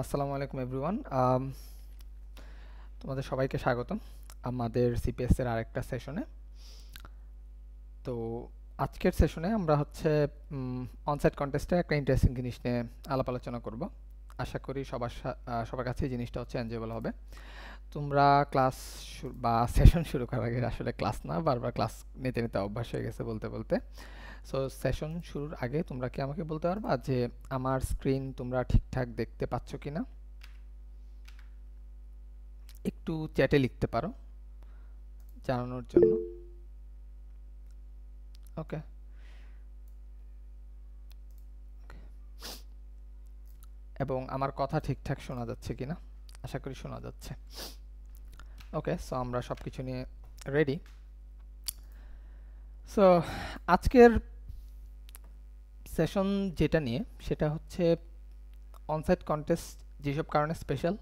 আসসালামু আলাইকুম এভরিওয়ান। তোমাদের সবাইকে স্বাগতম আমাদের সিপিএস এর আরেকটা সেশনে। তো আজকের সেশনে আমরা হচ্ছে অনসাইট কন্টেস্টে একটা ইন্টারেস্টিং জিনিস নিয়ে আলাপ আলোচনা করব। আশা করি সবার কাছে এই জিনিসটা হচ্ছে এনজয়েবল হবে। তোমরা ক্লাস বা সেশন শুরু করার আগে, আসলে ক্লাস না, বারবার ক্লাস নিতে নিতে অভ্যাস হয়ে গেছে বলতে বলতে। সো সেশন শুরুর আগে তোমরা কি আমাকে বলতে পারবা যে আমার স্ক্রিন তোমরা ঠিকঠাক দেখতে পাচ্ছ কিনা? একটু চ্যাটে লিখতে পারো জানানোর জন্য। ওকে, এবং আমার কথা ঠিকঠাক শোনা যাচ্ছে কিনা? আশা করি শোনা যাচ্ছে। ওকে, সো আমরা সব কিছু নিয়ে রেডি। সো আজকের সেশন যেটা নিয়ে সেটা হচ্ছে অনসাইট কন্টেস্ট যেসব কারণে স্পেশাল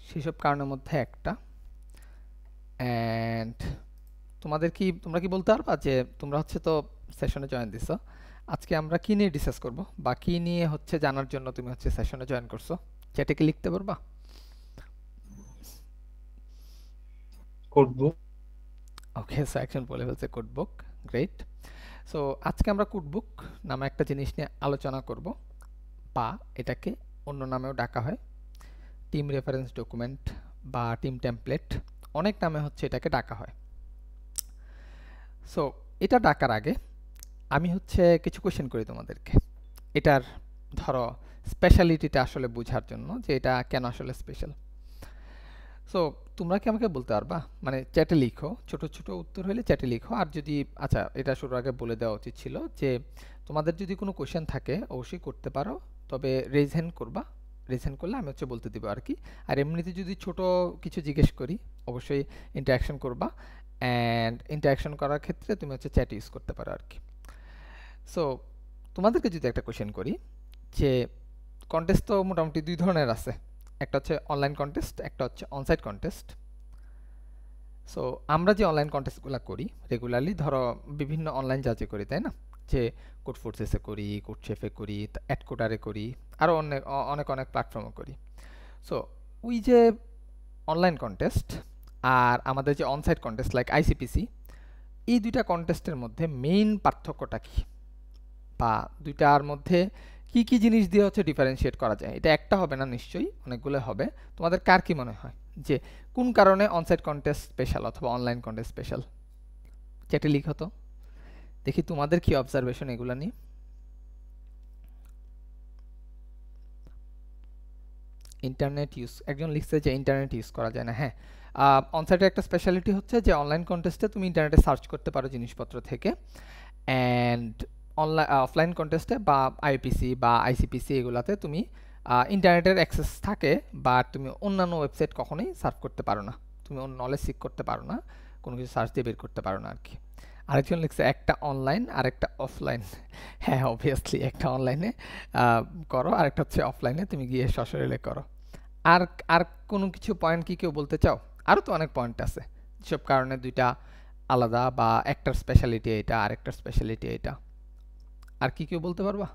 সেসব কারণের মধ্যে একটা। অ্যান্ড তোমরা কি বলতে পারবা যে তোমরা হচ্ছে তো সেশনে জয়েন দিছো, আজকে আমরা কি নিয়ে ডিসকাস করব বা কি নিয়ে হচ্ছে জানার জন্য তুমি হচ্ছে সেশনে জয়েন করছো? চ্যাটে কি লিখতে পারবা? করব। ওকে, সো একজন বলে ফেলছে কোডবুক। গ্রেট। সো আজকে আমরা কোডবুক নামে একটা জিনিস নিয়ে আলোচনা করব, বা এটাকে অন্য নামেও ডাকা হয় টিম রেফারেন্স ডকুমেন্ট বা টিম টেমপ্লেট, অনেক নামে হচ্ছে এটাকে ডাকা হয়। সো এটা ডাকার আগে আমি হচ্ছে কিছু কোয়েশ্চেন করি তোমাদেরকে, এটার ধরো স্পেশালিটিটা আসলে বোঝার জন্য যে এটা কেন আসলে স্পেশাল। সো তোমরা কি আমাকে বলতে পারবা, মানে চ্যাটে লিখো, ছোট ছোট উত্তর হলে চ্যাটে লিখো। আর যদি, আচ্ছা এটা শুরুর আগে বলে দেওয়া উচিত ছিল যে তোমাদের যদি কোনো কোশ্চেন থাকে অবশ্যই করতে পারো, তবে রেজ হ্যান্ড করবা। রেজ হ্যান্ড করলে আমি হচ্ছে বলতে দিব আর কি। আর এমনিতে যদি ছোট কিছু জিজ্ঞেস করি অবশ্যই ইন্টারাকশন করবা, অ্যান্ড ইন্টারাকশন করার ক্ষেত্রে তুমি হচ্ছে চ্যাট ইউজ করতে পারো আর কি। সো তোমাদেরকে যদি একটা কোশ্চেন করি যে কন্টেস্ট তো মোটামুটি দুই ধরনের আছে, একটা হচ্ছে অনলাইন কন্টেস্ট, একটা হচ্ছে অনসাইট কন্টেস্ট। সো আমরা যে অনলাইন কন্টেস্টগুলো করি রেগুলারলি, ধরো বিভিন্ন অনলাইন জাজে করি, তাই না? যে কোড ফোর্সেসে করি, কোড শেফে করি, অ্যাডকোডারে করি, আরও অনেক অনেক অনেক প্ল্যাটফর্মে করি। সো ওই যে অনলাইন কন্টেস্ট আর আমাদের যে অনসাইট কন্টেস্ট লাইক আইসিপিসি, এই দুইটা কন্টেস্টের মধ্যে মেইন পার্থক্যটা কি, বা দুইটার মধ্যে কি কি জিনিস দিয়ে হচ্ছে ডিফারেন্সিয়েট করা যায়? এটা একটা হবে না, নিশ্চয়ই অনেকগুলো হবে। তোমাদের কার কি মনে হয় যে কোন কারণে অনসাইট কন্টেস্ট স্পেশাল অথবা অনলাইন কন্টেস্ট স্পেশাল? চ্যাটে লিখো তো, দেখি তোমাদের কি অবজারভেশন এগুলো নিয়ে। ইন্টারনেট ইউজ, একজন লিখছে যে ইন্টারনেট ইউজ করা যায় না। হ্যাঁ, অনসাইটের একটা স্পেশালিটি হচ্ছে যে অনলাইন কন্টেস্টে তুমি ইন্টারনেটে সার্চ করতে পারো জিনিসপত্র থেকে, অ্যান্ড অনলাইন অফলাইন কন্টেস্টে বা আইপিসি বা আইসিপিসি এগুলাতে তুমি ইন্টারনেটের অ্যাক্সেস থাকে, বা তুমি অন্যান্য ওয়েবসাইট কখনোই সার্চ করতে পারো না, তুমি অন্য নলেজ সিক করতে পারো না, কোনো কিছু সার্চ দিয়ে বের করতে পারো না আর কি। আরেকজন লিখছে একটা অনলাইন আর একটা অফলাইন। হ্যাঁ, অবভিয়াসলি একটা অনলাইনে করো, আরেকটা হচ্ছে অফলাইনে তুমি গিয়ে সশরীরে করো। আর আর কোনো কিছু পয়েন্ট কি কেউ বলতে চাও? আরও তো অনেক পয়েন্ট আছে যেসব কারণে দুইটা আলাদা, বা একটার স্পেশালিটি এটা আর একটার স্পেশালিটি এটা। আর কি কেউ বলতে পারবা?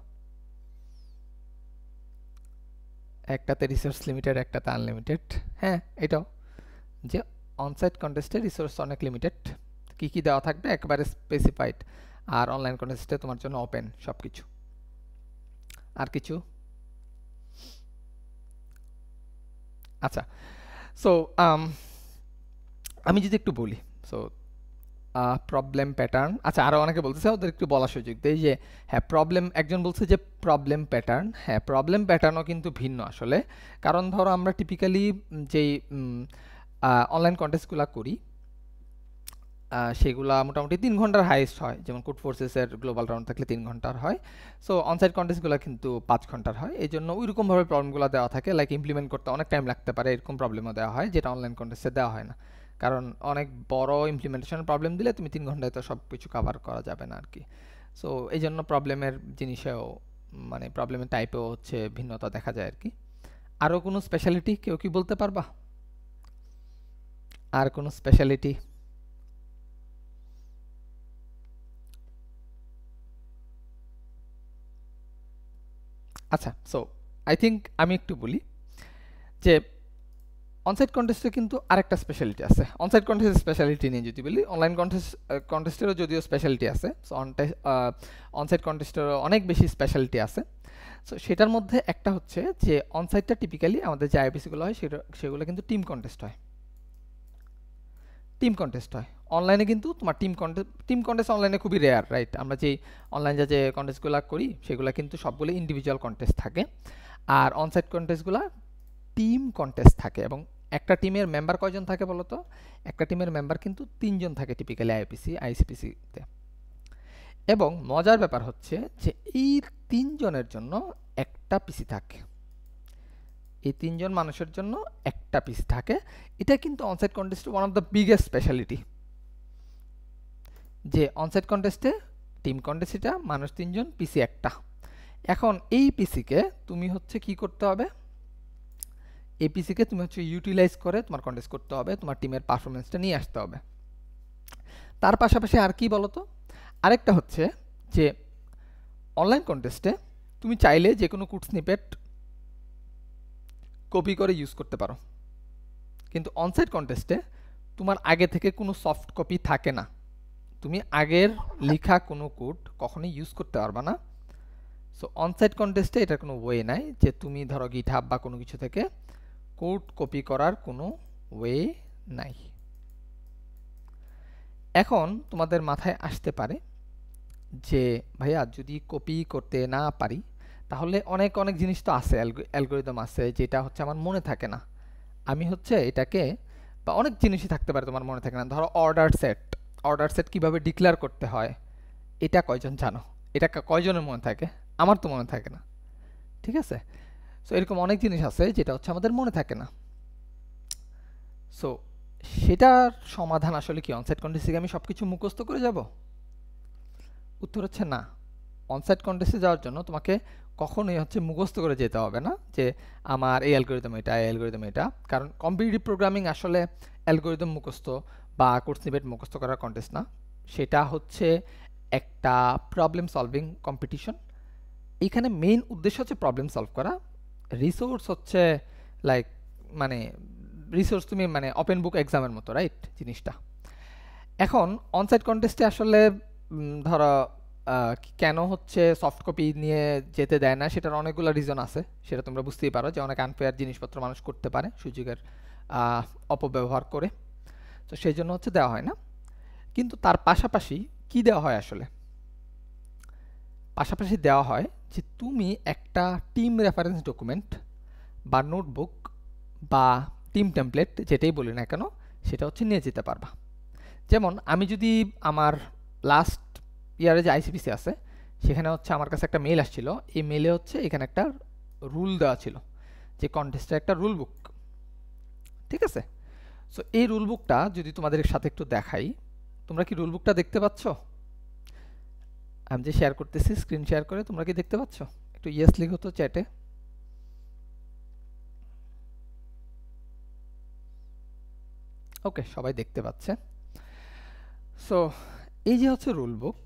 একটাতে রিসোর্স লিমিটেড, একটাতে আনলিমিটেড। হ্যাঁ, এটাও যে অনসাইট কন্টেস্টে রিসোর্স অনেক লিমিটেড, কি কি দেওয়া থাকবে একবারে স্পেসিফাইড, আর অনলাইন কন্টেস্টে তোমার জন্য ওপেন সব কিছু। আর কিছু? আচ্ছা, সো আমি যদি একটু বলি, সো প্রবলেম প্যাটার্ন, আচ্ছা আরও অনেকে বলতেছে, ওদের একটু বলার সুযোগ দেই যে হ্যাঁ প্রবলেম, একজন বলছে যে প্রবলেম প্যাটার্ন, হ্যাঁ প্রবলেম প্যাটার্নও কিন্তু ভিন্ন আসলে। কারণ ধরো আমরা টিপিক্যালি যেই অনলাইন কন্টেস্টগুলো করি সেগুলা মোটামুটি 3 ঘন্টার হাইয়েস্ট হয়, যেমন কোড ফোর্সেসের গ্লোবাল রাউন্ড থাকলে 3 ঘন্টার হয়। সো অনসাইট কন্টেস্টগুলো কিন্তু 5 ঘন্টার হয়, এই জন্য ওইরকমভাবে প্রবলেমগুলো দেওয়া থাকে, লাইক ইমপ্লিমেন্ট করতে অনেক টাইম লাগতে পারে এরকম প্রবলেমও দেওয়া হয়, যেটা অনলাইন কন্টেস্টে দেওয়া হয় না। কারণ অনেক বড় ইমপ্লিমেন্টেশন প্রবলেম দিলে তুমি 3 ঘন্টায় তো সব কিছু কাভার করা যাবে না আর কি। সো এই জন্য প্রবলেমের জিনিসেও, মানে প্রবলেমের টাইপেও হচ্ছে ভিন্নতা দেখা যায় আর কি। আরও কোনো স্পেশালিটি কেউ কি বলতে পারবা? আর কোনো স্পেশালিটি? আচ্ছা, সো আই থিঙ্ক আমি একটু বলি যে অনসাইট কন্টেস্টে কিন্তু আরেকটা স্পেশালিটি আছে। অনসাইট কন্টেস্টের স্পেশালিটি নিয়ে যদি বলি, অনলাইন কন্টেস্টেরও যদিও স্পেশালিটি আছে, সো অনসাইট কন্টেস্টেরও অনেক বেশি স্পেশালিটি আছে। সো সেটার মধ্যে একটা হচ্ছে যে অনসাইটটা টিপিক্যালি আমাদের যে আইপিসিগুলো হয় সেগুলো কিন্তু টিম কন্টেস্ট হয়। টিম কন্টেস্ট হয় অনলাইনে, কিন্তু তোমার টিম কন্টেস্ট অনলাইনে খুবই রেয়ার, রাইট? আমরা যেই অনলাইনে যে কন্টেস্টগুলো করি সেগুলো কিন্তু সবগুলো ইন্ডিভিজুয়াল কন্টেস্ট থাকে, আর অনসাইট কন্টেস্টগুলো টিম কন্টেস্ট থাকে। এবং একটা টিমের মেম্বার কয়জন থাকে বলো তো? একটা টিমের মেম্বার কিন্তু 3 জন থাকে টিপিক্যালি আইসিপিসিতে। এবং মজার ব্যাপার হচ্ছে যে এই 3 জনের জন্য একটা পিসি থাকে, এই 3 জন মানুষের জন্য একটা পিসি থাকে। এটা কিন্তু onsite contest one of the biggest speciality, যে অনসাইট কন্টেস্টে টিম কন্টেস্ট এটা মানুষ 3 জন, পিসি একটা। এখন এই পিসিকে তুমি হচ্ছে কি করতে হবে? এই পিসিকে তুমি হচ্ছে ইউটিলাইজ করে তোমার কন্টেস্ট করতে হবে, তোমার টিমের পারফরমেন্সটা নিয়ে আসতে হবে। তার পাশাপাশি আর কি বলতো, আরেকটা হচ্ছে যে অনলাইন কন্টেস্টে তুমি চাইলে যে কোনো কোড স্নিপেট কপি করে ইউজ করতে পারো, কিন্তু অনসাইট কন্টেস্টে তোমার আগে থেকে কোনো সফট কপি থাকে না, তুমি আগের লেখা কোনো কোড কখনোই ইউজ করতে পারবা না। সো অনসাইট কন্টেস্টে এটার কোনো ওয়ে নাই যে তুমি ধরো গিটহাব বা কোনো কিছু থেকে কোড কপি করার কোনো ওয়ে নাই। এখন তোমাদের মাথায় আসতে পারে যে ভাইয়া যদি কপি করতে না পারি তাহলে অনেক অনেক জিনিস তো আছে, অ্যালগোরিদম আছে যেটা হচ্ছে আমার মনে থাকে না, আমি হচ্ছে এটাকে, বা অনেক জিনিসই থাকতে পারে তোমার মনে থাকে না। ধরো অর্ডার সেট কীভাবে ডিক্লেয়ার করতে হয় এটা কয়জন জানো? এটা কয়জনের মনে থাকে? আমার তো মনে থাকে না, ঠিক আছে? সো এরকম অনেক জিনিস আছে যেটা হচ্ছে আমাদের মনে থাকে না। সো সেটার সমাধান আসলে কি অনসাইট কন্টেস্টে আমি সব কিছু মুখস্থ করে যাব? উত্তর হচ্ছে না। অনসাইট কন্টেস্টে যাওয়ার জন্য তোমাকে কখনোই হচ্ছে মুখস্থ করে যেতে হবে না যে আমার এই অ্যালগোরিদম এটা, এই অ্যালগোরিদম এটা। কারণ কম্পিটিটিভ প্রোগ্রামিং আসলে অ্যালগোরিদম মুখস্থ বা কোড স্নিপেট মুখস্থ করার কন্টেস্ট না, সেটা হচ্ছে একটা প্রবলেম সলভিং কম্পিটিশন। এইখানে মেইন উদ্দেশ্য হচ্ছে প্রবলেম সলভ করা। রিসোর্স হচ্ছে লাইক মানে রিসোর্স তুমি মানে ওপেন বুক এক্সামের মতো, রাইট জিনিসটা। এখন অনসাইট কন্টেস্টে আসলে ধরো কেন হচ্ছে সফট কপি নিয়ে যেতে দেয় না, সেটার অনেকগুলো রিজন আছে, সেটা তোমরা বুঝতেই পারো যে অনেক আনফেয়ার জিনিসপত্র মানুষ করতে পারে সুযোগের অপব্যবহার করে, তো সেই জন্য হচ্ছে দেওয়া হয় না। কিন্তু তার পাশাপাশি কি দেওয়া হয় আসলে? পাশাপাশি দেওয়া হয় যে তুমি একটা টিম রেফারেন্স ডকুমেন্ট বা নোটবুক বা টিম টেমপ্লেট যেটাই বলি না কেন সেটা হচ্ছে নিয়ে যেতে পারবা। যেমন আমি যদি আমার লাস্ট ইয়ারে যে আইসিপিসি আছে সেখানে হচ্ছে আমার কাছে একটা মেইল আসছিল, এই মেইলে হচ্ছে এখানে একটা রুল দেওয়া ছিল যে কন্টেস্টের একটা রুল বুক, ঠিক আছে? সো এই রুল বুকটা যদি তোমাদের সাথে একটু দেখাই, তোমরা কি রুল বুকটা দেখতে পাচ্ছ? আমি যে শেয়ার করতেছি স্ক্রিন শেয়ার করে, তোমরা কি দেখতে পাচ্ছ? একটু ইয়েস লিখো তো চ্যাটে। ওকে, সবাই দেখতে পাচ্ছে। সো এই যে হচ্ছে রুল বুক,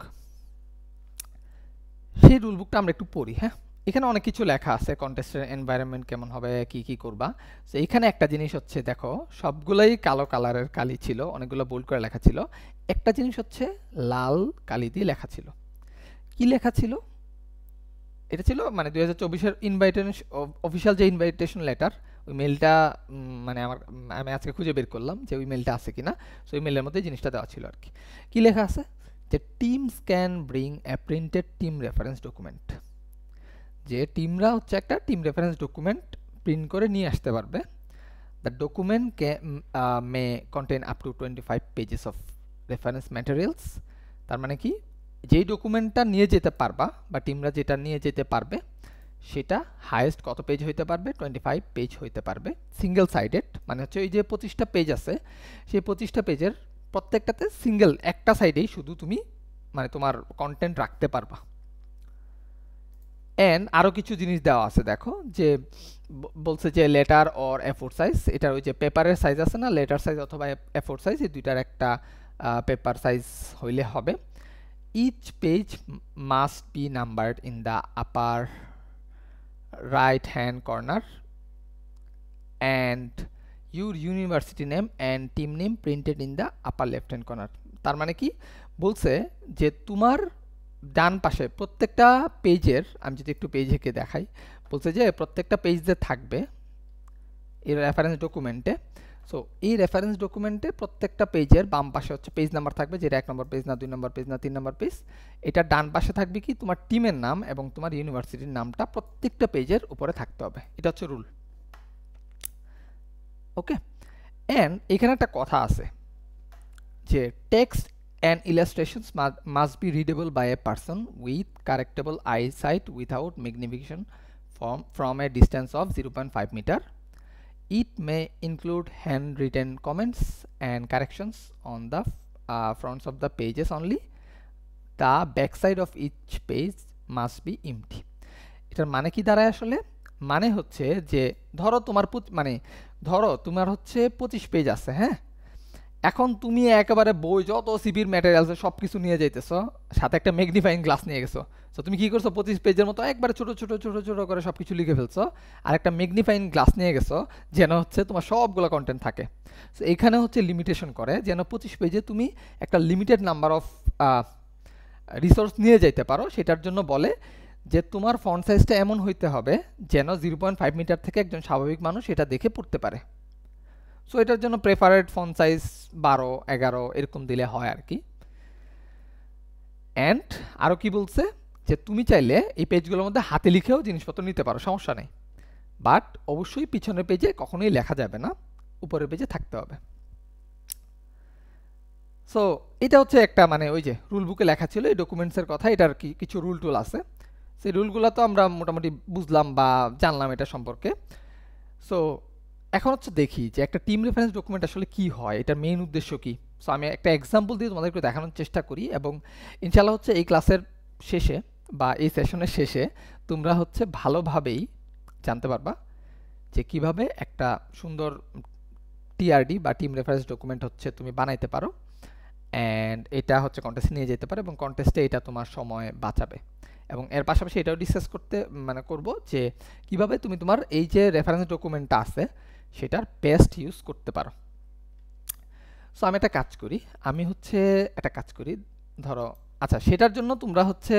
সেই রুল বুকটা আমরা একটু পড়ি। হ্যাঁ, এখানে অনেক কিছু লেখা আছে, কন্টেস্টের এনভায়রনমেন্ট কেমন হবে, কি কি করবা। সো এইখানে একটা জিনিস হচ্ছে দেখো, সবগুলোই কালো কালারের কালি ছিল, অনেকগুলো বোল্ড করে লেখা ছিল। একটা জিনিস হচ্ছে লাল কালি দিয়ে লেখা ছিল। কি লেখা ছিল? এটা ছিল মানে 2024-এর অফিসিয়াল যে ইনভাইটেশন লেটার, ওই মেলটা মানে আমি আজকে খুঁজে বের করলাম যে ওই মেলটা আছে কিনা। সো ওই মেলের মধ্যে জিনিসটা দেওয়া ছিল আর কি। কি লেখা আছে? যে teams can bring a printed team reference document, যে টিমরা হচ্ছে একটা টিম রেফারেন্স ডকুমেন্ট প্রিন্ট করে নিয়ে আসতে পারবে। The document May contain up to 25 pages of reference materials. তার মানে কি, যেই ডকুমেন্টটা নিয়ে যেতে পারবা বা টিমরা যেটা নিয়ে যেতে পারবে সেটা হাইয়েস্ট কত পেজ হইতে পারবে? 25 পেজ হইতে পারবে, সিঙ্গেল সাইডেড। মানে হচ্ছে ওই যে 25টা পেজ আছে, সেই 25টা পেজের প্রত্যেকটাতে সিঙ্গেল একটা সাইডেই শুধু তুমি মানে তোমার কন্টেন্ট রাখতে পারবা। অ্যান্ড আরও কিছু জিনিস দেওয়া আছে, দেখো যে বলছে যে লেটার অর এ4 সাইজ, এটার ওই যে পেপারের সাইজ আছে না, লেটার সাইজ অথবা এ4 সাইজ, এই দুইটার একটা পেপার সাইজ হইলে হবে। Each page must be numbered in the upper right hand corner and your university name and team name printed in the upper left hand corner. তার মানে কি বলছে যে তোমার ডান পাশে প্রত্যেকটা পেজের, আমি যদি একটু পেজ হেঁকে দেখাই, বলছে যে প্রত্যেকটা পেজ যে থাকবে এই রেফারেন্স ডকুমেন্টে, সো এই রেফারেন্স ডকুমেন্টে প্রত্যেকটা পেজের বাম পাশে হচ্ছে পেজ নাম্বার থাকবে, যেটা 1 নম্বর পেজ না 2 নম্বর পেজ না 3 নম্বর পেজ। এটা ডান পাশে থাকবে কি তোমার টিমের নাম এবং তোমার ইউনিভার্সিটির নামটা প্রত্যেকটা পেজের উপরে থাকতে হবে। এটা হচ্ছে রুল। ওকে, এন্ড এখানে একটা কথা আছে যে text and illustrations must be readable by a person with correctable eyesight without magnification from a distance of 0.5 meter. It may include handwritten comments and corrections on the fronts of the pages only. The backside of each page must be empty. এটার মানে কি দাঁড়ায় আসলে? মানে হচ্ছে যে ধরো তোমার হচ্ছে 25 পেজ আছে, হ্যাঁ? এখন তুমি একেবারে বই যত সিভির ম্যাটেরিয়ালস সব কিছু নিয়ে যাইতেছো, সাথে একটা ম্যাগনিফাইং গ্লাস নিয়ে গেছো। তো তুমি কি করছো, 25 পেজের মতো একবারে ছোট ছোট ছোট ছোট করে সব কিছু লিখে ফেলছো, আর একটা ম্যাগনিফাইং গ্লাস নিয়ে গেছো যেন হচ্ছে তোমার সবগুলো কন্টেন্ট থাকে। সো এখানে হচ্ছে লিমিটেশন করে যেন 25 পেজে তুমি একটা লিমিটেড নাম্বার অফ রিসোর্স নিয়ে যাইতে পারো। সেটার জন্য বলে যে তোমার ফন্ট সাইজটা এমন হইতে হবে যেন 0.5 মিটার থেকে একজন স্বাভাবিক মানুষ এটা দেখে পড়তে পারে। সো এটার জন্য প্রেফারেড ফন্ট সাইজ 12, 11 এরকম দিলে হয় আর কি। অ্যান্ড আরও কি বলছে যে তুমি চাইলে এই পেজগুলোর মধ্যে হাতে লিখেও জিনিসপত্র নিতে পারো, সমস্যা নেই, বাট অবশ্যই পিছনের পেজে কখনোই লেখা যাবে না, উপরের পেজে থাকতে হবে। সো এটা হচ্ছে একটা মানে ওই যে রুল বুকে লেখা ছিল এই ডকুমেন্টসের কথা, এটার কিছু রুল টুল আছে, সেই রুলগুলো তো আমরা মোটামুটি বুঝলাম বা জানলাম এটা সম্পর্কে। সো এখন হচ্ছে দেখি যে একটা টিম রেফারেন্স ডকুমেন্ট আসলে কি হয়, এটার মেইন উদ্দেশ্য কি। সো আমি একটা এক্সাম্পল দিয়ে তোমাদেরকে দেখানোর চেষ্টা করি এবং ইনশাল্লাহ হচ্ছে এই ক্লাসের শেষে বা এই সেশনের শেষে তোমরা হচ্ছে ভালোভাবেই জানতে পারবা যে কিভাবে একটা সুন্দর টিআরডি বা টিম রেফারেন্স ডকুমেন্ট হচ্ছে তুমি বানাইতে পারো, অ্যান্ড এটা হচ্ছে কন্টেস্টে নিয়ে যেতে পারো এবং কন্টেস্টে এটা তোমার সময় বাঁচাবে। এবং এর পাশাপাশি এটাও ডিসকাস করব যে কিভাবে তুমি তোমার এই যে রেফারেন্স ডকুমেন্টটা আছে সেটার বেস্ট ইউজ করতে পারো। সো আমি একটা কাজ করি ধরো, আচ্ছা সেটার জন্য তোমরা হচ্ছে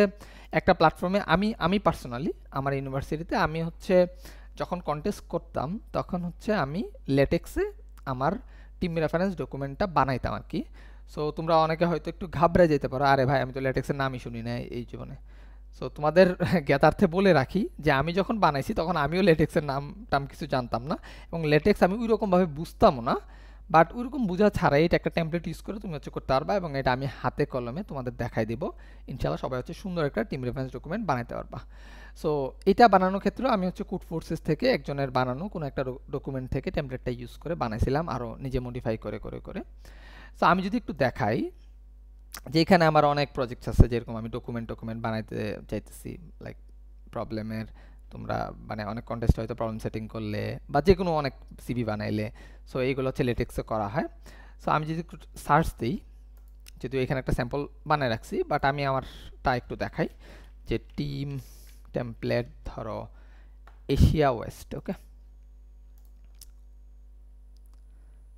একটা প্ল্যাটফর্মে, আমি পার্সোনালি আমার ইউনিভার্সিটিতে আমি হচ্ছে যখন কন্টেস্ট করতাম তখন হচ্ছে আমি লেটেক্সে আমার টিম রেফারেন্স ডকুমেন্টটা বানাইতাম আর কি। সো তোমরা অনেকে হয়তো একটু ঘাবড়ে যেতে পারো, আরে ভাই আমি তো লেটেক্সের নামই শুনি না এই জীবনে। সো তোমাদের জ্ঞাতার্থে বলে রাখি যে আমি যখন বানাইছি তখন আমিও লেটেক্সের নাম টাম কিছু জানতাম না এবং লেটেক্স আমি ওই রকমভাবে বুঝতামও না, বাট ওইরকম বোঝা ছাড়াই এটা একটা টেমপ্লেট ইউজ করে তুমি হচ্ছে করতে পারবা এবং এটা আমি হাতে কলমে তোমাদের দেখাই দিব। ইনশাল্লাহ সবাই হচ্ছে সুন্দর একটা টিম রেফারেন্স ডকুমেন্ট বানাতে পারবা। সো এটা বানানোর ক্ষেত্রে আমি হচ্ছে কোড ফোর্সেস থেকে একজনের বানানো কোনো একটা ডকুমেন্ট থেকে টেমপ্লেটটা ইউজ করে বানাইছিলাম আরও নিজে মডিফাই করে করে করে। সো আমি যদি একটু দেখাই যে এখানে আমার অনেক প্রজেক্টস আছে, যেরকম আমি ডকুমেন্ট বানাইতে চাইতেছি লাইক প্রবলেমের, তোমরা মানে অনেক কন্টেস্ট হয়তো প্রবলেম সেটিং করলে বা যে কোনো অনেক সিভি বানাইলে, সো এইগুলো হচ্ছে লেটেক্সে করা হয়। সো আমি যদি একটু সার্চ দিই, যদিও এখানে একটা স্যাম্পল বানায় রাখছি, বাট আমি আমারটা একটু দেখাই যে টিম টেমপ্লেট ধরো এশিয়া ওয়েস্ট, ওকে।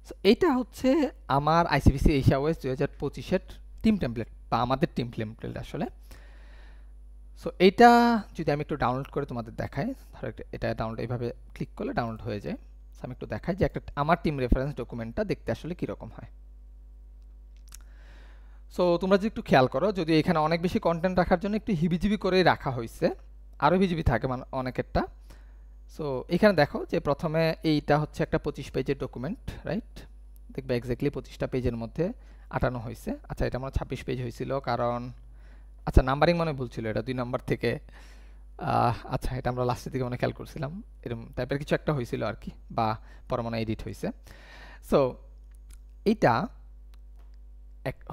সো এইটা হচ্ছে আমার আইসিবিসি এশিয়া ওয়েস্ট 2025-এর টিম টেমপ্লেট বা আমাদের টিম টেমপ্লেট আসলে। সো এইটা যদি আমি একটু ডাউনলোড করে তোমাদের দেখাই, ধরো এটা ডাউনলোড এইভাবে ক্লিক করলে ডাউনলোড হয়ে যায়। সো আমি একটু দেখাই যে একটা আমার টিম রেফারেন্স ডকুমেন্টটা দেখতে আসলে কীরকম হয়। সো তোমরা যদি একটু খেয়াল করো, যদি এখানে অনেক বেশি কন্টেন্ট রাখার জন্য একটু হিবিজিবি করেই রাখা হয়েছে, আরও হিবিজিবি থাকে মানে অনেকেরটা। সো এখানে দেখো যে প্রথমে এইটা হচ্ছে একটা 25 পেজের ডকুমেন্ট, রাইট? দেখবে এক্স্যাক্টলি 25টা পেজের মধ্যে আটানো হয়েছে। আচ্ছা এটা আমার 26 পেজ হয়েছিল, কারণ আচ্ছা নাম্বারিং মনে ভুল ছিল, এটা 2 নাম্বার থেকে আচ্ছা এটা আমরা লাস্টের দিকে মনে খেয়াল করছিলাম, এরকম টাইপের কিছু একটা হয়েছিল আর কি, বা পরে মনে এডিট হয়েছে। সো এইটা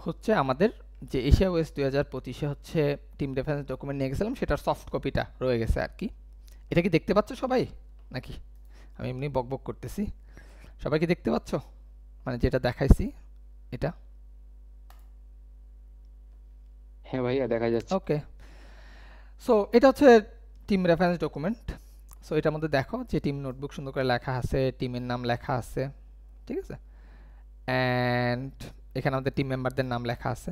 হচ্ছে আমাদের যে এশিয়া ওয়েস্ট 2025-এ হচ্ছে টিম রেফারেন্স ডকুমেন্ট নিয়ে গেছিলাম, সেটার সফট কপিটা রয়ে গেছে আর কি। এটা কি দেখতে পাচ্ছ সবাই নাকি আমি এমনি বকবক করতেছি? সবাই কি দেখতে পাচ্ছ মানে যেটা দেখাইছি এটা? হ্যাঁ ভাইয়া দেখা যাচ্ছে। ওকে, সো এটা হচ্ছে টিম রেফারেন্স ডকুমেন্ট। সো এটার মধ্যে দেখো যে টিম নোটবুক সুন্দর করে লেখা আছে, টিমের নাম লেখা আছে, ঠিক আছে, অ্যান্ড এখানে আমাদের টিম মেম্বারদের নাম লেখা আছে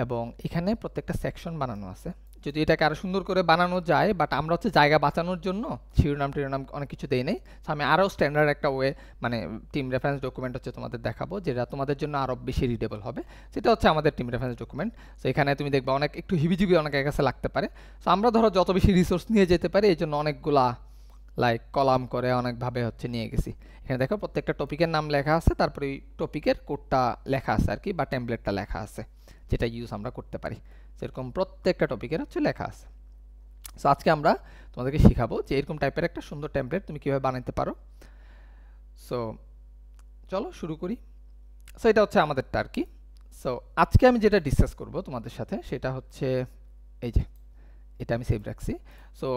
এবং এখানে প্রত্যেকটা সেকশন বানানো আছে। যদি এটাকে আরও সুন্দর করে বানানো যায়, বাট আমরা হচ্ছে জায়গা বাঁচানোর জন্য শিরোনাম টিরোনাম অনেক কিছু দেই নেই। সো আমি আরও স্ট্যান্ডার্ড একটা ওয়ে মানে টিম রেফারেন্স ডকুমেন্ট হচ্ছে তোমাদের দেখাবো, যেটা তোমাদের জন্য আরও বেশি রিডেবল হবে। সেটা হচ্ছে আমাদের টিম রেফারেন্স ডকুমেন্ট। সো এখানে তুমি দেখবা অনেক একটু হিবিজিবি অনেকের কাছে লাগতে পারে। সো আমরা ধরো যত বেশি রিসোর্স নিয়ে যেতে পারি এই জন্য অনেকগুলা লাইক কলাম করে অনেকভাবে হচ্ছে নিয়ে গেছি। এখানে দেখো প্রত্যেকটা টপিকের নাম লেখা আছে, তারপরে ওই টপিকের কোডটা লেখা আছে আর কি, বা টেমপ্লেটটা লেখা আছে যেটা ইউজ আমরা করতে পারি। সেরকম প্রত্যেকটা টপিকের হচ্ছে লেখা আছে। সো আজকে আমরা তোমাদেরকে শিখাবো যে এরকম টাইপের একটা সুন্দর টেমপ্লেট তুমি কীভাবে বানাতে পারো। সো চলো শুরু করি। সো এটা হচ্ছে আমাদেরটা আর কি। সো আজকে আমি যেটা ডিসকাস করব তোমাদের সাথে সেটা হচ্ছে এই যে এটা আমি সেভ রাখছি। সো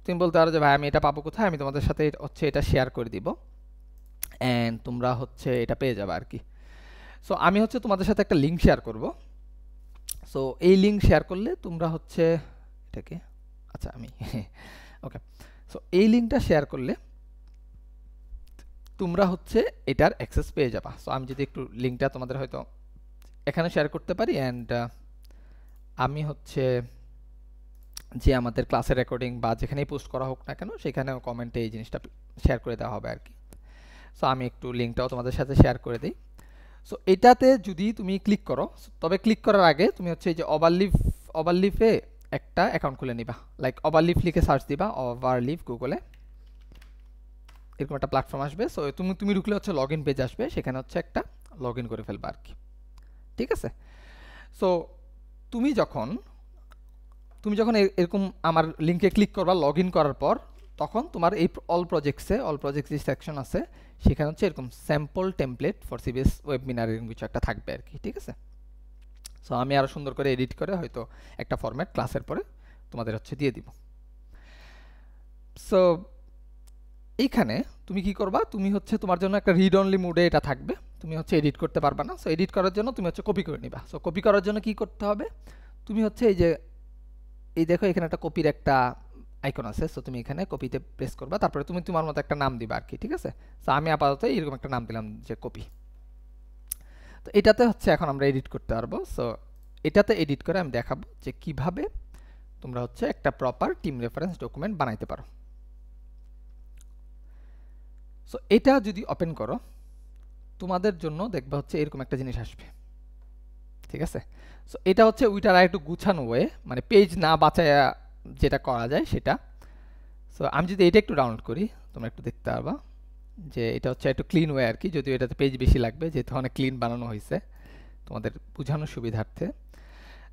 তুমি বলতে পারো যে ভাই আমি এটা পাবো কোথায়, আমি তোমাদের সাথে হচ্ছে এটা শেয়ার করে দিব অ্যান্ড তোমরা হচ্ছে এটা পেয়ে যাবে আর কি। সো আমি হচ্ছে তোমাদের সাথে একটা লিঙ্ক শেয়ার করব। সো এই লিঙ্ক শেয়ার করলে তোমরা হচ্ছে এটাকে আচ্ছা আমি ওকে, সো এই লিঙ্কটা শেয়ার করলে তোমরা হচ্ছে এটার অ্যাক্সেস পেয়ে যাবা। সো আমি যদি একটু লিঙ্কটা তোমাদের হয়তো এখানে শেয়ার করতে পারি অ্যান্ড আমি হচ্ছে যে আমাদের ক্লাসের রেকর্ডিং বা যেখানেই পোস্ট করা হোক না কেন সেখানেও কমেন্টে এই জিনিসটা শেয়ার করে দেওয়া হবে আর কি। সো আমি একটু লিঙ্কটাও তোমাদের সাথে শেয়ার করে দিই। সো এটাতে যদি তুমি ক্লিক করো, তবে ক্লিক করার আগে তুমি হচ্ছে এই যে ওভারলিফে একটা অ্যাকাউন্ট খুলে নিবা। লাইক ওভারলিফ লিখে সার্চ দিবা, ওভারলিফ গুগলে, এরকম একটা প্ল্যাটফর্ম আসবে। সো তুমি ঢুকলে হচ্ছে লগ ইন পেজ আসবে, সেখানে হচ্ছে একটা লগ ইন করে ফেলবা আর কি, ঠিক আছে। সো তুমি যখন এরকম আমার লিঙ্কে ক্লিক করবা লগ ইন করার পর, তখন তোমার এই অল প্রজেক্টস যে সেকশন আছে সেখানে হচ্ছে এরকম sample template for CBS webinar এরকম কিছু একটা থাকবে আর কি, ঠিক আছে। সো আমি আরও সুন্দর করে এডিট করে হয়তো একটা ফরম্যাট ক্লাসের পরে তোমাদের হচ্ছে দিয়ে দিব। সো এইখানে তুমি কি করবা, তুমি হচ্ছে তোমার জন্য একটা রিড অনলি মোডে এটা থাকবে, তুমি হচ্ছে এডিট করতে পারবা না। সো এডিট করার জন্য তুমি হচ্ছে কপি করে নিবা। সো কপি করার জন্য কি করতে হবে, তুমি হচ্ছে এই দেখো এখানে একটা কপির একটা আইকন আছে। সো তুমি এখানে কপিতে প্রেস করবা, তারপরে তুমি তোমার মতো একটা নাম দিবা আর কি, ঠিক আছে। সো আমি আপাতত এরকম একটা নাম দিলাম যে কপি। তো এটাতে হচ্ছে এখন আমরা এডিট করতে পারবো। সো এটাতে এডিট করে আমি দেখাবো যে কিভাবে তোমরা হচ্ছে একটা প্রপার টিম রেফারেন্স ডকুমেন্ট বানাইতে পারো। সো এটা যদি ওপেন করো তোমাদের জন্য দেখবা হচ্ছে এরকম একটা জিনিস আসবে, ঠিক আছে। সো এটা হচ্ছে ওইটার একটু গুছানো ওয়ে, মানে পেজ না বাঁচায় যেটা করা যায় সেটা। সো আমি যদি এটা একটু ডাউনলোড করি তোমরা একটু দেখতে পারবা যে এটা হচ্ছে একটু ক্লিন ওয়ে আর কি, যদিও এটাতে পেজ বেশি লাগবে যেহেতু অনেক ক্লিন বানানো হয়েছে তোমাদের বোঝানোর সুবিধার্থে।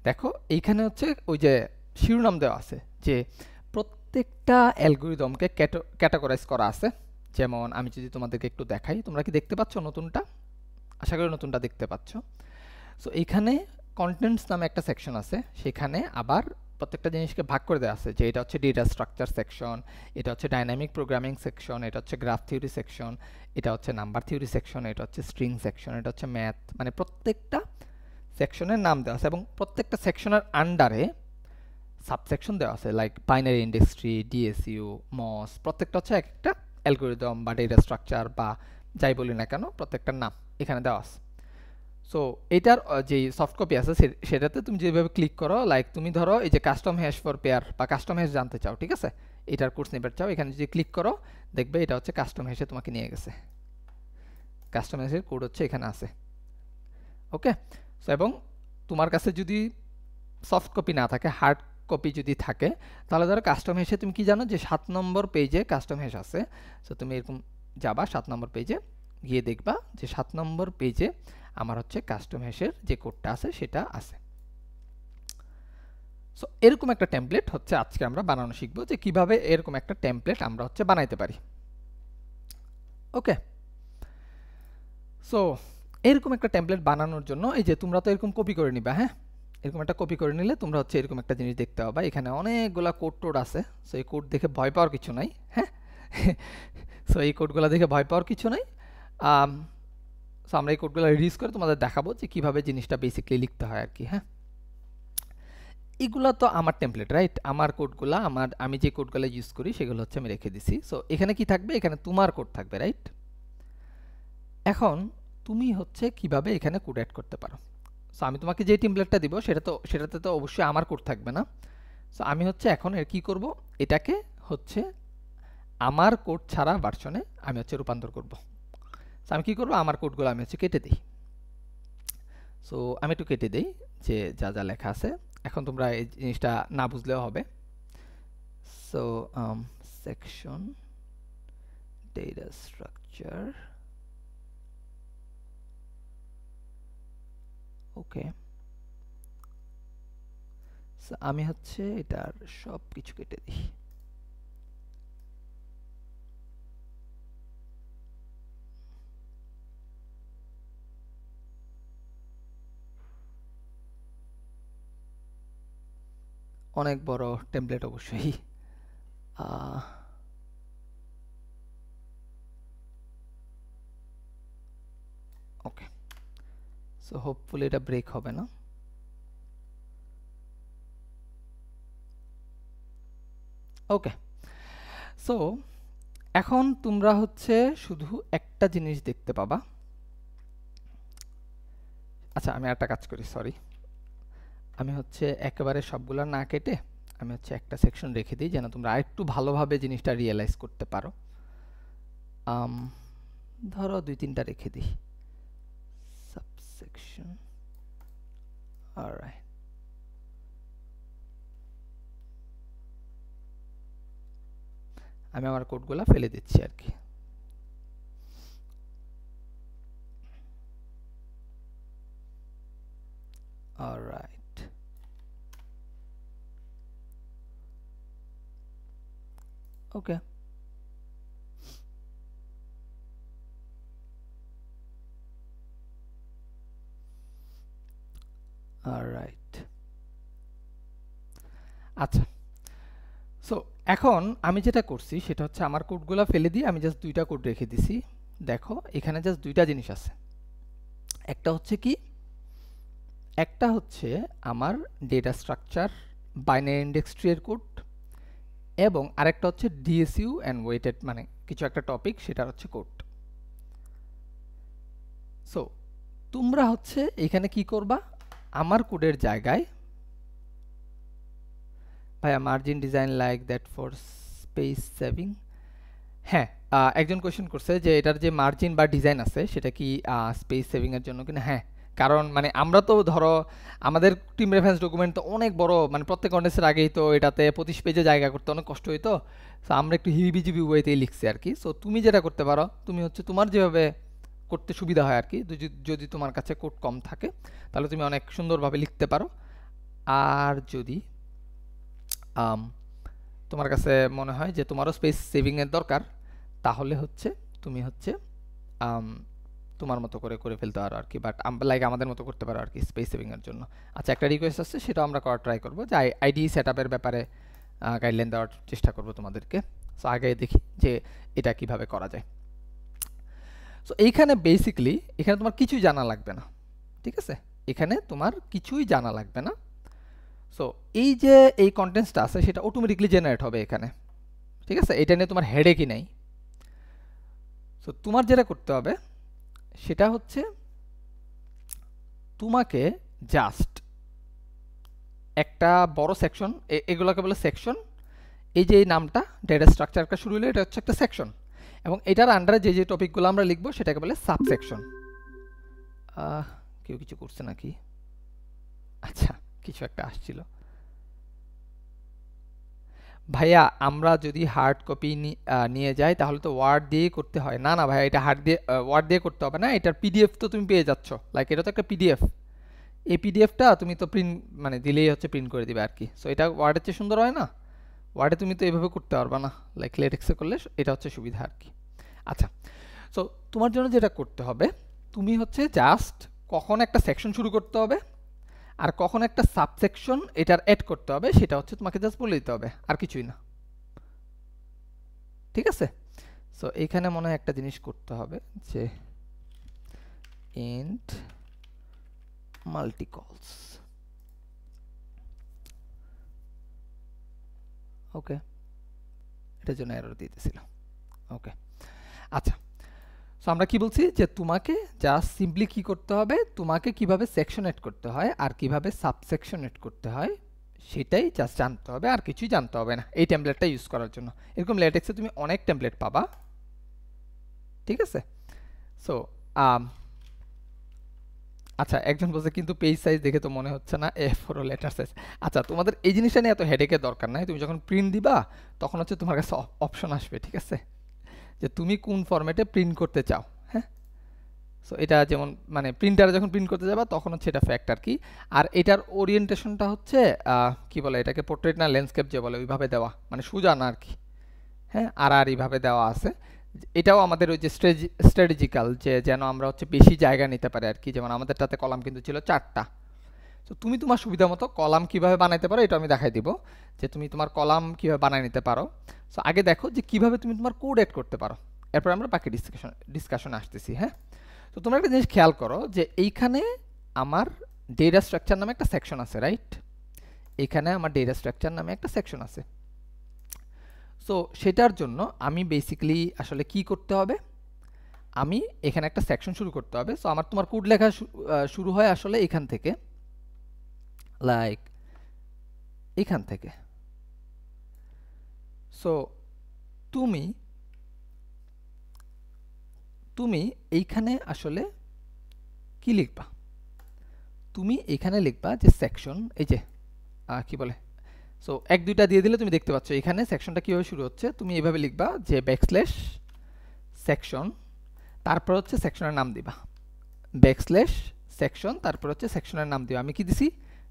দেখো এইখানে হচ্ছে ওই যে শিরোনাম দেওয়া আছে যে প্রত্যেকটা অ্যালগরিদমকে ক্যাটাগরাইজ করা আছে। যেমন আমি যদি তোমাদেরকে একটু দেখাই, তোমরা কি দেখতে পাচ্ছ নতুনটা? আশা করি নতুনটা দেখতে পাচ্ছ। সো এইখানে কন্টেন্টস নামে একটা সেকশন আছে, সেখানে আবার প্রত্যেকটা জিনিসকে ভাগ করে দেওয়া আছে যে এটা হচ্ছে ডেটা স্ট্রাকচার সেকশন, এটা হচ্ছে ডাইনামিক প্রোগ্রামিং সেকশন, এটা হচ্ছে গ্রাফ থিওরি সেকশন, এটা হচ্ছে নাম্বার থিওরি সেকশন, এটা হচ্ছে স্ট্রিং সেকশন, এটা হচ্ছে ম্যাথ। মানে প্রত্যেকটা সেকশনের নাম দেওয়া আছে এবং প্রত্যেকটা সেকশনের আন্ডারে সাবসেকশন দেওয়া আছে, লাইক বাইনারি ইন্ডাস্ট্রি, ডিএসইউ, মস। প্রত্যেকটা হচ্ছে এক একটা অ্যালগরিদম বা ডেটা স্ট্রাকচার বা যাই বলি না কেন প্রত্যেকটার নাম এখানে দেওয়া আছে। সো এটার যে সফট কপি আছে সেটাতে তুমি যেভাবে ক্লিক করো, লাইক তুমি ধরো এই যে কাস্টম হ্যাশ ফর পেয়ার বা কাস্টম হ্যাশ জানতে চাও, ঠিক আছে, এটার কোর্স নিতে চাও, এখানে যদি ক্লিক করো দেখবে এটা হচ্ছে কাস্টম হ্যাশে তোমাকে নিয়ে গেছে। কাস্টম হ্যাশের কোড হচ্ছে এখানে আছে, ওকে। সো এবং তোমার কাছে যদি সফট কপি না থাকে, হার্ড কপি যদি থাকে, তাহলে ধরো কাস্টম হ্যাশে তুমি কি জানো যে 7 নম্বর পেজে কাস্টম হ্যাশ আছে। সো তুমি এরকম যাবা 7 নম্বর পেজে, গিয়ে দেখবা যে 7 নম্বর পেজে আমার হচ্ছে কাস্টম হ্যাশের যে কোডটা আছে সেটা আছে। সো এরকম একটা টেমপ্লেট হচ্ছে আজকে আমরা বানানো শিখবো যে কিভাবে এরকম একটা টেমপ্লেট আমরা হচ্ছে বানাইতে পারি, ওকে। সো এরকম একটা টেমপ্লেট বানানোর জন্য এই যে তোমরা তো এরকম কপি করে নিবা, হ্যাঁ, এরকম একটা কপি করে নিলে তোমরা হচ্ছে এরকম একটা জিনিস দেখতে পাবা, এখানে অনেকগুলা কোড টোড আছে। সো এই কোড দেখে ভয় পাওয়ার কিছু নাই, হ্যাঁ। সো এই কোডগুলো দেখে ভয় পাওয়ার কিছু নাই। সো আমরা এই কোডগুলো রিডিউস করে তোমাদের দেখাবো যে কিভাবে জিনিসটা বেসিক্যালি লিখতে হয় আর কি, হ্যাঁ। এগুলা তো আমার টেমপ্লেট, রাইট? আমার কোডগুলা, আমি যে কোডগুলো ইউজ করি সেগুলো হচ্ছে আমি রেখে দিছি। সো এখানে কি থাকবে? এখানে তোমার কোড থাকবে, রাইট? এখন তুমি হচ্ছে কিভাবে এখানে কোড অ্যাড করতে পারো। সো আমি তোমাকে যে টেমপ্লেটটা দিব সেটাতে তো অবশ্যই আমার কোড থাকবে না। সো আমি হচ্ছে এখন এর কি করব, এটাকে হচ্ছে আমার কোড ছাড়া ভার্সনে আমি হচ্ছে রূপান্তর করব। সো আমি কি করব, আমার কোডগুলো আমি হচ্ছে কেটে দিই। সো আমি একটু কেটে দিই যে যা যা লেখা আছে। এখন তোমরা এই জিনিসটা না বুঝলেও হবে। সো সেকশন ডেটা স্ট্রাকচার, ওকে। সো আমি হচ্ছে এটার সব কিছু কেটে দিই। অনেক বড় টেমপ্লেট অবশ্যই। ওকে, সো হোপফুলি এটা ব্রেক হবে না। ওকে, সো এখন তোমরা হচ্ছে শুধু একটা জিনিস দেখতে পাবা। আচ্ছা, আমি একটা কাজ করি, সরি। আমি হচ্ছে একেবারে সবগুলো না কেটে আমি হচ্ছে একটা সেকশন রেখে দিই, যেন তোমরা আরেকটু ভালোভাবে জিনিসটা রিয়েলাইজ করতে পারো। ধরো 2-3টা রেখে দিই, সাবসেকশন। অলরাইট, আমি আমার কোডগুলো ফেলে দিচ্ছি আর কি। অলরাইট, ওকে। অলরাইট, আচ্ছা। সো এখন আমি যেটা করছি সেটা হচ্ছে আমার কোডগুলো ফেলে দিয়ে আমি জাস্ট 2টা কোড রেখে দিছি। দেখো এখানে জাস্ট 2টা জিনিস আছে। একটা হচ্ছে কি, একটা হচ্ছে আমার data structure binary index tree এর কোড, এবং আরেকটা হচ্ছে ডিএসইউ অ্যান্ড ওয়েটেড, মানে কিছু একটা টপিক, সেটার হচ্ছে কোড। সো তোমরা হচ্ছে এখানে কি করবা, আমার কোডের জায়গায়, ভাইয়া margin design like that for space saving. হ্যাঁ, একজন কোয়েশ্চেন করছে যে এটার যে মার্জিন বা ডিজাইন আছে সেটা কি স্পেস সেভিং এর জন্য কিনা। হ্যাঁ, কারণ মানে আমরা তো ধরো আমাদের টিম রেফারেন্স ডকুমেন্ট তো অনেক বড়, মানে প্রত্যেক কন্টেন্টসের আগেই তো এটাতে 25 পেজে জায়গা করতে অনেক কষ্ট হইতো। সো আমরা একটু হিবিজিবি ওয়েতেই লিখছি আর কি। সো তুমি যেটা করতে পারো, তুমি হচ্ছে তোমার যেভাবে করতে সুবিধা হয় আর কি, যদি তোমার কাছে কোড কম থাকে তাহলে তুমি অনেক সুন্দরভাবে লিখতে পারো। আর যদি তোমার কাছে মনে হয় যে তোমারও স্পেস সেভিংয়ের দরকার, তাহলে হচ্ছে তুমি হচ্ছে তোমার মতো করে করে ফেলতে পারো আর কি, বাট লাইক আমাদের মতো করতে পারো আর কি স্পেস সেভিংয়ের জন্য। আচ্ছা, একটা রিকোয়েস্ট আসছে, সেটাও আমরা করার ট্রাই করবো, যে আইডি সেট আপের ব্যাপারে গাইডলাইন দেওয়ার চেষ্টা করবো তোমাদেরকে। সো আগে দেখি যে এটা কিভাবে করা যায়। সো এইখানে বেসিক্যালি এখানে তোমার কিছুই জানা লাগবে না, ঠিক আছে? এখানে তোমার কিছুই জানা লাগবে না। সো এই যে এই কন্টেন্টসটা আছে সেটা অটোমেটিকলি জেনারেট হবে এখানে, ঠিক আছে? এটা নিয়ে তোমার হেডেকই নাই। সো তোমার যেটা করতে হবে সেটা হচ্ছে তোমাকে জাস্ট একটা বড় সেকশন, এগুলোকে বলে সেকশন। এই যে এই নামটা ডেটা স্ট্রাকচারটা শুরু হলে এটা হচ্ছে একটা সেকশন, এবং এটার আন্ডারে যে যে টপিকগুলো আমরা লিখবো সেটাকে বলে সাবসেকশন। কেউ কিছু করছে নাকি? আচ্ছা, কিছু একটা আসছিল। ভাইয়া আমরা যদি হার্ড কপি নিয়ে যাই তাহলে তো ওয়ার্ড দিয়ে করতে হয়। না না ভাইয়া, এটা ওয়ার্ড দিয়ে করতে হবে না, এটার পিডিএফ তো তুমি পেয়ে যাচ্ছ। লাইক এটা তো একটা পিডিএফ, এই পিডিএফটা তুমি তো প্রিন্ট মানে দিলেই হচ্ছে প্রিন্ট করে দিবে আর কি। সো এটা ওয়ার্ডের চেয়ে সুন্দর হয় না? ওয়ার্ডে তুমি তো এভাবে করতে পারবা না, লাইক লেটেক্সে করলে এটা হচ্ছে সুবিধা আর কি। আচ্ছা, সো তোমার জন্য যেটা করতে হবে, তুমি হচ্ছে জাস্ট কখন একটা সেকশন শুরু করতে হবে আর কখন একটা সাবসেকশন এটার অ্যাড করতে হবে সেটা হচ্ছে তোমাকে জাস্ট বলে দিতে হবে, আর কিছুই না, ঠিক আছে? সো এখানে মনে হয় একটা জিনিস করতে হবে, যে ইন্ট মাল্টিকলস। ওকে, এটার জন্য এরর দিতেছিল। ওকে, আচ্ছা। সো আমরা কি বলছি যে তোমাকে জাস্ট সিম্পলি কি করতে হবে, তোমাকে কিভাবে সেকশন এড করতে হয় আর কিভাবে সাবসেকশন এড করতে হয় সেটাই জাস্ট জানতে হবে, আর কিছুই জানতে হবে না এই টেমপ্লেটটা ইউজ করার জন্য। এরকম লেটেক্সে তুমি অনেক টেমপ্লেট পাবা, ঠিক আছে? সো আচ্ছা, একজন বলছে কিন্তু পেজ সাইজ দেখে তো মনে হচ্ছে না A4 লেটার সাইজ। আচ্ছা, তোমাদের এই জিনিসটা নিয়ে এত হেডেকের দরকার নাই। তুমি যখন প্রিন্ট দিবা তখন হচ্ছে তোমার কাছে অপশন আসবে, ঠিক আছে, যে তুমি কোন ফরম্যাটে প্রিন্ট করতে চাও। হ্যাঁ, সো এটা যেমন মানে প্রিন্টারে যখন প্রিন্ট করতে যাবা তখন হচ্ছে এটা ফ্যাক্ট আর কি। আর এটার ওরিয়েন্টেশনটা হচ্ছে কি বলে এটাকে, পোর্ট্রেট না ল্যান্ডস্কেপ যে বলে ওইভাবে দেওয়া, মানে সোজা না আর কি। হ্যাঁ, আর এইভাবে দেওয়া আছে। এটাও আমাদের ওই যে স্ট্র্যাটেজিক্যাল, যে যেন আমরা হচ্ছে বেশি জায়গা নিতে পারি আর কি। যেমন আমাদেরটাতে কলাম কিন্তু ছিল 4টা। তো তুমি তোমার সুবিধা মতো কলাম কিভাবে বানাইতে পারো এটা আমি দেখাই দিব, যে তুমি তোমার কলাম কিভাবে বানাই নিতে পারো। সো আগে দেখো যে কিভাবে তুমি তোমার কোড এড করতে পারো, এরপর আমরা বাকি ডিসকাশন আসতেছি। হ্যাঁ, তো তোমরা একটা জিনিস খেয়াল করো যে এইখানে আমার ডেটা স্ট্রাকচার নামে একটা সেকশন আছে, রাইট? এখানে আমার ডেটা স্ট্রাকচার নামে একটা সেকশন আছে। সো সেটার জন্য আমি বেসিক্যালি আসলে কি করতে হবে, আমি এখানে একটা সেকশন শুরু করতে হবে। সো আমার তোমার কোড লেখা শুরু হয় আসলে এখান থেকে, লাইক এখান থেকে। সো তুমি তুমি এইখানে আসলে কি লিখবা, তুমি এখানে লিখবা যে সেকশন, এই যে কি বলে, সো 1-2টা দিয়ে দিলে তুমি দেখতে পাচ্ছ এখানে সেকশনটা কীভাবে শুরু হচ্ছে। তুমি এভাবে লিখবা যে ব্যাকস্ল্যাশ সেকশন, তারপর হচ্ছে সেকশনের নাম দিবা, ব্যাকস্ল্যাশ সেকশন, তারপর হচ্ছে সেকশনের নাম দিবা। আমি কি দিছি,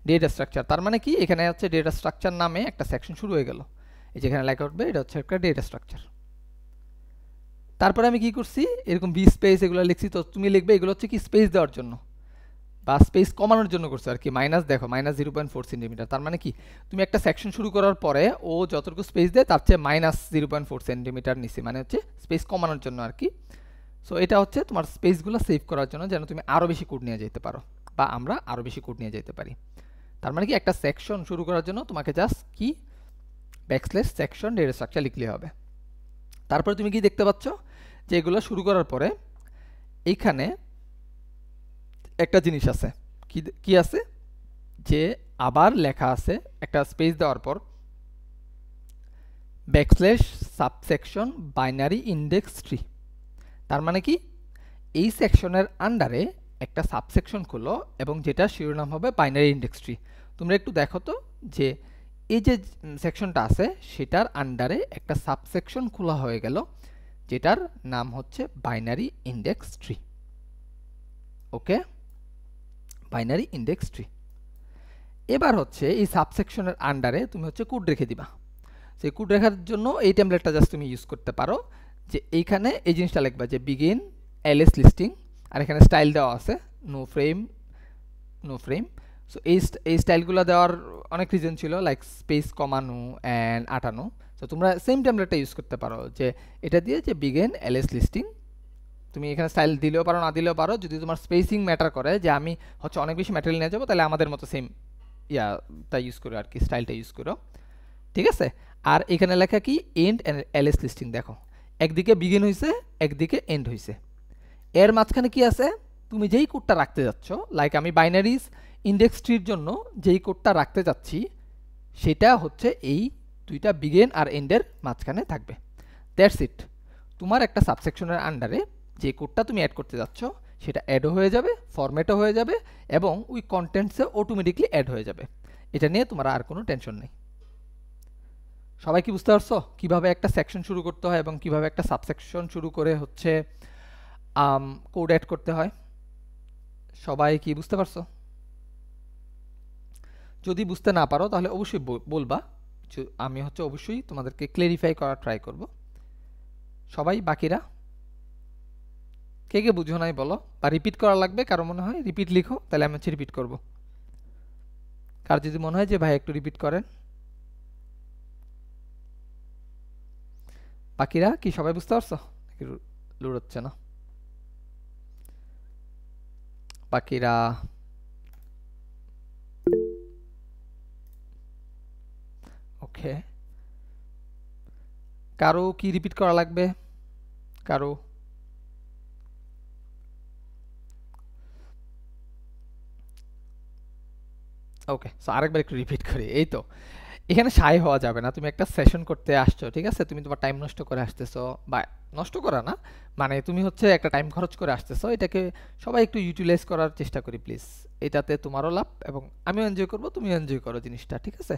ডেটা স্ট্রাকচার। তার মানে কি এখানে হচ্ছে ডেটা স্ট্রাকচার নামে একটা সেকশন শুরু হয়ে গেল। এই যেখানে লেখা উঠবে এটা হচ্ছে একটা ডেটা স্ট্রাকচার। তারপরে আমি কি করছি, এরকম বি স্পেস এগুলো লিখছি। তো তুমি লিখবে এগুলো হচ্ছে কি স্পেস দেওয়ার জন্য বা স্পেস কমানোর জন্য করছো আর কি। মাইনাস দেখো, -0.4 সেন্টিমিটার। তার মানে কি তুমি একটা সেকশন শুরু করার পরে ও যতটুকু স্পেস দেয় তার চেয়ে -0.4 সেন্টিমিটার নিছি, মানে হচ্ছে স্পেস কমানোর জন্য আর কি। সো এটা হচ্ছে তোমার স্পেসগুলো সেভ করার জন্য, যেন তুমি আরও বেশি কোড নিয়ে যেতে পারো বা আমরা আরও বেশি কোড নিয়ে যেতে পারি। তার মানে কি একটা সেকশন শুরু করার জন্য তোমাকে জাস্ট কি ব্যাকস্ল্যাশ সেকশন ডেটা স্ট্রাকচার লিখলে হবে। তারপরে তুমি কি দেখতে পাচ্ছ যে এগুলো শুরু করার পরে এইখানে একটা জিনিস আছে, কি কি আছে, যে আবার লেখা আছে একটা স্পেস দেওয়ার পর backslash subsection binary index tree. তার মানে কি এই সেকশনের আন্ডারে একটা সাবসেকশন খুলো এবং যেটা শিরোনাম হবে বাইনারি ইন্ডেক্স ট্রি। তোমরা একটু দেখো তো যে এই যে সেকশনটা আছে সেটার আন্ডারে একটা সাবসেকশন খোলা হয়ে গেল যেটার নাম হচ্ছে বাইনারি ইন্ডেক্স ট্রি। ওকে, বাইনারি ইন্ডেক্স ট্রি। এবার হচ্ছে এই সাবসেকশনের আন্ডারে তুমি হচ্ছে কোড রেখে দিবা। সেই কোড রেখার জন্য এই টেমপ্লেটটা জাস্ট তুমি ইউজ করতে পারো, যে এইখানে এই জিনিসটা লিখবা যে বিগিন এলএস লিস্টিং, আর এখানে স্টাইল দেওয়া আছে no frame, no frame. So এই স্টাইলগুলো দেওয়ার অনেক রিজন ছিল, লাইক স্পেস কমানো অ্যান্ড আটানো। সো তোমরা সেম টেমপ্লেটটা ইউজ করতে পারো, যে এটা দিয়ে যে বিগিন এলএস লিস্টিং। তুমি এখানে স্টাইল দিলেও পারো, না দিলেও পারো। যদি তোমার স্পেসিং ম্যাটার করে, যে আমি হচ্ছে অনেক বেশি ম্যাটেরিয়াল নিয়ে যাবো, তাহলে আমাদের মতো সেম ইয়াটা ইউজ করো আর কি, স্টাইলটা ইউজ করো, ঠিক আছে। আর এখানে লেখা কি এন্ড এলএস লিস্টিং। দেখো একদিকে বিগিন হয়েছে, একদিকে এন্ড হয়েছে, এর মাঝখানে কি আছে, তুমি যেই কোডটা রাখতে যাচ্ছ, লাইক আমি বাইনারিজ ইন্ডেক্স ট্রির জন্য যেই কোডটা রাখতে যাচ্ছি সেটা হচ্ছে এই দুইটা বিগিন আর এন্ডের মাঝখানে থাকবে। That's it. তোমার একটা সাবসেকশনের আন্ডারে যে কোডটা তুমি অ্যাড করতে যাচ্ছ সেটা অ্যাডও হয়ে যাবে, ফরম্যাটও হয়ে যাবে, এবং ওই কন্টেন্টসে অটোমেটিকলি অ্যাড হয়ে যাবে। এটা নিয়ে তোমার আর কোনো টেনশন নেই। সবাই কি বুঝতে পারছো কিভাবে একটা সেকশন শুরু করতে হয় এবং কিভাবে একটা সাবসেকশন শুরু করে হচ্ছে কোড অ্যাড করতে হয়? সবাই কি বুঝতে পারছো? যদি বুঝতে না পারো তাহলে অবশ্যই বলবা, আমি হচ্ছে অবশ্যই তোমাদেরকে ক্লেরিফাই করার ট্রাই করব। সবাই বাকিরা কে কে বুঝো নাই বলো, বা রিপিট করা লাগবে কারো মনে হয় রিপিট লিখো, তাহলে আমি হচ্ছে রিপিট করব। কার যদি মনে হয় যে ভাই একটু রিপিট করেন। বাকিরা কি সবাই বুঝতে পারছো নাকি লোড হচ্ছে না? বাকিরা ওকে, কারো কি রিপিট করা লাগবে? কারো? ওকে, সো আরেকবার একটু রিপিট করি। এই তো, এখানে শাই হওয়া যাবে না। তুমি একটা সেশন করতে আসছো, ঠিক আছে? তুমি তোমার টাইম নষ্ট করে আসতেছো, বা নষ্ট করা না, মানে তুমি হচ্ছে একটা টাইম খরচ করে আসতেছো। এটাকে সবাই একটু ইউটিলাইজ করার চেষ্টা করি প্লিজ। এটাতে তোমারও লাভ এবং আমিও এনজয় করবো, তুমিও এনজয় করো জিনিসটা, ঠিক আছে?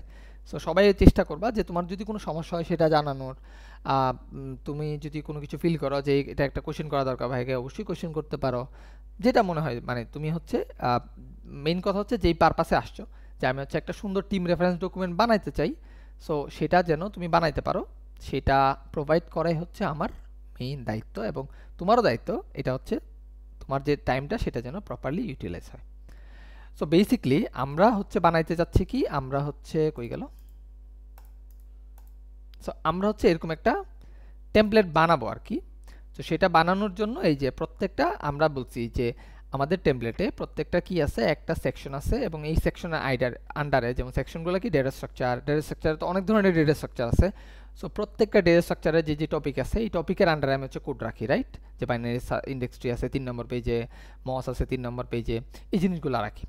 সো সবাই চেষ্টা করবা যে তোমার যদি কোনো সমস্যা হয় সেটা জানানোর। তুমি যদি কোনো কিছু ফিল করো যে এটা একটা কোশ্চেন করা দরকার, ভাইকে অবশ্যই কোশ্চেন করতে পারো, যেটা মনে হয়। মানে তুমি হচ্ছে মেইন কথা হচ্ছে যেই পারপাসে আসছো, যে আমি হচ্ছে একটা সুন্দর টিম রেফারেন্স ডকুমেন্ট বানাইতে চাই, সো সেটা যেন তুমি বানাইতে পারো, সেটা প্রোভাইড করাই হচ্ছে আমার মেইন দায়িত্ব, এবং তোমারও দায়িত্ব এটা হচ্ছে তোমার যে টাইমটা সেটা যেন প্রপারলি ইউটিলাইজ হয়। সো বেসিকলি আমরা হচ্ছে বানাইতে যাচ্ছি কি, আমরা হচ্ছে কই গেল, সো আমরা হচ্ছে এরকম একটা টেমপ্লেট বানাবো আর কি। তো সেটা বানানোর জন্য এই যে প্রত্যেকটা, আমরা বলছি যে আমাদের টেমপ্লেটে প্রত্যেকটা কি আছে, একটা সেকশন আছে, এবং এই সেকশনের আন্ডারে, যেমন সেকশনগুলো কি ডেটা স্ট্রাকচারে তো অনেক ধরনের ডেটা স্ট্রাকচার আছে। সো প্রত্যেকটা ডেটা স্ট্রাকচারে যে যে টপিক আছে, এই টপিকের আন্ডারে আমি হচ্ছে কোড রাখি, রাইট? যে বাইনারি ইন্ডেক্স ট্রি আছে 3 নম্বর পেজে, মস আছে 3 নম্বর পেজে, এই জিনিসগুলো রাখি।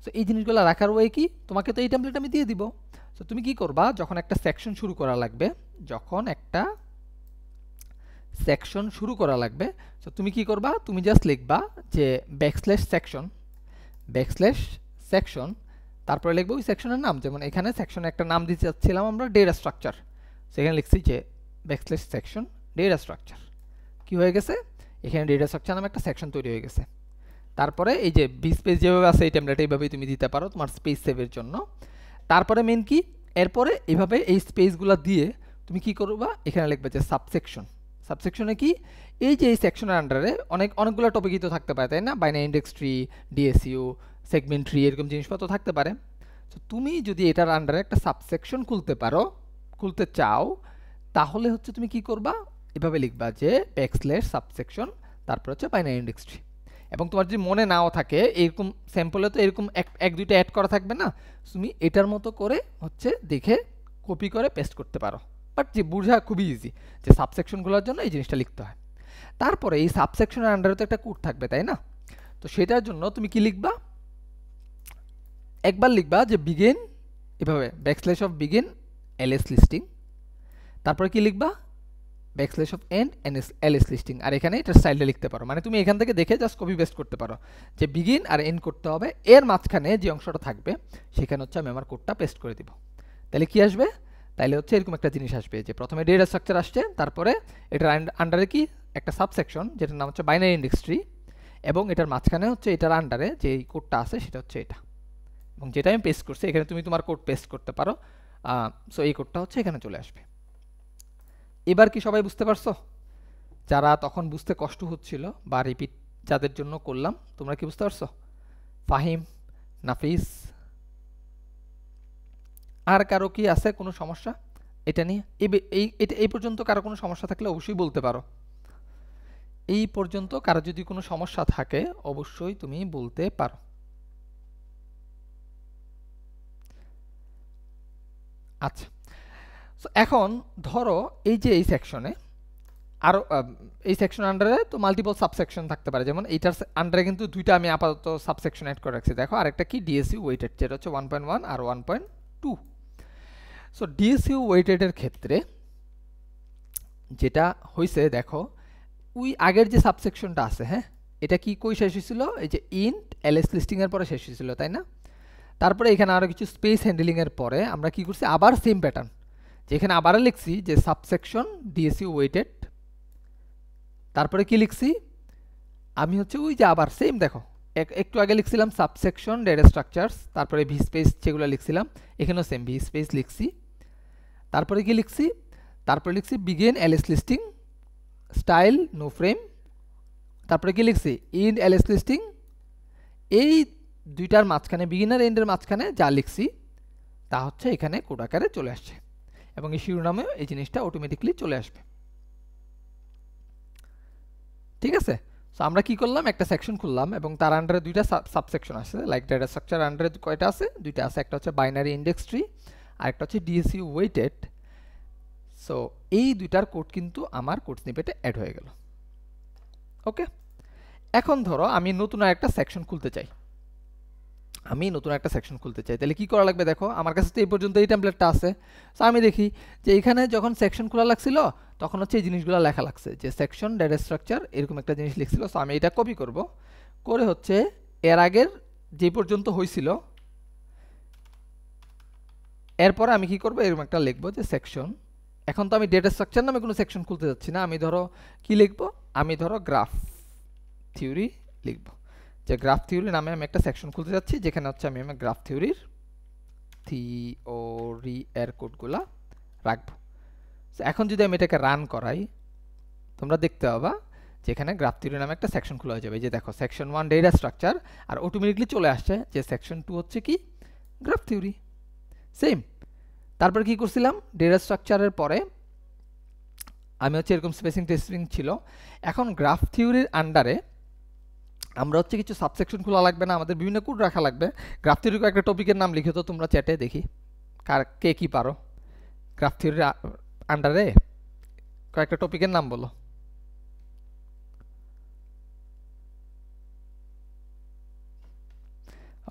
সো এই জিনিসগুলো রাখার ওয়ে কি, তোমাকে তো এই টেমপ্লেট আমি দিয়ে দিব। সো তুমি কি করবা, যখন একটা সেকশন শুরু করা লাগবে, যখন একটা সেকশন শুরু করা লাগবে, তো তুমি কি করবা, তুমি জাস্ট লিখবা যে ব্যাকস্ল্যাশ সেকশন, তারপরে লিখবো ওই সেকশনের নাম। যেমন এখানে সেকশনে একটা নাম দিতে চাচ্ছিলাম আমরা ডেটা স্ট্রাকচার, সেখানে লিখছি যে ব্যাকস্ল্যাশ সেকশন ডেটা স্ট্রাকচার। কি হয়ে গেছে, এখানে ডেটা স্ট্রাকচার নামে একটা সেকশন তৈরি হয়ে গেছে। তারপরে এই যে স্পেস যেভাবে আছে এই টেমপ্লেট এইভাবেই তুমি দিতে পারো তোমার স্পেস সেভের জন্য। তারপরে মেন কি, এরপরে এইভাবে এই স্পেসগুলো দিয়ে তুমি কি করবা, এখানে লিখবে যে সাবসেকশনে কি, এই যে এই সেকশনের আন্ডারে অনেকগুলো টপিকই তো থাকতে পারে, তাই না? Binary index tree, DSU, segment tree, এরকম জিনিসপত্র থাকতে পারে। তো তুমি যদি এটার আন্ডারে একটা সাবসেকশন খুলতে চাও, তাহলে হচ্ছে তুমি কি করবা, এভাবে লিখবা যে \সাবসেকশন, তারপর হচ্ছে বাইনারি ইন্ডেক্স ট্রি। এবং তোমার যদি মনে নাও থাকে, এরকম স্যাম্পলে তো এরকম এক দুইটা অ্যাড করা থাকবে না, তুমি এটার মতো করে হচ্ছে দেখে কপি করে পেস্ট করতে পারো। বাট যে বোঝা খুবই ইজি যে সাবসেকশনগুলোর জন্য এই জিনিসটা লিখতে হয়। তারপরে এই সাবসেকশনের আন্ডারে তো একটা কোড থাকবে, তাই না? তো সেটার জন্য তুমি কি লিখবা, একবার লিখবা যে বিগিন, এভাবে \begin ls লিস্টিং, তারপরে কি লিখবা \end ls লিস্টিং। আর এখানে এটা স্টাইলটা লিখতে পারো, মানে তুমি এখান থেকে দেখে জাস্ট কপি পেস্ট করতে পারো যে বিগিন আর এন্ড করতে হবে, এর মাঝখানে যে অংশটা থাকবে সেখানে হচ্ছে আমি আমার কোডটা পেস্ট করে দিব। তাহলে কি আসবে, তাইলে হচ্ছে এরকম একটা জিনিস আসবে যে প্রথমে ডেটা স্ট্রাকচার আসছে, তারপরে এটার আন্ডারে কি একটা সাবসেকশন যেটার নাম হচ্ছে বাইনারি ইন্ডেক্স ট্রি, এবং এটার মাঝখানে হচ্ছে এটার আন্ডারে যে কোডটা আছে সেটা হচ্ছে এটা, এবং যেটা আমি পেস্ট করছি এখানে তুমি তোমার কোড পেস্ট করতে পারো। সো এই কোডটা হচ্ছে এখানে চলে আসবে। এবার কি সবাই বুঝতে পারছো? যারা তখন বুঝতে কষ্ট হচ্ছিল বা রিপিট যাদের জন্য করলাম, তোমরা কি বুঝতে পারছো? ফাহিম, নাফিস, আর কারো কি আছে কোনো সমস্যা এটা নিয়ে? এই পর্যন্ত কারো কোনো সমস্যা থাকলে অবশ্যই বলতে পারো। এই পর্যন্ত কারো যদি কোনো সমস্যা থাকে অবশ্যই তুমি বলতে পারো। আচ্ছা, সো এখন ধরো এই যে এই সেকশনে আরও এই সেকশন আন্ডারে তো মাল্টিপল সাবসেকশন থাকতে পারে, যেমন এইটার আন্ডারে কিন্তু দুইটা আমি আপাতত সাবসেকশন অ্যাড করে রাখছি। দেখো আরেকটা কি ডিএসইউ ওয়েটেড, যেটা হচ্ছে 1.1 আর 1.2। সো ডিএসইউ ওয়েটেডের ক্ষেত্রে যেটা হয়েছে, দেখো ওই আগের যে সাবসেকশনটা আছে, হ্যাঁ, এটা কি কই শেষ হয়েছিল, এই যে ইন্ট ls লিস্টিং এর পরে শেষ হয়েছিল, তাই না? তারপরে এখানে আরও কিছু স্পেস হ্যান্ডলিং এর পরে আমরা কি করছি, আবার সেম প্যাটার্ন, যেখানে আবার লিখছি যে সাবসেকশন ডিএসইউ ওয়েটেড, তারপরে কি লিখছি আমি হচ্ছে ওই যে আবার সেম, দেখো একটু আগে লিখছিলাম সাবসেকশন ডেটা স্ট্রাকচারস, তারপরে ভি স্পেস যেগুলো লিখছিলাম এখানেও সেম ভি স্পেস লিখছি। তারপরে কি লিখছি, তারপরে লিখছি begin ls listing style no frame, তারপরে কি লিখছি ইন্ড ls লিস্টিং। এই দুইটার মাঝখানে, বিগিনার এন্ডের মাঝখানে যা লিখছি তা হচ্ছে এখানে কোড আকারে চলে আসছে, এবং এই শিরোনামেও এই জিনিসটা অটোমেটিকলি চলে আসবে। ঠিক আছে? সো আমরা কি করলাম, একটা সেকশন খুললাম এবং তার আন্ডারে দুইটা সাবসেকশন আছে, লাইক ডেটা স্ট্রাকচার আন্ডারে কয়টা আছে, দুইটা আছে, একটা হচ্ছে বাইনারি ইন্ডেক্স ট্রি আর একটা হচ্ছে ডিএসইউ ওয়েটেড। সো এই দুইটার কোড কিন্তু আমার কোড স্নিপেটে অ্যাড হয়ে গেল। ওকে, এখন ধরো আমি নতুন একটা সেকশন খুলতে চাই, তাহলে কি করা লাগবে? দেখো আমার কাছে তো এই পর্যন্ত এই টেমপ্লেটটা আছে। সো আমি দেখি যে এখানে যখন সেকশন খোলা লাগছিল তখন হচ্ছে এই জিনিসগুলো লেখা লাগছে যে সেকশন ডেটা স্ট্রাকচার এরকম একটা জিনিস লিখছিল। সো আমি এটা কপি করব, করে হচ্ছে এর আগের যে পর্যন্ত হয়েছিল এরপরে আমি কি করব, এরকম একটা লিখবো যে সেকশন। এখন তো আমি ডেটা স্ট্রাকচার নামে কোনো সেকশন খুলতে যাচ্ছি না, আমি ধরো কি লিখবো, আমি ধরো গ্রাফ থিওরি লিখবো, যে গ্রাফ থিওরি নামে আমি একটা সেকশন খুলতে যাচ্ছি যেখানে হচ্ছে আমি আমার গ্রাফ থিওরির এর কোডগুলা রাখবো। এখন যদি আমি এটাকে রান করাই তোমরা দেখতে পাবা যেখানে গ্রাফ থিওরি নামে একটা সেকশন খোলা হয়ে যাবে। যে দেখো সেকশন 1 ডেটা স্ট্রাকচার, আর অটোমেটিকলি চলে আসছে যে সেকশন 2 হচ্ছে কি গ্রাফ থিওরি। সেম তারপর কি করছিলাম, ডেটা স্ট্রাকচারের পরে আমি হচ্ছে এরকম স্পেসিং টেস্টিং ছিল। এখন গ্রাফ থিওরির আন্ডারে আমরা হচ্ছে কিছু সাবসেকশন খোলা লাগবে না, আমাদের বিভিন্ন কোড রাখা লাগবে। গ্রাফ থিওরির একটা টপিকের নাম লিখে তো তোমরা চ্যাটে দেখি কে কি পারো। গ্রাফ থিওরির আন্ডারে কয়েকটা টপিকের নাম বলো।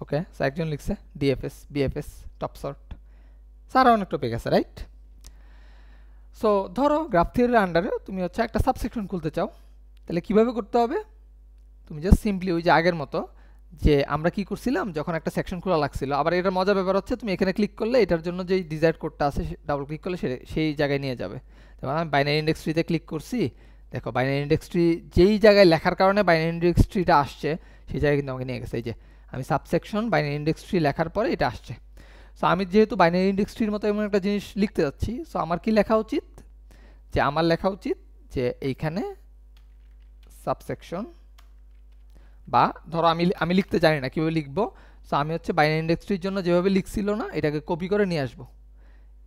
ওকে, সো একজন লিখছে ডিএফএস, বিএফএস, টপ সর্ট, সারা অনেক টপিক আছে, রাইট? সো ধরো গ্রাফ থিওরির আন্ডারে তুমি হচ্ছে একটা সাবসেকশন খুলতে চাও, তাহলে কিভাবে করতে হবে? তুমি জাস্ট সিম্পলি ওই যে আগের মতো যে আমরা কি করছিলাম যখন একটা সেকশন খোলা লাগছিল, আবার এটার মজার ব্যাপার হচ্ছে তুমি এখানে ক্লিক করলে এটার জন্য যেই ডিজায়ার্ড কোডটা আছে ডাবল ক্লিক করলে সেই জায়গায় নিয়ে যাবে। যেমন আমি বাইনারি ইন্ডেক্স ট্রিতে ক্লিক করছি, দেখো বাইনারি ইন্ডেক্স ট্রি যেই জায়গায় লেখার কারণে বাইনারি ইন্ডেক্স ট্রিটা আসছে সেই জায়গায় কিন্তু আমাকে নিয়ে গেছে। এই যে আমি সাবসেকশন বাইনারি ইন্ডেক্স ট্রি লেখার পরে এটা আসছে। সো আমি যেহেতু বাইনারি ইন্ডেক্স ট্রির মতো এমন একটা জিনিস লিখতে যাচ্ছি, সো আমার কি লেখা উচিত, যে আমার লেখা উচিত যে এইখানে সাবসেকশন, বা ধরো আমি লিখতে জানি না কীভাবে লিখবো, সো আমি হচ্ছে বাইনারি ইন্ডেক্স ট্রির জন্য যেভাবে লিখছিল না এটাকে কপি করে নিয়ে আসবো,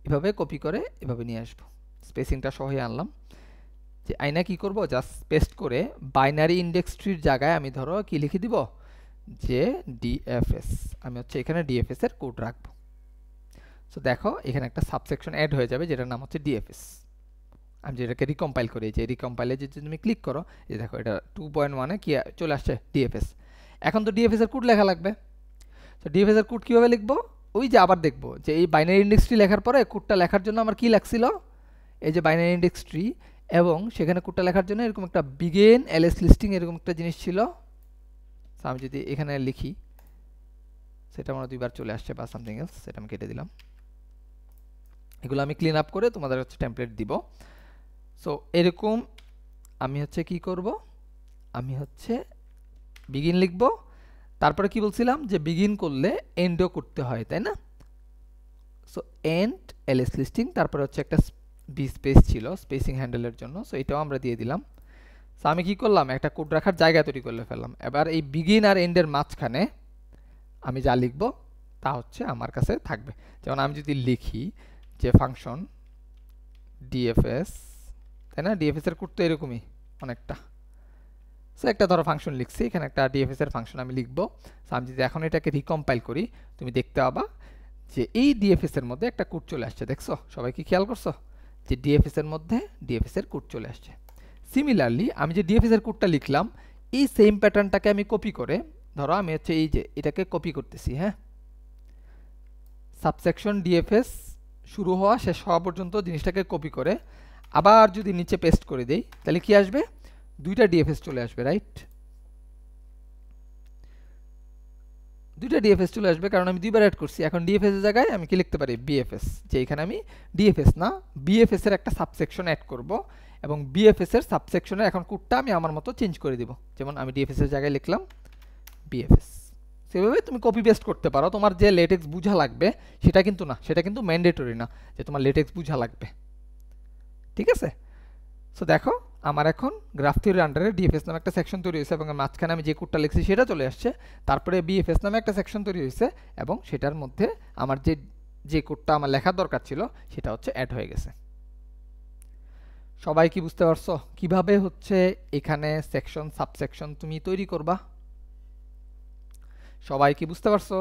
এভাবে কপি করে এভাবে নিয়ে আসবো, স্পেসিংটা সহই আনলাম। যে আইনা কি করব, জাস্ট পেস্ট করে বাইনারি ইন্ডেক্স ট্রির জায়গায় আমি ধরো কি লিখে দিব, যে ডিএফএস, আমি হচ্ছে এখানে ডিএফএস এর কোড রাখবো। সো দেখো এখানে একটা সাবসেকশন অ্যাড হয়ে যাবে যেটার নাম হচ্ছে ডিএফএস। আমি যেটাকে রিকম্পাইল করি, যে রিকম্পাইলে যদি তুমি ক্লিক করো, এই দেখো এটা 2.1-এ কি চলে আসছে ডিএফএস। এখন তো ডিএফএস এর কোড লেখা লাগবে। তো ডিএফএস এর কোড কীভাবে লিখবো, ওই যে আবার দেখবো যে এই বাইনারি ইন্ডেক্স ট্রি লেখার পরে কোডটা লেখার জন্য আমার কি লাগছিল, এই যে বাইনারি ইন্ডেক্স ট্রি, এবং সেখানে কোডটা লেখার জন্য এরকম একটা বিগিন এলএস লিস্টিং এরকম একটা জিনিস ছিল। আমি যদি এখানে লিখি সেটা আমার দুইবার চলে আসছে, বা সামথিং এলস, সেটা আমি কেটে দিলাম। এগুলো আমি ক্লিন আপ করে তোমাদের হচ্ছে টেমপ্লেট দিব। সো এরকম আমি হচ্ছে কি করব, আমি হচ্ছে বিগিন লিখব, তারপরে কি বলছিলাম যে বিগিন করলে এন্ডও করতে হয়, তাই না? সো এন্ড এলএস লিস্টিং, তারপরে হচ্ছে একটা বি স্পেস ছিল স্পেসিং হ্যান্ডেলের জন্য, সো এটাও আমরা দিয়ে দিলাম। সো আমি কি করলাম, একটা কোড রাখার জায়গা তৈরি করে ফেললাম। এবার এই বিগিন আর এন্ডের মাঝখানে আমি যা লিখব তা হচ্ছে আমার কাছে থাকবে। যেমন আমি যদি লিখি যে ফাংশন ডিএফএস, তাই না, ডিএফএস এর কোড তো এরকমই অনেকটা। সো একটা ধরো ফাংশন লিখছি, এখানে একটা ডিএফএস এর ফাংশন আমি লিখবো। সো আমি যদি এখন এটাকে রিকম্পাইল করি, তুমি দেখতে পাবা যে এই ডিএফএস এর মধ্যে একটা কোড চলে আসছে। দেখছো, সবাই কি খেয়াল করছো যে ডিএফএস এর মধ্যে ডিএফএস এর কোড চলে আসছে। সিমিলারলি আমি যে ডিএফএস এর কোডটা লিখলাম এই সেম প্যাটার্নটাকে আমি কপি করে, ধরো আমি হচ্ছে এই যে এটাকে কপি করতেছি, হ্যাঁ, সাবসেকশন ডিএফএস শুরু হওয়া শেষ হওয়া পর্যন্ত জিনিসটাকে কপি করে আবার যদি নিচে পেস্ট করে দেই, তাহলে কি আসবে, দুইটা ডিএফএস চলে আসবে, রাইট? দুইটা ডিএফএস চলে আসবে কারণ আমি দুইবার অ্যাড করছি। এখন ডিএফএস এর জায়গায় আমি কি লিখতে পারি, বিএফএস, যে এখানে আমি ডিএফএস না বিএফএস এর একটা সাবসেকশন অ্যাড করব, এবং বিএফএস এর সাবসেকশনের এখন কোডটা আমি আমার মতো চেঞ্জ করে দিব। যেমন আমি ডিএফএস এর জায়গায় লিখলাম বিএফএস। সেভাবে তুমি কপি পেস্ট করতে পারো, তোমার যে লেটেক্স বুঝা লাগবে সেটা কিন্তু না, সেটা কিন্তু ম্যান্ডেটরি না যে তোমার লেটেক্স বুঝা লাগবে, ঠিক আছে? সো দেখো আমার এখন গ্রাফ থিওরির আন্ডারে ডিএফএস নামে একটা সেকশন তৈরি হয়েছে, এবং মাঝখানে আমি যে কোডটা লিখছি সেটা চলে আসছে। তারপরে বিএফএস নামে একটা সেকশন তৈরি হয়েছে, এবং সেটার মধ্যে আমার যে কোডটা আমার লেখার দরকার ছিল সেটা হচ্ছে অ্যাড হয়ে গেছে। সবাই কি বুঝতে পারছো কিভাবে হচ্ছে এখানে সেকশন সাবসেকশন তুমি তৈরি করবা? সবাই কি বুঝতে পারছো?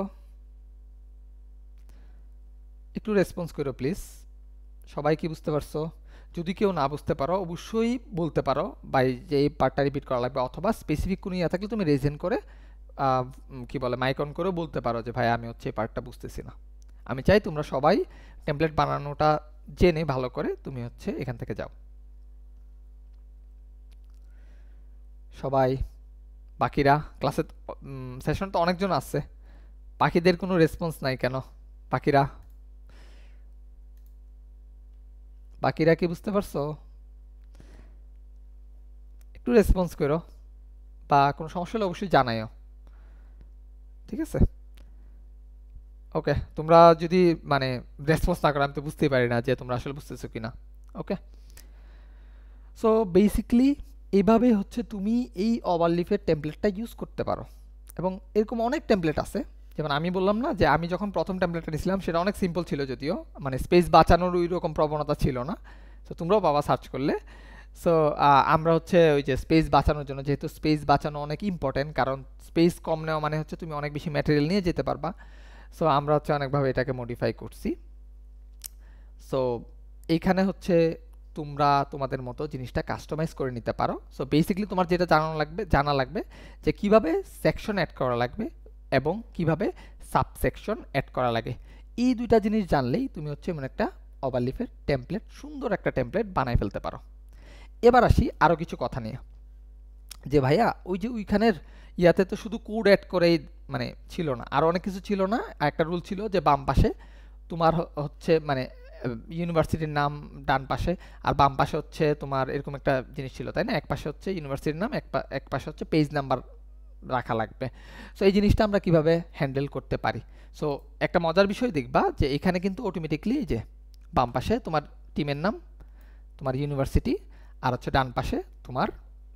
একটু রেসপন্স করো প্লিজ। সবাই কি বুঝতে পারছো? যদি কেউ না বুঝতে পারো অবশ্যই বলতে পারো ভাই যে এই পার্টটা রিপিট করা লাগবে, অথবা স্পেসিফিক কোনো ইয়ে থাকলে তুমি রেজেন করে কি বলে মাইক অন করে বলতে পারো যে ভাই আমি হচ্ছে এই পার্টটা বুঝতেছি না। আমি চাই তোমরা সবাই টেমপ্লেট বানানোটা জেনে ভালো করে তুমি হচ্ছে এখান থেকে যাও সবাই। বাকিরা ক্লাসে সেশন তো অনেকজন আছে, বাকিদের কোনো রেসপন্স নাই কেন? বাকিরা বাকিরা কি বুঝতে পারছো? একটু রেসপন্স করো, বা কোনো সমস্যা হলে অবশ্যই জানাইও, ঠিক আছে? ওকে, তোমরা যদি মানে রেসপন্স না করো আমি তো বুঝতেই পারি না যে তোমরা আসলে বুঝতেছো কিনা। ওকে, সো বেসিকলি এইভাবে হচ্ছে তুমি এই ওভারলিফের টেমপ্লেটটা ইউজ করতে পারো, এবং এরকম অনেক টেমপ্লেট আছে। যেমন আমি বললাম না যে আমি যখন প্রথম টেমপ্লেটটা নিয়েছিলাম সেটা অনেক সিম্পল ছিল, যদিও মানে স্পেস বাঁচানোর ওই রকম প্রবণতা ছিল না। তো তোমরাও পাবা সার্চ করলে। সো আমরা হচ্ছে ওই যে স্পেস বাঁচানোর জন্য, যেহেতু স্পেস বাঁচানো অনেক ইম্পর্টেন্ট, কারণ স্পেস কম নেওয়া মানে হচ্ছে তুমি অনেক বেশি ম্যাটেরিয়াল নিয়ে যেতে পারবা। সো আমরা হচ্ছে অনেকভাবে এটাকে মডিফাই করছি। সো এইখানে হচ্ছে তোমরা তোমাদের মতো জিনিসটা কাস্টমাইজ করে নিতে পারো। সো বেসিক্যালি তোমার যেটা জানা লাগবে যে কিভাবে সেকশন অ্যাড করা লাগবে এবং কিভাবে সাবসেকশন অ্যাড করা লাগে। এই দুইটা জিনিস জানলেই তুমি হচ্ছে এমন একটা ওভারলিফের টেমপ্লেট, সুন্দর একটা টেমপ্লেট বানাই ফেলতে পারো। এবার আসি আরও কিছু কথা নিয়ে, যে ভাইয়া ওই যে ওইখানের ইয়াতে তো শুধু কোড অ্যাড করেই মানে ছিল না, আরও অনেক কিছু ছিল না? একটা রুল ছিল যে বাম পাশে তোমার হচ্ছে মানে ইউনিভার্সিটির নাম ডান পাশে, আর বাম পাশে হচ্ছে তোমার এরকম একটা জিনিস ছিল, তাই না? এক পাশে হচ্ছে ইউনিভার্সিটির নাম, এক পাশে হচ্ছে পেজ নাম্বার রাখা লাগবে। সো এই জিনিসটা আমরা কিভাবে হ্যান্ডেল করতে পারি? সো একটা মজার বিষয় দেখবা যে এখানে কিন্তু অটোমেটিকলি যে বাম পাশে তোমার টিমের নাম, তোমার ইউনিভার্সিটি, আর হচ্ছে ডান পাশে তোমার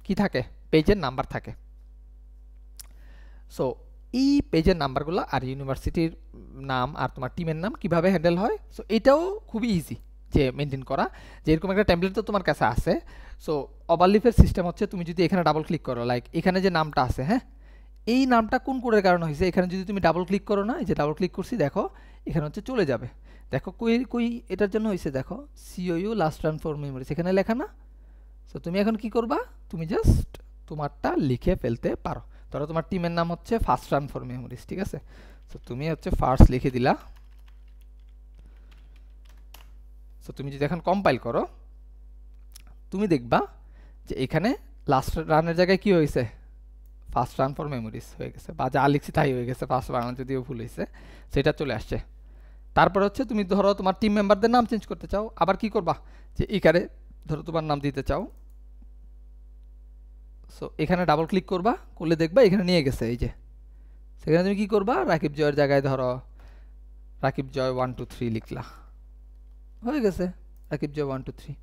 কি থাকে, পেজের নাম্বার থাকে। সো এই পেজের নাম্বারগুলো আর ইউনিভার্সিটির নাম আর তোমার টিমের নাম কিভাবে হ্যান্ডেল হয়, সো এটাও খুবই ইজি যে মেনটেন করা, যে এরকম একটা টেমপ্লেট তো তোমার কাছে আছে। সো ওভারলিফের সিস্টেম হচ্ছে তুমি যদি এখানে ডাবল ক্লিক করো, লাইক এখানে যে নামটা আছে, হ্যাঁ, এই নামটা কোন কোডের কারণে হয়েছে, এখানে যদি তুমি ডাবল ক্লিক করো না, এই যে ডাবল ক্লিক করছি দেখো এখানে হচ্ছে চলে যাবে। দেখো কই কই এটার জন্য হয়েছে, দেখো সিওইউ লাস্ট রান ফর মেমোরিজ এখানে লেখা না? সো তুমি এখন কি করবা, তুমি জাস্ট তোমারটা লিখে ফেলতে পারো। ধরো তোমার টিমের নাম হচ্ছে ফার্স্ট রান ফর মেমোরিজ, ঠিক আছে? সো তুমি হচ্ছে ফার্স্ট লিখে দিলা। সো তুমি যদি এখন কম্পাইল করো তুমি দেখবা যে এখানে লাস্ট রানের জায়গায় কি হয়েছে, ফার্স্ট রান ফর মেমোরিজ হয়ে গেছে, বা যা লিখছি তাই হয়ে গেছে, ফার্স্ট রান যদিও ভুল হয়েছে সেটা চলে আসছে। তারপর হচ্ছে তুমি ধরো তোমার টিম মেম্বারদের নাম চেঞ্জ করতে চাও, আবার কি করবা, যে এখানে ধরো তোমার নাম দিতে চাও, সো এখানে ডাবল ক্লিক করবা, করলে দেখবা এখানে নিয়ে গেছে এই যে। সেখানে তুমি কি করবা, রাকিব জয়ের জায়গায় ধরো রাকিব জয় 123 লিখলা, হয়ে গেছে রাকিব জয় 123।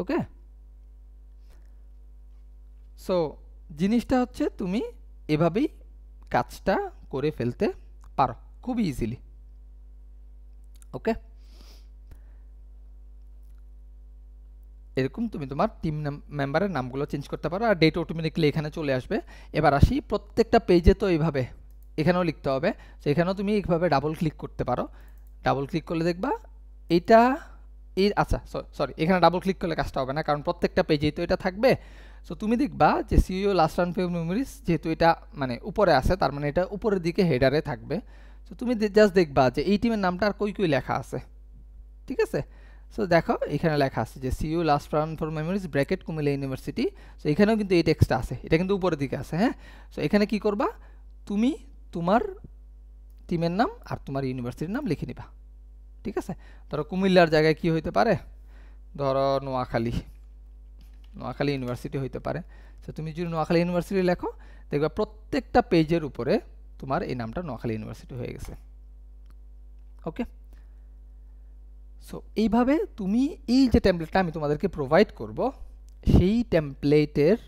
ওকে, সো জিনিসটা হচ্ছে তুমি এভাবেই কাজটা করে ফেলতে পারো খুবই ইজিলি। ওকে, এরকম তুমি তোমার টিম মেম্বারের নামগুলো চেঞ্জ করতে পারো, আর ডেট অটোমেটিকলি এখানে চলে আসবে। এবার আসি প্রত্যেকটা পেজে তো এইভাবে এখানেও লিখতে হবে, তো এখানেও তুমি এইভাবে ডাবল ক্লিক করতে পারো। ডাবল ক্লিক করলে দেখবা এইটা এই, আচ্ছা সরি, এখানে ডাবল ক্লিক করলে কাজটা হবে না, কারণ প্রত্যেকটা পেজেই তো এটা থাকবে। সো তুমি দেখবা যে CEO last run for memories, যেহেতু এটা মানে উপরে আছে তার মানে এটা উপরের দিকে হেডারে থাকবে। সো তুমি জাস্ট দেখবা যে এই টিমের নামটা আর কই কই লেখা আছে, ঠিক আছে? সো দেখো এখানে লেখা আছে যে CU last run for memories bracket Comilla university. So এখানেও কিন্তু এই টেক্সটটা আছে, এটা কিন্তু উপরের দিকে আছে, হ্যাঁ। সো এখানে কি করবা, তুমি তোমার টিমের নাম আর তোমার ইউনিভার্সিটির নাম লিখে নিবা, ঠিক আছে? ধরো কুমিল্লার জায়গায় কি হইতে পারে, ধরো নোয়াখালী ইউনিভার্সিটি হইতে পারে। সো তুমি যদি নোয়াখালী ইউনিভার্সিটি লেখো দেখবা প্রত্যেকটা পেজের উপরে তোমার এই নামটা নোয়াখালী ইউনিভার্সিটি হয়ে গেছে। ওকে, সো এইভাবে তুমি এই যে টেমপ্লেটটা আমি তোমাদেরকে প্রোভাইড করব সেই টেমপ্লেটের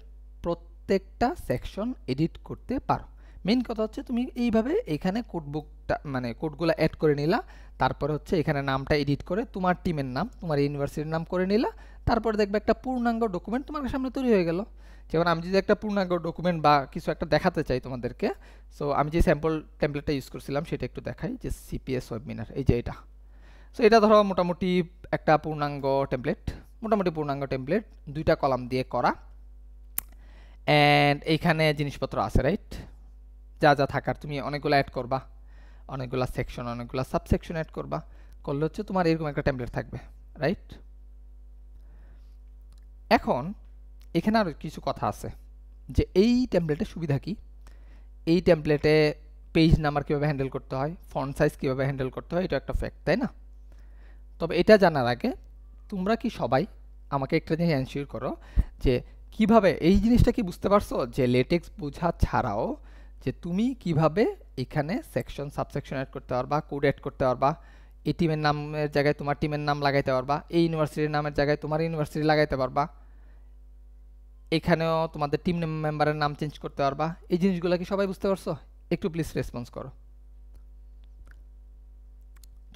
প্রত্যেকটা সেকশন এডিট করতে পারো। মেইন কথা হচ্ছে তুমি এইভাবে এখানে কোডবুকটা মানে কোডগুলো অ্যাড করে নিলা, তারপরে হচ্ছে এখানে নামটা এডিট করে তোমার টিমের নাম তোমার ইউনিভার্সিটির নাম করে নিলা, তারপরে দেখবে একটা পূর্ণাঙ্গ ডকুমেন্ট তোমার সামনে তৈরি হয়ে গেল। যেমন আমি যদি একটা পূর্ণাঙ্গ ডকুমেন্ট বা কিছু একটা দেখাতে চাই তোমাদেরকে, সো আমি যে স্যাম্পল টেমপ্লেটটা ইউজ করছিলাম সেটা একটু দেখাই, যে সিপিএস ওয়েবিনার, এই যে এটা। সো এটা ধরো মোটামুটি একটা পূর্ণাঙ্গ টেমপ্লেট 2টা কলাম দিয়ে করা, অ্যান্ড এইখানে জিনিসপত্র আছে, রাইট? যা যা থাকার, তুমি অনেকগুলো অ্যাড করবা, অনেকগুলো সেকশন, অনেকগুলো সাবসেকশন অ্যাড করবা, করলে হচ্ছে তোমার এরকম একটা টেমপ্লেট থাকবে, রাইট? এখন এখানে আর কিছু কথা আছে যে এই টেমপ্লেটের সুবিধা কি, এই টেমপ্লেটে পেজ নাম্বার কীভাবে হ্যান্ডেল করতে হয়, ফন্ট সাইজ কীভাবে হ্যান্ডেল করতে হয়, এটা একটা ফ্যাক্ট, তাই না? তবে এটা জানার আগে তোমরা কি সবাই আমাকে একটা জিনিস এনশিওর করো যে কিভাবে এই জিনিসটা কি বুঝতে পারছো যে লেটেক্স বোঝা ছাড়াও যে তুমি কিভাবে এখানে সেকশন সাবসেকশন অ্যাড করতে পারবা, কোড অ্যাড করতে পারবা, এই টিমের নামের জায়গায় তোমার টিমের নাম লাগাইতে পারবা, এই ইউনিভার্সিটির নামের জায়গায় তোমার ইউনিভার্সিটি লাগাইতে পারবা, এখানেও তোমাদের টিম মেম্বারের নাম চেঞ্জ করতে পারবা। এই জিনিসগুলো কি সবাই বুঝতে পারছো? একটু প্লিজ রেসপন্স করো।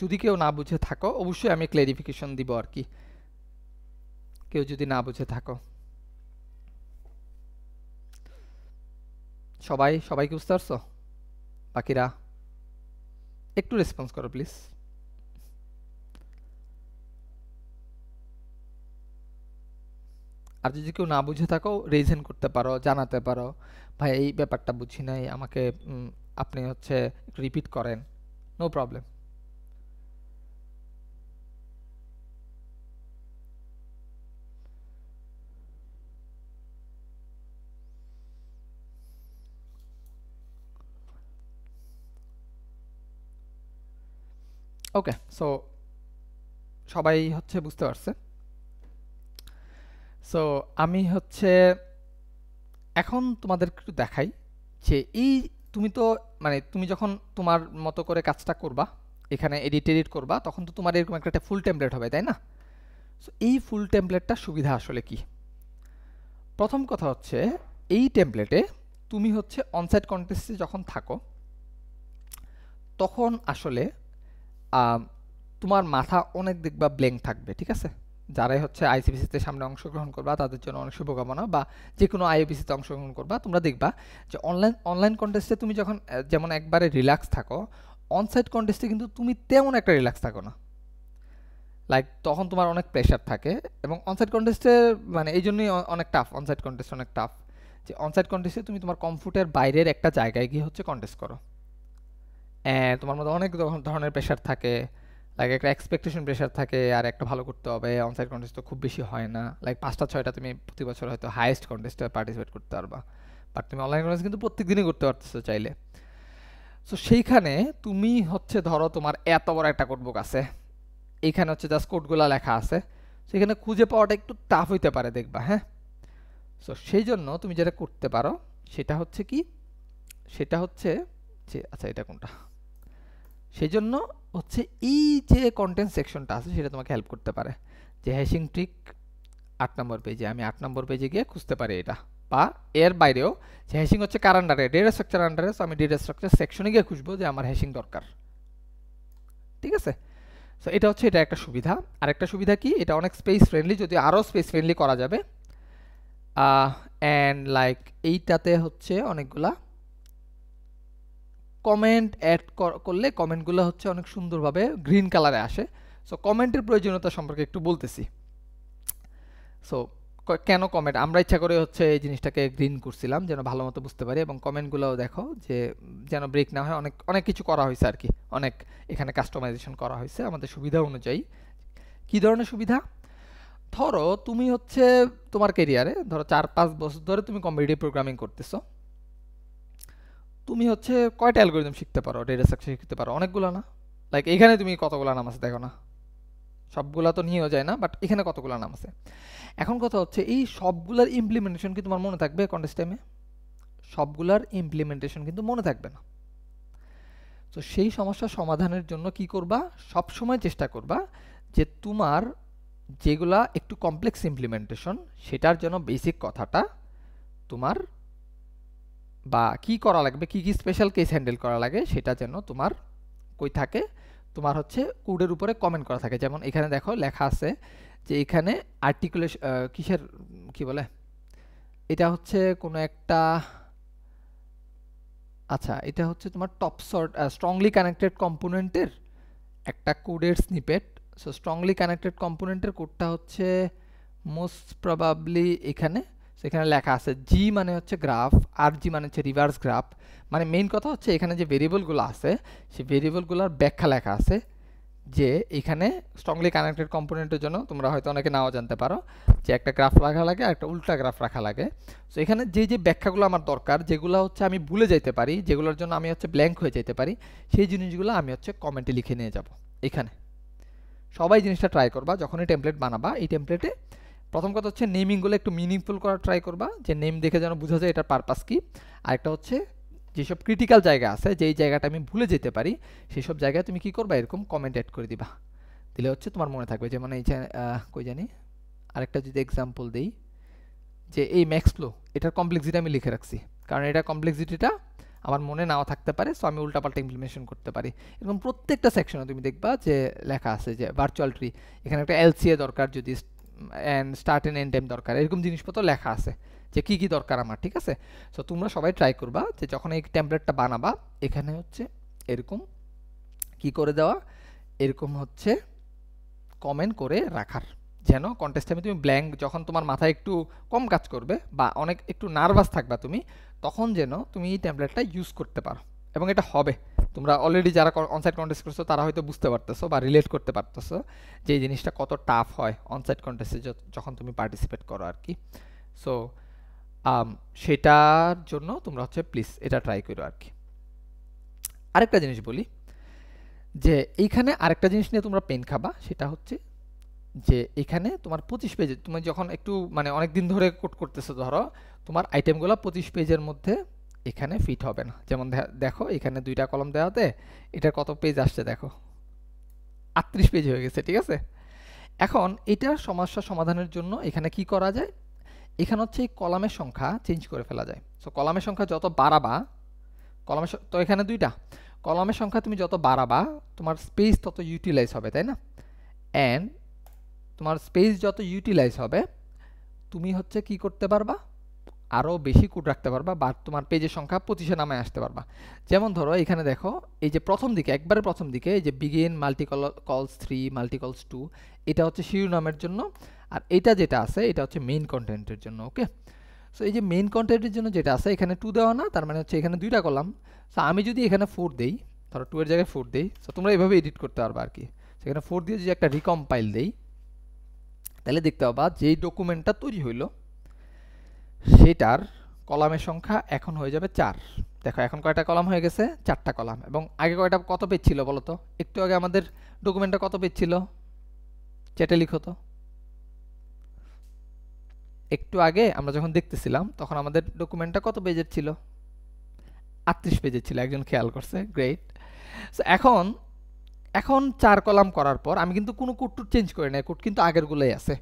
যদি কেউ না বুঝে থাকো অবশ্যই আমি ক্লারিফিকেশন দিব আর কি, কেউ যদি না বুঝে থাকো। সবাই কি বুঝতে পারছো? বাকিরা একটু রেসপন্স করো প্লিজ। আর যদি কেউ না বুঝে থাকো রেজেন করতে পারো, জানাতে পারো, ভাই এই ব্যাপারটা বুঝি নাই, আমাকে আপনি হচ্ছে রিপিট করেন, নো প্রবলেম। ওকে, সো সবাই হচ্ছে বুঝতে পারছে। সো আমি হচ্ছে এখন তোমাদের একটু দেখাই যে এই তুমি তো মানে তুমি যখন তোমার মতো করে কাজটা করবা, এখানে এডিট করবা, তখন তো তোমার এরকম একটা ফুল টেমপ্লেট হবে, তাই না? সো এই ফুল টেমপ্লেটটার সুবিধা আসলে কি? প্রথম কথা হচ্ছে এই টেমপ্লেটে তুমি হচ্ছে অনসাইট কন্টেস্টে যখন থাকো তখন আসলে তোমার মাথা অনেক দেখবা ব্ল্যাঙ্ক থাকবে, ঠিক আছে? যারাই হচ্ছে আইসিপিসিতে সামনে অংশগ্রহণ করবা তাদের জন্য অনেক শুভকামনা, বা যে কোনো আইওপিসিতে অংশগ্রহণ করবা, তোমরা দেখবা যে অনলাইন কন্টেস্টে তুমি যখন যেমন একবারে রিল্যাক্স থাকো, অনসাইট কন্টেস্টে কিন্তু তুমি তেমন একটা রিল্যাক্স থাকো না, লাইক তখন তোমার অনেক প্রেশার থাকে। এবং অনসাইট কন্টেস্টে মানে এই জন্যই অনেক টাফ, অনসাইট কন্টেস্ট অনেক টাফ, যে অনসাইট কন্টেস্টে তুমি তোমার কমফোর্টের বাইরের একটা জায়গায় গিয়ে হচ্ছে কন্টেস্ট করো, তোমার মধ্যে অনেক ধরনের প্রেশার থাকে, লাইক একটা এক্সপেকটেশন প্রেশার থাকে, আর একটা ভালো করতে হবে। অনসাইট কন্টেস্ট তো খুব বেশি হয় না, লাইক 5টা 6টা তুমি প্রতি বছর হয়তো হাইয়েস্ট কন্টেস্টে পার্টিসিপেট করতে পারবা, বাট তুমি অনলাইন কন্টেস্ট কিন্তু প্রত্যেক দিনই করতে পারতেছো চাইলে। সো সেইখানে তুমি হচ্ছে ধরো তোমার এত বড় একটা কোডবুক আছে, এইখানে হচ্ছে জাস্ট কোডগুলো লেখা আছে, সেখানে খুঁজে পাওয়াটা একটু টাফ হইতে পারে দেখবা, হ্যাঁ? সো সেই জন্য তুমি যেটা করতে পারো সেটা হচ্ছে কি, সেটা হচ্ছে যে আচ্ছা এটা কোনটা, সেই জন্য হচ্ছে এই যে কন্টেন্ট সেকশনটা আছে সেটা তোমাকে হেল্প করতে পারে, যে হ্যাশিং ট্রিক 8 নম্বর পেজে, আমি 8 নম্বর পেজে গিয়ে খুঁজতে পারি এটা, বা এর বাইরেও যে হ্যাশিং হচ্ছে কার আন্ডারে, ডেটা স্ট্রাকচার আন্ডারে, তো আমি ডেটা স্ট্রাকচার সেকশনে গিয়ে খুঁজবো যে আমার হ্যাশিং দরকার, ঠিক আছে? সো এটা হচ্ছে এটা একটা সুবিধা। আর একটা সুবিধা কি, এটা অনেক স্পেস ফ্রেন্ডলি, যদি আরও স্পেস ফ্রেন্ডলি করা যাবে। অ্যান্ড লাইক এইটাতে হচ্ছে অনেকগুলা কমেন্ট অ্যাড করলে কমেন্টগুলো হচ্ছে অনেক সুন্দরভাবে গ্রিন কালারে আসে। সো কমেন্টের প্রয়োজনীয়তা সম্পর্কে একটু বলতেছি। সো কেন কমেন্ট, আমরা ইচ্ছা করে হচ্ছে এই জিনিসটাকে গ্রিন করছিলাম যেন ভালো মতো বুঝতে পারি, এবং কমেন্টগুলোও দেখো যে যেন ব্রেক না হয়, অনেক অনেক কিছু করা হয়েছে আর কি, অনেক এখানে কাস্টমাইজেশন করা হয়েছে আমাদের সুবিধা অনুযায়ী। কী ধরনের সুবিধা? ধরো তুমি হচ্ছে তোমার কেরিয়ারে ধরো 4-5 বছর ধরে তুমি কম্পিটিটিভ প্রোগ্রামিং করতেছো, তুমি হচ্ছে কয়টা অ্যালগোরিদম শিখতে পারো, ডেটা স্ট্রাকচার শিখতে পারো? অনেকগুলো না? লাইক এখানে তুমি কতগুলো নাম আছে দেখো না, সবগুলা তো নিয়েও যায় না, বাট এখানে কতগুলো নাম আছে। এখন কথা হচ্ছে এই সবগুলার ইমপ্লিমেন্টেশন কি তোমার মনে থাকবে কন্টেস্ট টাইমে? সবগুলার ইমপ্লিমেন্টেশন কিন্তু মনে থাকবে না। তো সেই সমস্যা সমাধানের জন্য কি করবা, সব সময় চেষ্টা করবা যে তোমার যেগুলা একটু কমপ্লেক্স ইমপ্লিমেন্টেশন সেটার জন্য বেসিক কথাটা তোমার, বা কি করা লাগবে, কি কি স্পেশাল কেস হ্যান্ডেল করা লাগে সেটা যেন তোমার কই থাকে, তোমার হচ্ছে কোডের উপরে কমেন্ট করা থাকে। যেমন এখানে দেখো লেখা আছে যে এখানে আর্টিকুলেশন কিসের কি বলে, এটা হচ্ছে কোনো একটা, আচ্ছা এটা হচ্ছে তোমার টপ সর্ট স্ট্রংলি কানেক্টেড কম্পোনেন্টের একটা কোডের স্নিপেট। সো স্ট্রংলি কানেক্টেড কম্পোনেন্টের কোডটা হচ্ছে মোস্ট প্রবাবলি এখানে। সেখানে লেখা আছে জি মানে হচ্ছে গ্রাফ, আর জি মানে হচ্ছে রিভার্স গ্রাফ। মানে মেইন কথা হচ্ছে এখানে যে ভেরিয়েবলগুলো আছে সেই ভেরিয়েবলগুলোর ব্যাখ্যা লেখা আছে, যে এখানে স্ট্রংলি কানেক্টেড কম্পোনেন্টের জন্য তোমরা হয়তো অনেকে নাও জানতে পারো যে একটা গ্রাফ রাখা লাগে আর একটা উল্টা গ্রাফ রাখা লাগে। সো এখানে যে যে ব্যাখ্যাগুলো আমার দরকার, যেগুলো হচ্ছে আমি ভুলে যাইতে পারি, যেগুলোর জন্য আমি হচ্ছে ব্ল্যাঙ্ক হয়ে যেতে পারি, সেই জিনিসগুলো আমি হচ্ছে কমেন্টে লিখে নিয়ে যাব এখানে। সবাই জিনিসটা ট্রাই করবা যখনই টেমপ্লেট বানাবা। এই টেমপ্লেটে প্রথম কথা হচ্ছে নেমিংগুলো একটু মিনিংফুল করার ট্রাই করবা, যে নেম দেখে যেন বোঝা যায় এটার পারপাস কি। আরেকটা হচ্ছে যেসব ক্রিটিক্যাল জায়গা আছে, যেই জায়গাটা আমি ভুলে যেতে পারি, সেই সব জায়গায় তুমি কি করবা, এরকম কমেন্ট অ্যাড করে দিবা। দিলে হচ্ছে তোমার মনে থাকবে। যেমন এই যে কই জানি আরেকটা যদি এক্সাম্পল দেই, যে এই ম্যাক্স ফ্লো এটার কমপ্লেক্সিটি আমি লিখে রাখছি, কারণ এটা কমপ্লেক্সিটিটা আমার মনে নাও থাকতে পারে, সো আমি উল্টাপাল্টা ইমপ্লিমেন্টেশন করতে পারি। এরকম প্রত্যেকটা সেকশনে তুমি দেখবা যে লেখা আছে যে ভার্চুয়াল ট্রি, এখানে একটা এলসিএ দরকার, যদি and start end end time দরকার, এরকম জিনিসপত্র লেখা আছে যে কী কী দরকার আমার। ঠিক আছে, সো তোমরা সবাই ট্রাই করবা যে যখন এই টেমপ্লেটটা বানাবা এখানে হচ্ছে এরকম কি করে দেওয়া, এরকম হচ্ছে কমেন্ট করে রাখার, যেন কন্টেস্ট টাইমে তুমি ব্ল্যাঙ্ক, যখন তোমার মাথায় একটু কম কাজ করবে বা অনেক একটু নার্ভাস থাকবা তুমি, তখন যেন তুমি এই ট্যাবলেটটা ইউজ করতে পারো। এবং এটা হবে, তোমরা অলরেডি যারা অনসাইট কন্টেস্ট করছো তারা হয়তো বুঝতে পারতেছো বা রিলেট করতে পারতেছো যে এই জিনিসটা কত টাফ হয় অনসাইট কন্টেস্টে যখন তুমি পার্টিসিপেট করো আর কি। সো সেটার জন্য তোমরা হচ্ছে প্লিজ এটা ট্রাই করো আর কি। আরেকটা জিনিস বলি, যে এইখানে আরেকটা জিনিস নিয়ে তোমরা পেন খাবা, সেটা হচ্ছে যে এখানে তোমার 25 পেজে তুমি যখন একটু মানে অনেক দিন ধরে কোড করতেছো, ধরো তোমার আইটেমগুলো 25 পেজের মধ্যে এখানে ফিট হবে না। যেমন দেখো এখানে দুইটা কলম দেওয়াতে এটার কত পেজ আসছে দেখো, 38 পেজ হয়ে গেছে। ঠিক আছে, এখন এটার সমস্যা সমাধানের জন্য এখানে কি করা যায়, এখানে হচ্ছে এই কলামের সংখ্যা চেঞ্জ করে ফেলা যায়। সো কলামের সংখ্যা যত বাড়াবা, তো এখানে দুইটা কলামের সংখ্যা তুমি যত বাড়াবা তোমার স্পেস তত ইউটিলাইজ হবে, তাই না? অ্যান্ড তোমার স্পেস যত ইউটিলাইজ হবে তুমি হচ্ছে কি করতে পারবা, আরও বেশি কোড রাখতে পারবা, বা তোমার পেজের সংখ্যা 25-এ নামায় আসতে পারবা। যেমন ধরো এখানে দেখো এই যে প্রথম দিকে, একবারে প্রথম দিকে এই যে বিগিন মাল্টিকলস 3 মাল্টিকলস 2, এটা হচ্ছে শিরোনামের জন্য, আর এটা যেটা আছে এটা হচ্ছে মেইন কন্টেন্টের জন্য। ওকে, সো এই যে মেইন কন্টেন্টের জন্য যেটা আছে এখানে 2 দেওয়া না, তার মানে হচ্ছে এখানে দুইটা কলাম। সো আমি যদি এখানে 4 দেই, ধরো 2 এর জায়গায় 4 দেই, সো তোমরা এইভাবে এডিট করতে পারবা আর কি। সেখানে 4 দিয়ে যদি একটা রিকম্পাইল দেই, তাহলে দেখতে পাবা যেই ডকুমেন্টটা তৈরি হইলো সেটার কলামের সংখ্যা এখন হয়ে যাবে 4। দেখো এখন কয়টা কলাম হয়ে গেছে, 4টা কলাম। এবং আগে কয়টা, কত পেজ ছিল বলো তো? একটু আগে আমাদের ডকুমেন্টটা কত পেজ ছিল, চ্যাটে লিখো তো। একটু আগে আমরা যখন দেখতেছিলাম তখন আমাদের ডকুমেন্টটা কত পেজের ছিল? 38 পেজের ছিল। একজন খেয়াল করছে, গ্রেট। সো এখন এখন 4 কলাম করার পর আমি কিন্তু কোনো কোড চেঞ্জ করি না, কোড কিন্তু আগেরগুলোই আছে।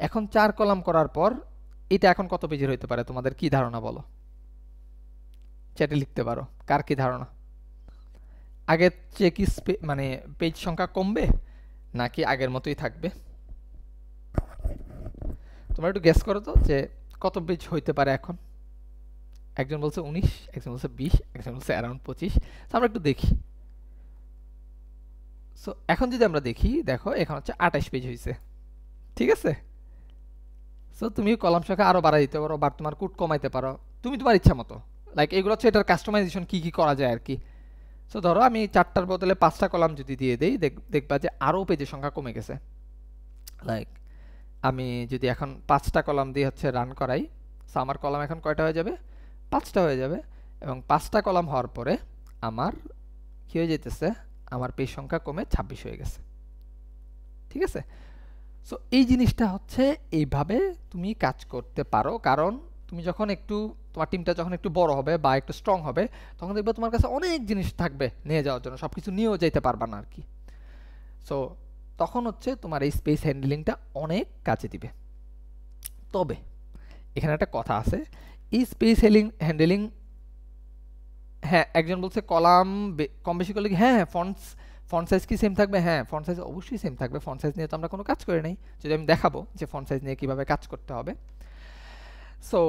এখন 4 কলাম করার পর এটা এখন কত পেজের হইতে পারে, তোমাদের কি ধারণা বলো? চ্যাটে লিখতে পারো, কার কি ধারণা? আগের চেয়ে কি মানে পেজ সংখ্যা কমবে নাকি আগের মতোই থাকবে? তোমরা একটু গেস করো তো যে কত পেজ হইতে পারে এখন। একজন বলছে 19, একজন বলছে 20, একজন বলছে অ্যারাউন্ড 25। আমরা একটু দেখি। সো এখন যদি আমরা দেখি, দেখো এখন হচ্ছে 28 পেজ হয়েছে। ঠিক আছে, সো তুমি কলাম সংখ্যা আরো বাড়াই দিতে পারো বা তোমার কোড কমাইতে পারো, তুমি তোমার ইচ্ছা মতো। লাইক এগুলো হচ্ছে এটার কাস্টমাইজেশন কি কি করা যায় আর কি। সো ধরো আমি 4টার বদলে 5টা কলাম যদি দিয়ে দেই, দেখবা যে আরও পেজের সংখ্যা কমে গেছে। লাইক আমি যদি এখন 5টা কলাম দিয়ে হচ্ছে রান করাই, সো আমার কলাম এখন কয়টা হয়ে যাবে? 5টা হয়ে যাবে। এবং 5টা কলাম হওয়ার পরে আমার কি হয়ে যেতেছে, আমার পেজ সংখ্যা কমে 26 হয়ে গেছে। ঠিক আছে, সো এই জিনিসটা হচ্ছে এইভাবে তুমি কাজ করতে পারো। কারণ তুমি যখন একটু, তোমার টিমটা যখন একটু বড় হবে বা একটু স্ট্রং হবে, তখন দেখবে তোমার কাছে অনেক জিনিস থাকবে নিয়ে যাওয়ার জন্য, সব কিছু নিয়েও যেতে পারবা না আর কি। সো তখন হচ্ছে তোমার এই স্পেস হ্যান্ডলিংটা অনেক কাজে দিবে। তবে এখানে একটা কথা আছে, এই স্পেস হ্যান্ডলিং, হ্যাঁ একজন বলছে কলাম কম বেশি করলে কি, হ্যাঁ ফন্ট সাইজ কি সেম থাকবে? হ্যাঁ ফন্ট সাইজ অবশ্যই সেম থাকবে। ফন্ট সাইজ নিয়ে তো আমরা কোনো কাজ করি নাই, যদি আমি দেখাবো যে ফন্ট সাইজ নিয়ে কীভাবে কাজ করতে হবে। সো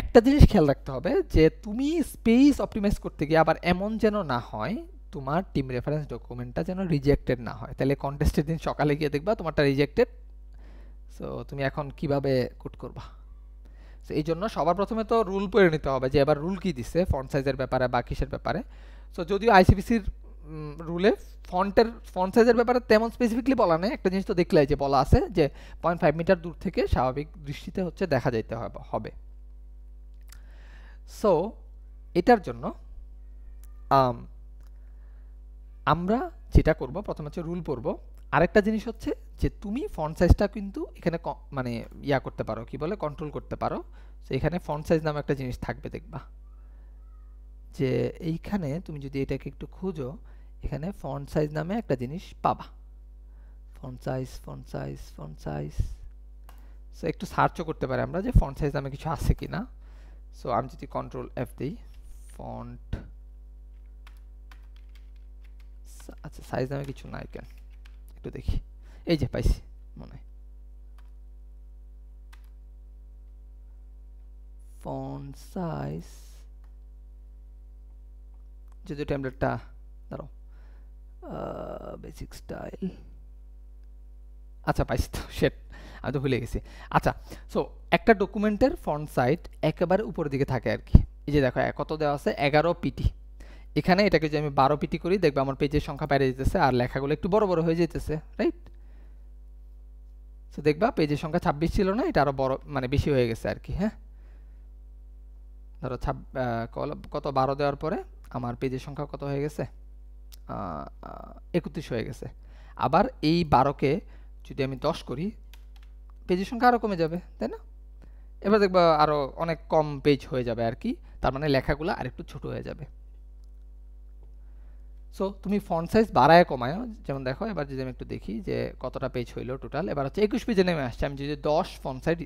একটা জিনিস খেয়াল রাখতে হবে যে তুমি স্পেস অপটিমাইজ করতে গিয়ে আবার এমন যেন না হয় তোমার টিম রেফারেন্স ডকুমেন্টটা যেন রিজেক্টেড না হয়। তাহলে কন্টেস্টের দিন সকালে গিয়ে দেখবা তোমারটা রিজেক্টেড। সো তুমি এখন কিভাবে কোড করবা? তো এই জন্য সবার প্রথমে তো রুল পড়ে নিতে হবে যে এবার রুল কি দিচ্ছে ফন্ট সাইজের ব্যাপারে বা কিসের ব্যাপারে। সো যদিও আইসিপিসির রুলে ফন্ট সাইজের ব্যাপারে তেমন স্পেসিফিকলি বলা নেই, একটা জিনিস তো দেখলে যে বলা আছে যে 0.5 মিটার দূর থেকে স্বাভাবিক দৃষ্টিতে হচ্ছে দেখা যাইতে হবে। সো এটার জন্য আমরা যেটা করব প্রথমে হচ্ছে রুল পড়ব। আরেকটা জিনিস হচ্ছে যে তুমি ফন্ট সাইজটা কিন্তু এখানে মানে ইয়া করতে পারো, কি বলে, কন্ট্রোল করতে পারো। তো এখানে ফন্ট সাইজ নামে একটা জিনিস থাকবে, দেখবা যে এইখানে তুমি যদি এটাকে একটু খুঁজো এখানে ফন্ট সাইজ নামে একটা জিনিস পাবা। ফন্ট সাইজ সো একটু সার্চও করতে পারি আমরা যে ফন্ট সাইজ নামে কিছু আছে কিনা। সো আমি যদি কন্ট্রোল এফ দিই, ফন্ট আচ্ছা সাইজ নামে কিছু নাই কেন, একটু দেখি। এই যে পাইছি মনে হয় ফন্ট সাইজ, যদি টেমপ্লেটটা দাঁড়াও বেসিক স্টাইল, আচ্ছা পাইছি তো, শেট আমি তো ভুলে গেছি। আচ্ছা সো একটা ডকুমেন্টের ফন্ট সাইজ একেবারে উপরের দিকে থাকে আর কি। এই যে দেখো কত দেওয়া আছে 11 পিটি। এখানে এটাকে যদি আমি 12 পিটি করি দেখবে আমার পেজের সংখ্যা বেড়ে যেতেছে আর লেখাগুলো একটু বড় বড় হয়ে যেতেছে, রাইট? তো দেখবা পেজের সংখ্যা 26 ছিল না, এটা আরো বড় মানে বেশি হয়ে গেছে আর কি। হ্যাঁ ধরো কত 12 দেওয়ার পরে আমার পেজের সংখ্যা কত হয়ে গেছে, 31 হয়ে গেছে। আবার এই 12কে যদি আমি 10 করি পেজের সংখ্যা আরো কমে যাবে, তাই না? এবার দেখবা আরো অনেক কম পেজ হয়ে যাবে আর কি, তার মানে লেখাগুলো আরেকটু ছোট হয়ে যাবে। সো তুমি ফন্ট সাইজ বাড়ায় কমায়, যেমন দেখো এবার যদি আমি একটু দেখি যে কতটা পেজ হইলো টোটাল, এবার হচ্ছে 21 পেজে নেমে আসছে। আমি যদি 10 ফন্ট সাইজ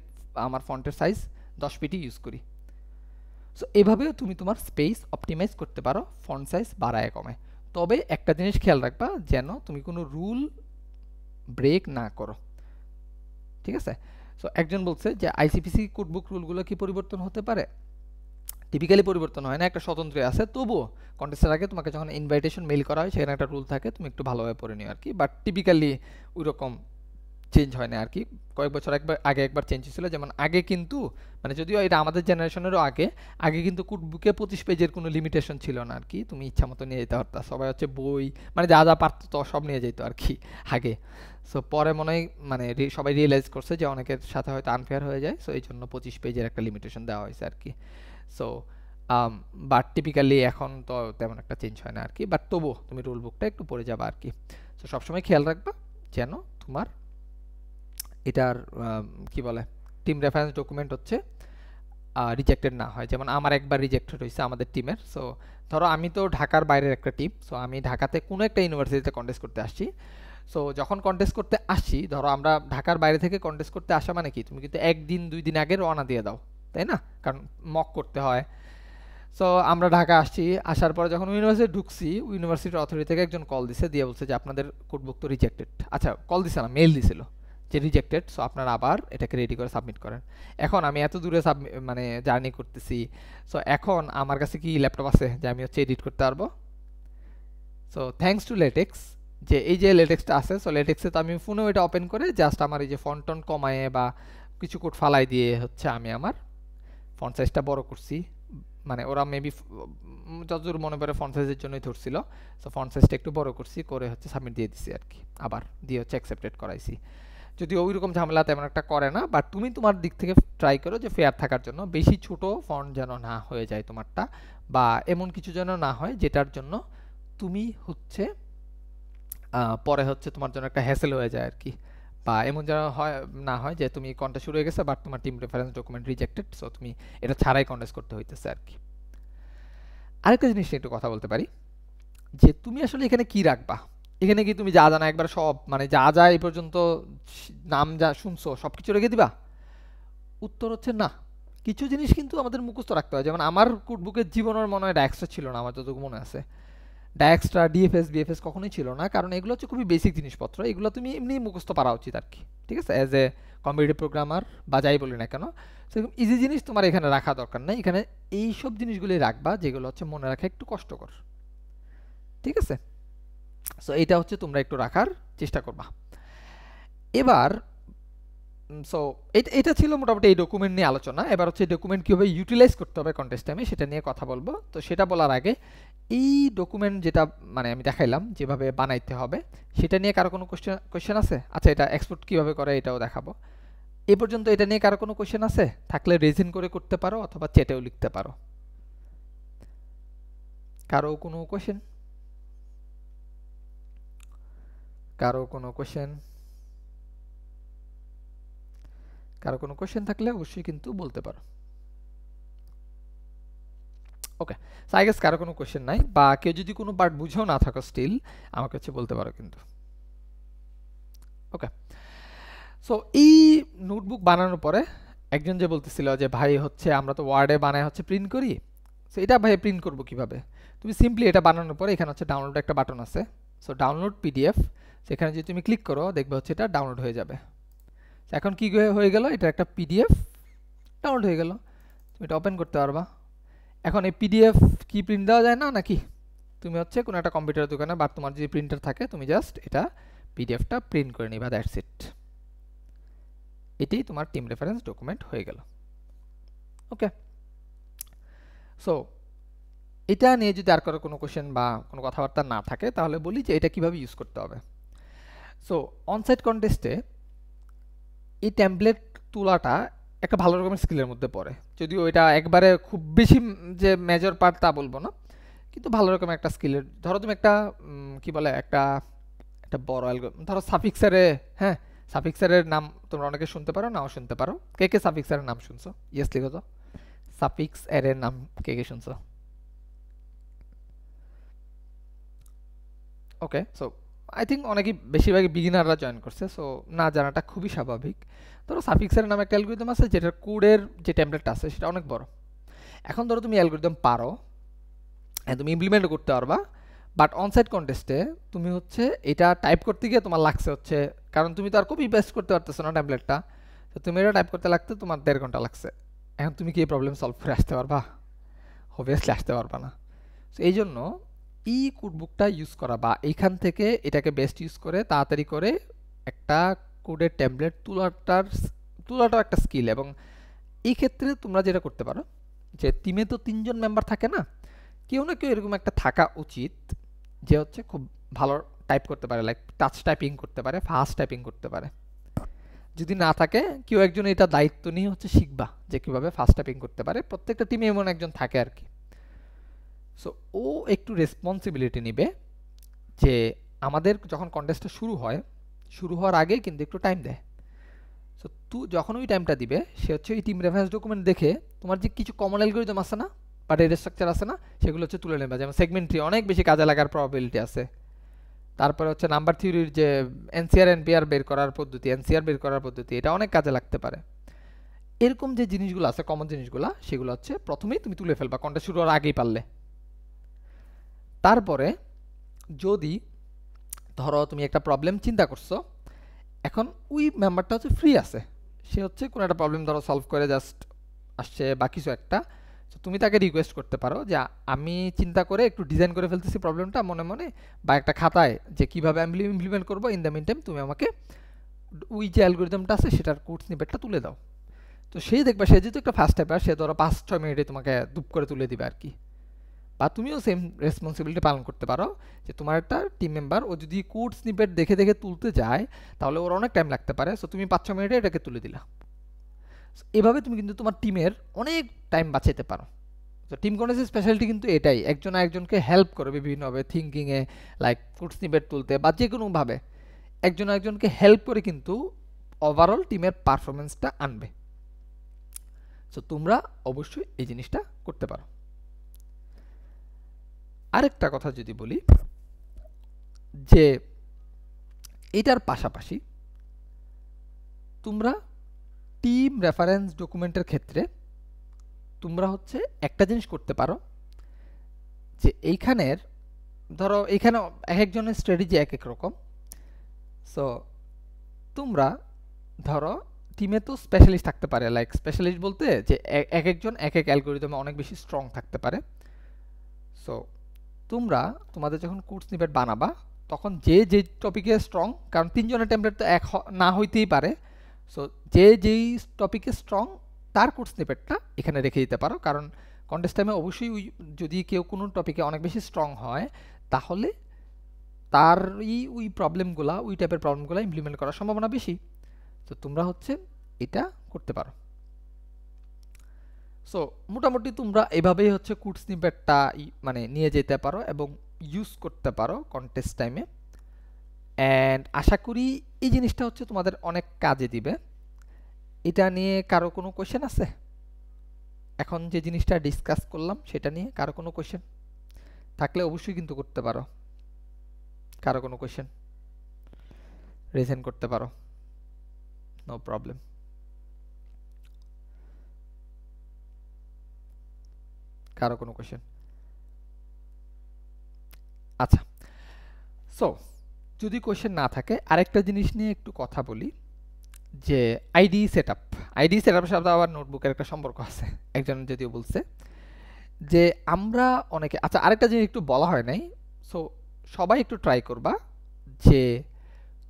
আমার ফন্টের সাইজ 10 পিটি ইউজ করি। সো এভাবেও তুমি তোমার স্পেস অপটিমাইজ করতে পারো ফন্ট সাইজ বাড়ায় কমায়। তবে একটা জিনিস খেয়াল রাখবা যেন তুমি কোনো রুল ব্রেক না করো, ঠিক আছে? সো একজন বলছে যে আইসিপিসি কোডবুক রুলগুলো কি পরিবর্তন হতে পারে? টিপিক্যালি পরিবর্তন হয় না, একটা স্বতন্ত্র আছে। তবুও কন্টেস্টের আগে তোমাকে যখন ইনভাইটেশন মেইল করা হয় সেখানে একটা রুল থাকে, তুমি একটু ভালোভাবে পড়ে নিও আর কি। বাট টিপিক্যালি ওই রকম চেঞ্জ হয় না আর কি। কয়েক বছর আগে একবার চেঞ্জ হয়েছিল, যেমন আগে কিন্তু মানে যদিও এটা আমাদের জেনারেশনেরও আগে কিন্তু কোডবুকে 25 পেজের কোনো লিমিটেশন ছিল না আর কি, তুমি ইচ্ছা মতো নিয়ে যেতে পারতা। সবাই হচ্ছে বই মানে যা যা পারতো তো সব নিয়ে যেত আর কি আগে। সো পরে মনে হয় মানে সবাই রিয়েলাইজ করছে যে অনেকের সাথে হয়তো আনফেয়ার হয়ে যায়, সো এই জন্য 25 পেজের একটা লিমিটেশন দেওয়া হয়েছে আর কি। সো বাট টিপিক্যালি এখন তো তেমন একটা চেঞ্জ হয় না আর কি। বাট তবুও তুমি রুল বুকটা একটু পড়ে যাবা আর কি। সো সবসময় খেয়াল রাখবা যেন তোমার এটার কি বলে টিম রেফারেন্স ডকুমেন্ট হচ্ছে রিজেক্টেড না হয়। যেমন আমার একবার রিজেক্টেড হয়েছে আমাদের টিমের। সো ধরো আমি তো ঢাকার বাইরের একটা টিম, সো আমি ঢাকাতে কোনো একটা ইউনিভার্সিটিতে কন্টেস্ট করতে আসছি। সো যখন কন্টেস্ট করতে আসি, ধরো আমরা ঢাকার বাইরে থেকে কন্টেস্ট করতে আসা মানে কি তুমি কিন্তু 1-2 দিন আগে রওনা দিয়ে দাও, তাই না? কারণ মক করতে হয়। সো আমরা ঢাকা আসছি, আসার পরে যখন ইউনিভার্সিটি ঢুকছি ইউনিভার্সিটির অথরিটি থেকে একজন কল দিছে, দিয়ে বলছে যে আপনাদের কোডবুক তো রিজেক্টেড। আচ্ছা কল দিছে না, মেল দিছিল যে রিজেক্টেড, সো আপনারা আবার এটাকে রেডি করে সাবমিট করেন। এখন আমি এত দূরে মানে জার্নি করতেছি, সো এখন আমার কাছে কি ল্যাপটপ আছে যে আমি হচ্ছে এডিট করতে পারবো? সো থ্যাঙ্কস টু লেটেক্স, যে এই যে লেটেক্সটা আছে, সো লেটেক্সে তো আমি ফোনেও এটা ওপেন করে জাস্ট আমার এই যে ফন্ট টন কমায়ে বা কিছু কোড ফালাই দিয়ে হচ্ছে আমি আমার ফন্ট সাইজটা বড় করছি। মানে ওরা মেবি যতদূর মনে পড়ে ফন্ট সাইজের জন্যই ধরছিল। সো ফন্ট সাইজটা একটু বড় করছি, করে হচ্ছে সাবমিট দিয়ে দিছি আর কি, আবার দিয়ে হচ্ছে অ্যাকসেপ্টেড করাইছি। যদি ওই রকম ঝামেলা তেমন একটা করে না, বাট তুমি তোমার দিক থেকে ট্রাই করো যে ফেয়ার থাকার জন্য বেশি ছোট ফন্ট যেন না হয়ে যায় তোমারটা, বা এমন কিছু যেন না হয় যেটার জন্য তুমি হচ্ছে পরে হচ্ছে তোমার জন্য একটা হ্যাসেল হয়ে যায় আর কি। বা এমন যেন হয় না হয় যে তুমি কন্টেস্ট শুরু হয়ে গেছে বাট তোমার team reference document rejected, so তুমি এটা ছাড়াই কন্টেস্ট করতে হইতেছে আর কি। আরেকটা জিনিস নিয়ে একটু কথা বলতে পারি যে তুমি আসলে এখানে কি রাখবা। এখানে কি তুমি যা জানা একবার সব মানে যা যা এই পর্যন্ত নাম যা শুনছো সব কিছু রেখে দিবা? উত্তর হচ্ছে না। কিছু জিনিস কিন্তু আমাদের মুখস্থ রাখতে হয়। যেমন আমার কোডবুকের জীবনের মনে হয় ডায়াক্সটা ছিল না, আমার যতটুকু মনে আছে। ডায়াক্সট্রা ডিএফএস বিএফএস কখনোই ছিল না, কারণ এগুলো হচ্ছে খুবই বেসিক জিনিসপত্র, এগুলো তুমি এমনি মুখস্থ পারা উচিত আর কি, ঠিক আছে? অ্যাজ এ কম্পিটিটিভ প্রোগ্রামার বা যাই বলি না কেন, সেরকম ইজি জিনিস তোমার এখানে রাখা দরকার নেই। এখানে এইসব জিনিসগুলি রাখবা যেগুলো হচ্ছে মনে রাখা একটু কষ্টকর, ঠিক আছে? সো এটা হচ্ছে তোমরা একটু রাখার চেষ্টা করবা। এবার সো এটা ছিল মোটামুটি এই ডকুমেন্ট নিয়ে আলোচনা। এবার হচ্ছে ডকুমেন্ট কীভাবে ইউটিলাইজ করতে হবে কন্টেস্ট টাইমে সেটা নিয়ে কথা বলবো। তো সেটা বলার আগে এই ডকুমেন্ট যেটা মানে আমি দেখাইলাম যেভাবে বানাইতে হবে সেটা নিয়ে কারো কোনো কোয়েশ্চেন আছে? আচ্ছা, এটা এক্সপোর্ট কীভাবে করে এটাও দেখাবো। এ পর্যন্ত এটা নিয়ে কারো কোনো কোয়েশ্চেন আছে? থাকলে রেজিন করে করতে পারো অথবা চ্যাটেও লিখতে পারো। কারো কোনো কোয়েশ্চেন? কারো কোনো কোয়েশ্চেন? কারো কোনো কোয়েশ্চেন থাকলে অবশ্যই কিন্তু বলতে পারো। ওকে, সো আই গেস কারো কোনো কোয়েশ্চেন নাই, বা কেউ যদি কোনো পার্ট বুঝেও না থাকো স্টিল আমাকে হচ্ছে বলতে পারো কিন্তু। ওকে, সো এই নোটবুক বানানোর পরে একজন যে বলতেছিল যে ভাই হচ্ছে আমরা তো ওয়ার্ডে বানায় হচ্ছে প্রিন্ট করি, সো এটা ভাই প্রিন্ট করবো কিভাবে? তুমি সিম্পলি এটা বানানোর পরে এখানে হচ্ছে ডাউনলোড একটা বাটন আছে, সো ডাউনলোড পিডিএফ, সেখানে যদি তুমি ক্লিক করো দেখবে হচ্ছে এটা ডাউনলোড হয়ে যাবে। এখন কি হয়ে গেল, এটা একটা পিডিএফ ডাউনলোড হয়ে গেল, তুমি এটা ওপেন করতে পারবা। এখন এই পিডিএফ কি প্রিন্ট দেওয়া যায় না নাকি? তুমি হচ্ছে কোনো একটা কম্পিউটারের দোকানে বা তোমার যদি প্রিন্টার থাকে তুমি জাস্ট এটা পিডিএফটা প্রিন্ট করে নিবা, দ্যাটস ইট। এটাই তোমার টিম রেফারেন্স ডকুমেন্ট হয়ে গেল। ওকে, সো এটা নিয়ে যদি আর কারো কোনো কোশ্চেন বা কোনো কথাবার্তা না থাকে তাহলে বলি যে এটা কিভাবে ইউজ করতে হবে। সো অনসাইট কন্টেস্টে এই টেমপ্লেট তোলাটা একটা ভালো রকমের স্কিলের মধ্যে পড়ে, যদিও এটা একবারে খুব বেশি যে মেজর পার্ট তা বলবো না, কিন্তু ভালো রকমের একটা স্কিলের। ধরো তুমি একটা কি বলে একটা একটা বড় অ্যালগরিদম, ধরো সাফিক্সারে, হ্যাঁ সাফিক্সারের নাম তোমরা অনেকে শুনতে পারো, নাও শুনতে পারো। কে কে সাফিক্সারের নাম শুনছো? ইয়েস লিখো তো, সাফিক্স এর নাম কে কে শুনছো? ওকে, সো আই থিঙ্ক অনেকেই বেশিরভাগই বিগিনাররা জয়েন করছে, সো না জানাটা খুবই স্বাভাবিক। ধরো সাফিক্সের নামে একটা অ্যালগরিদম আছে যেটার কোডের যে টেমপ্লেটটা আছে সেটা অনেক বড়। এখন ধরো তুমি অ্যালগরিদম পারো, তুমি ইমপ্লিমেন্টও করতে পারবা, বাট অনসাইট কন্টেস্টে তুমি হচ্ছে এটা টাইপ করতে গিয়ে তোমার লাগছে হচ্ছে, কারণ তুমি তো আর কপি পেস্ট করতে পারতেছো না টেমপ্লেটটা, তো তুমি এটা টাইপ করতে লাগতে তোমার 1.5 ঘন্টা লাগছে। এখন তুমি কি এই প্রবলেম সলভ করে আসতে পারবা? অবভিয়াসলি আসতে পারবা না। সো এই জন্য ই কোডবুকটা ইউজ করা বা এইখান থেকে এটাকে বেস্ট ইউজ করে তাড়াতাড়ি করে একটা কোডের টেমপ্লেট তোলাটাও একটা স্কিল। এবং এই ক্ষেত্রে তোমরা যেটা করতে পারো যে টিমে তো 3জন মেম্বার থাকে না, কেউ না কেউ এরকম একটা থাকা উচিত যে হচ্ছে খুব ভালো টাইপ করতে পারে, লাইক টাচ টাইপিং করতে পারে, ফাস্ট টাইপিং করতে পারে। যদি না থাকে কেউ একজন এটা দায়িত্ব নিয়ে হচ্ছে শিখবা যে কীভাবে ফাস্ট টাইপিং করতে পারে, প্রত্যেকটা টিমে এমন একজন থাকে আর কি। সো ও একটু রেসপন্সিবিলিটি নিবে যে আমাদের যখন কন্টেস্টটা শুরু হওয়ার আগে কিন্তু একটু টাইম দেয়। সো যখন ওই টাইমটা দিবে সে হচ্ছে এই টিম রেফারেন্স ডকুমেন্ট দেখে তোমার যে কিছু কমন অ্যালগরিদম আছে না বা ডেটা স্ট্রাকচার আছে না সেগুলো হচ্ছে তুলে নেবে, যেমন সেগমেন্ট ট্রি অনেক বেশি কাজে লাগার প্রবাবিলিটি আছে। তারপরে হচ্ছে নাম্বার থিওরির যে এনসিআর এনপিআর বের করার পদ্ধতি, এনসিআর বের করার পদ্ধতি, এটা অনেক কাজে লাগতে পারে। এরকম যে জিনিসগুলো আছে কমন জিনিসগুলো সেগুলো হচ্ছে প্রথমেই তুমি তুলে ফেলবা কন্টেস্ট শুরু হওয়ার আগেই পারলে। তারপরে যদি ধরো তুমি একটা প্রবলেম চিন্তা করছো, এখন ওই মেম্বারটা হচ্ছে ফ্রি আছে, সে হচ্ছে কোনো একটা প্রবলেম ধরো সলভ করে জাস্ট আসছে বা কিছু একটা, তো তুমি তাকে রিকোয়েস্ট করতে পারো যে আমি চিন্তা করে একটু ডিজাইন করে ফেলতেছি প্রবলেমটা মনে মনে বা একটা খাতায় যে কীভাবে আমি ইমপ্লিমেন্ট করবো, ইন দ্য মিন টাইম তুমি আমাকে ওই যে অ্যালগোরিদমটা আছে সেটার কোড স্নিপেটটা তুলে দাও। তো সেই দেখবে সে যেহেতু একটা ফার্স্ট টাইপার, সে ধরো 5-6 মিনিটে তোমাকে দুপ করে তুলে দিবে আর কি। বা তুমিও সেম রেসপন্সিবিলিটি পালন করতে পারো যে তোমার একটা টিম মেম্বার ও যদি কোড স্নিপেট দেখে দেখে তুলতে যায় তাহলে ওর অনেক টাইম লাগতে পারে, সো তুমি 5-6 মিনিটে এটাকে তুলে দিলা। এভাবে তুমি কিন্তু তোমার টিমের অনেক টাইম বাঁচাইতে পারো। তো টিম কন্টেস্টের স্পেশালিটি কিন্তু এটাই, একজন আরেকজনকে হেল্প করবে বিভিন্নভাবে, থিঙ্কিংয়ে লাইক কোড স্নিপেট তুলতে বা যে কোনোভাবে একজন আরেকজনকে হেল্প করে কিন্তু ওভারঅল টিমের পারফরমেন্সটা আনবে। সো তোমরা অবশ্যই এই জিনিসটা করতে পারো। আরেকটা কথা যদি বলি যে এটার পাশাপাশি তোমরা টিম রেফারেন্স ডকুমেন্টের ক্ষেত্রে তোমরা হচ্ছে একটা জিনিস করতে পারো যে এইখানের ধরো এখানে এক একজনের স্ট্র্যাটেজি এক এক রকম। সো তোমরা ধরো টিমে তো স্পেশালিস্ট থাকতে পারে, লাইক স্পেশালিস্ট বলতে যে এক একজন এক এক অ্যালগরিদমে অনেক বেশি স্ট্রং থাকতে পারে। সো তোমরা তোমাদের যখন কোড স্নিপেট বানাবা তখন যে যে টপিকে স্ট্রং, কারণ তিনজনের টেমপ্লেট তো এক না হইতেই পারে, সো যে যেই টপিকে স্ট্রং তার কোড স্নিপেটটা এখানে রেখে দিতে পারো। কারণ কন্টেস্ট টাইমে অবশ্যই যদি কেউ কোনো টপিকে অনেক বেশি স্ট্রং হয় তাহলে তার ওই প্রবলেমগুলা, ওই টাইপের প্রবলেমগুলো ইমপ্লিমেন্ট করার সম্ভাবনা বেশি। তো তোমরা হচ্ছে এটা করতে পারো। সো মোটামুটি তোমরা এভাবেই হচ্ছে কোড স্নিপেটটা মানে নিয়ে যেতে পারো এবং ইউজ করতে পারো কন্টেস্ট টাইমে। অ্যান্ড আশা করি এই জিনিসটা হচ্ছে তোমাদের অনেক কাজে দিবে। এটা নিয়ে কারো কোনো কোয়েশ্চেন আছে? এখন যে জিনিসটা ডিসকাস করলাম সেটা নিয়ে কারো কোনো কোয়েশ্চেন থাকলে অবশ্যই কিন্তু করতে পারো। কারো কোনো কোয়েশ্চেন রিজেন করতে পারো, নো প্রবলেম। কারো কোনো কোয়েশ্চেন? আচ্ছা, সো যদি কোয়েশ্চেন না থাকে আরেকটা জিনিস নিয়ে একটু কথা বলি, যে আইডি সেটআপ। আইডি সেটআপের সাথে আবার নোটবুকের একটা সম্পর্ক আছে। একজন যদিও বলছে যে আমরা অনেকে, আচ্ছা আরেকটা জিনিস একটু বলা হয় নাই, সো সবাই একটু ট্রাই করবা যে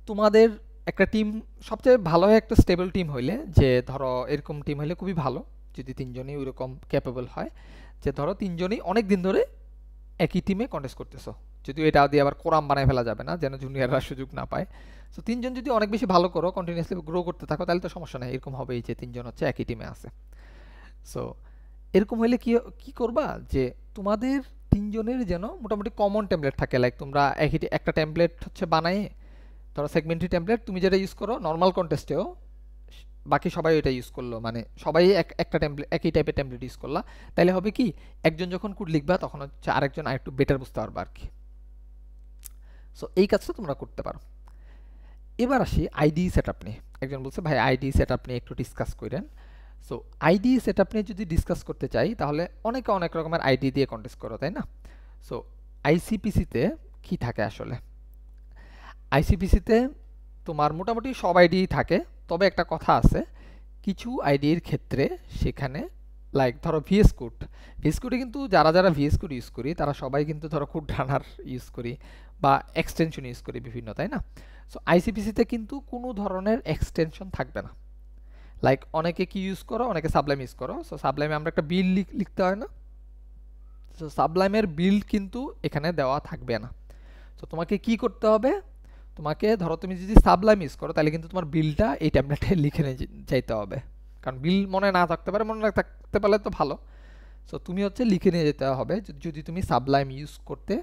তোমাদের একটা টিম সবচেয়ে ভালো হয় একটা স্টেবল টিম হইলে, যে ধরো এরকম টিম হইলে খুবই ভালো যদি তিনজনই ওইরকম ক্যাপেবল হয়, যে ধরো তিনজনই অনেক দিন ধরে একই টিমে কন্টেস্ট করতেছো। যদিও এটা দিয়ে আবার কোরাম বানায় ফেলা যাবে না, যেন জুনিয়ররা সুযোগ না পায়। সো তিনজন যদি অনেক বেশি ভালো করো, কন্টিনিউয়াসলি গ্রো করতে থাকো, তাহলে তো সমস্যা নেই। এরকম হবেই যে তিনজন হচ্ছে একই টিমে আছে। সো এরকম হইলে কি কি করবা, যে তোমাদের তিনজনের যেন মোটামুটি কমন টেমপ্লেট থাকে। লাইক তোমরা একই একটা টেমপ্লেট হচ্ছে বানায়, ধরো সেগমেন্টারি টেমপ্লেট তুমি যেটা ইউজ করো নর্মাল কন্টেস্টেও বাকি সবাই এটা ইউজ করলো, মানে সবাই একটা টেমপ্লেট একই টাইপের টেমপ্লেট ইউজ করলা, তাহলে হবে কি একজন যখন কোড লিখবা তখন হচ্ছে আরেকজন আরেকটু বেটার বুঝতে পারবা আর কি। সো এই কাজটা তোমরা করতে পারো। এবার আসি আইডি সেটআপ নিয়ে। একজন বলছে ভাই আইডি সেটআপ নিয়ে একটু ডিসকাস করেন। সো আইডি সেটআপ নিয়ে যদি ডিসকাস করতে চাই তাহলে অনেকে অনেক রকমের আইডি দিয়ে কন্টেস্ট করো, তাই না? সো আইসিপিসিতে কি থাকে আসলে? আইসিপিসিতে তোমার মোটামুটি সব আইডি থাকে, তবে একটা কথা আছে, কিছু আইডির ক্ষেত্রে সেখানে লাইক ধরো ভিএস কোড, ভিএস কোডে কিন্তু যারা যারা ভিএস কোড ইউজ করি তারা সবাই কিন্তু ধরো কোড রানার ইউজ করি বা এক্সটেনশন ইউজ করি বিভিন্ন, তাই না? সো আইসিপিসিতে কিন্তু কোনো ধরনের এক্সটেনশন থাকবে না। লাইক অনেকে কি ইউজ করো, অনেকে সাবলাইম ইউজ করো। সো সাবলাইমে আমরা একটা বিল লিখতে হয় না, সো সাবলাইমের বিল কিন্তু এখানে দেওয়া থাকবে না। তো তোমাকে কি করতে হবে, তোমাকে ধরো তুমি যদি সাবলাইম ইউজ করো তাহলে কিন্তু তোমার বিলটা এই ট্যাবলেটে লিখে নিয়ে যাইতে হবে, কারণ বিল মনে না থাকতে পারে, মনে না থাকতে পারলে তো ভালো। সো তুমি হচ্ছে লিখে নিয়ে যেতে হবে যদি তুমি সাবলাইম ইউজ করতে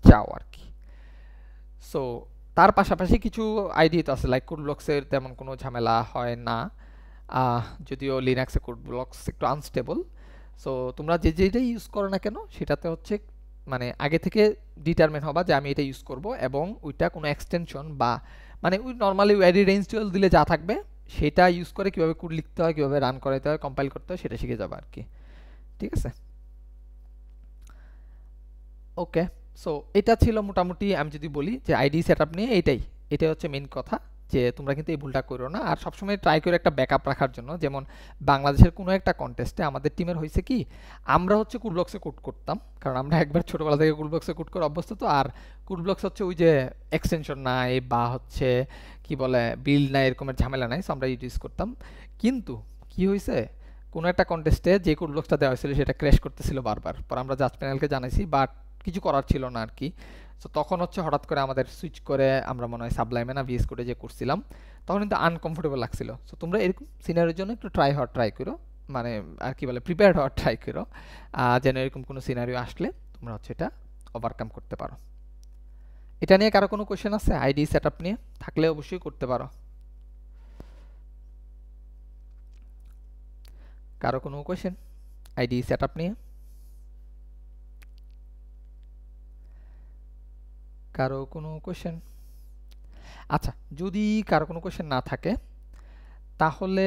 চাও আর কি। সো তার পাশাপাশি কিছু আইডি তো আছে, লাইক কোড ব্লকসের তেমন কোনো ঝামেলা হয় না, যদিও লিনাক্সে কোড ব্লকস একটু আনস্টেবল। সো তোমরা যে যেটাই ইউজ করো না কেন সেটাতে হচ্ছে মানে আগে থেকে ডিটারমিন হবা যে আমি এটা ইউজ করব, এবং ওইটা কোনো এক্সটেনশন বা মানে ওই নর্মালি অ্যাডি রেঞ্জ টুয়েলভ দিলে যা থাকবে সেটা ইউজ করে কীভাবে কোড লিখতে হয়, কীভাবে রান করাতে হয়, কম্পাইল করতে হয় সেটা শিখে যাবে আর কি। ঠিক আছে, ওকে। সো এটা ছিল মোটামুটি, আমি যদি বলি যে আইডি সেটআপ নিয়ে এটাই হচ্ছে মেইন কথা, যে তোমরা কিন্তু এই ভুলটা করো না। আর সবসময় ট্রাই করে একটা ব্যাকআপ রাখার জন্য, যেমন বাংলাদেশের কোনো একটা কন্টেস্টে আমাদের টিমের হয়েছে কি, আমরা হচ্ছে কুডব্লক্সে কোড করতাম, কারণ আমরা একবার ছোটোবেলা থেকে কুডব্লক্সে কোড করে অভ্যস্ত। তো আর কুডব্লক্স হচ্ছে ওই যে এক্সটেনশন নাই বা হচ্ছে কি বলে বিল্ড নাই, এরকমের ঝামেলা নাই, সো আমরা ইউজ করতাম। কিন্তু কি হয়েছে, কোনো একটা কন্টেস্টে যে কুডব্লক্সটা দেওয়া হয়েছিল সেটা ক্র্যাশ করতেছিল বারবার, পর আমরা জাজ প্যানেলকে জানাইছি, বাট কিছু করার ছিল না আর কি। সো তখন হচ্ছে হঠাৎ করে আমাদের সুইচ করে আমরা মনে হয় সাবলাইমে না ভিএস কোডে যে করছিলাম, তখন কিন্তু আনকমফোর্টেবল লাগছিল। সো তোমরা এরকম সিনারির জন্য একটু ট্রাই করো, মানে আর কি বলে প্রিপেয়ার্ড হওয়ার ট্রাই করো, যেন এরকম কোনো সিনারিও আসলে তোমরা হচ্ছে এটা ওভারকাম করতে পারো। এটা নিয়ে কারো কোনো কোয়েশ্চেন আছে? আইডি সেটআপ নিয়ে থাকলে অবশ্যই করতে পারো। কারো কোনো কোয়েশ্চেন আইডি সেটআপ নিয়ে? কারো কোনো কোয়েশ্চেন? আচ্ছা, যদি কারো কোনো কোয়েশ্চেন না থাকে তাহলে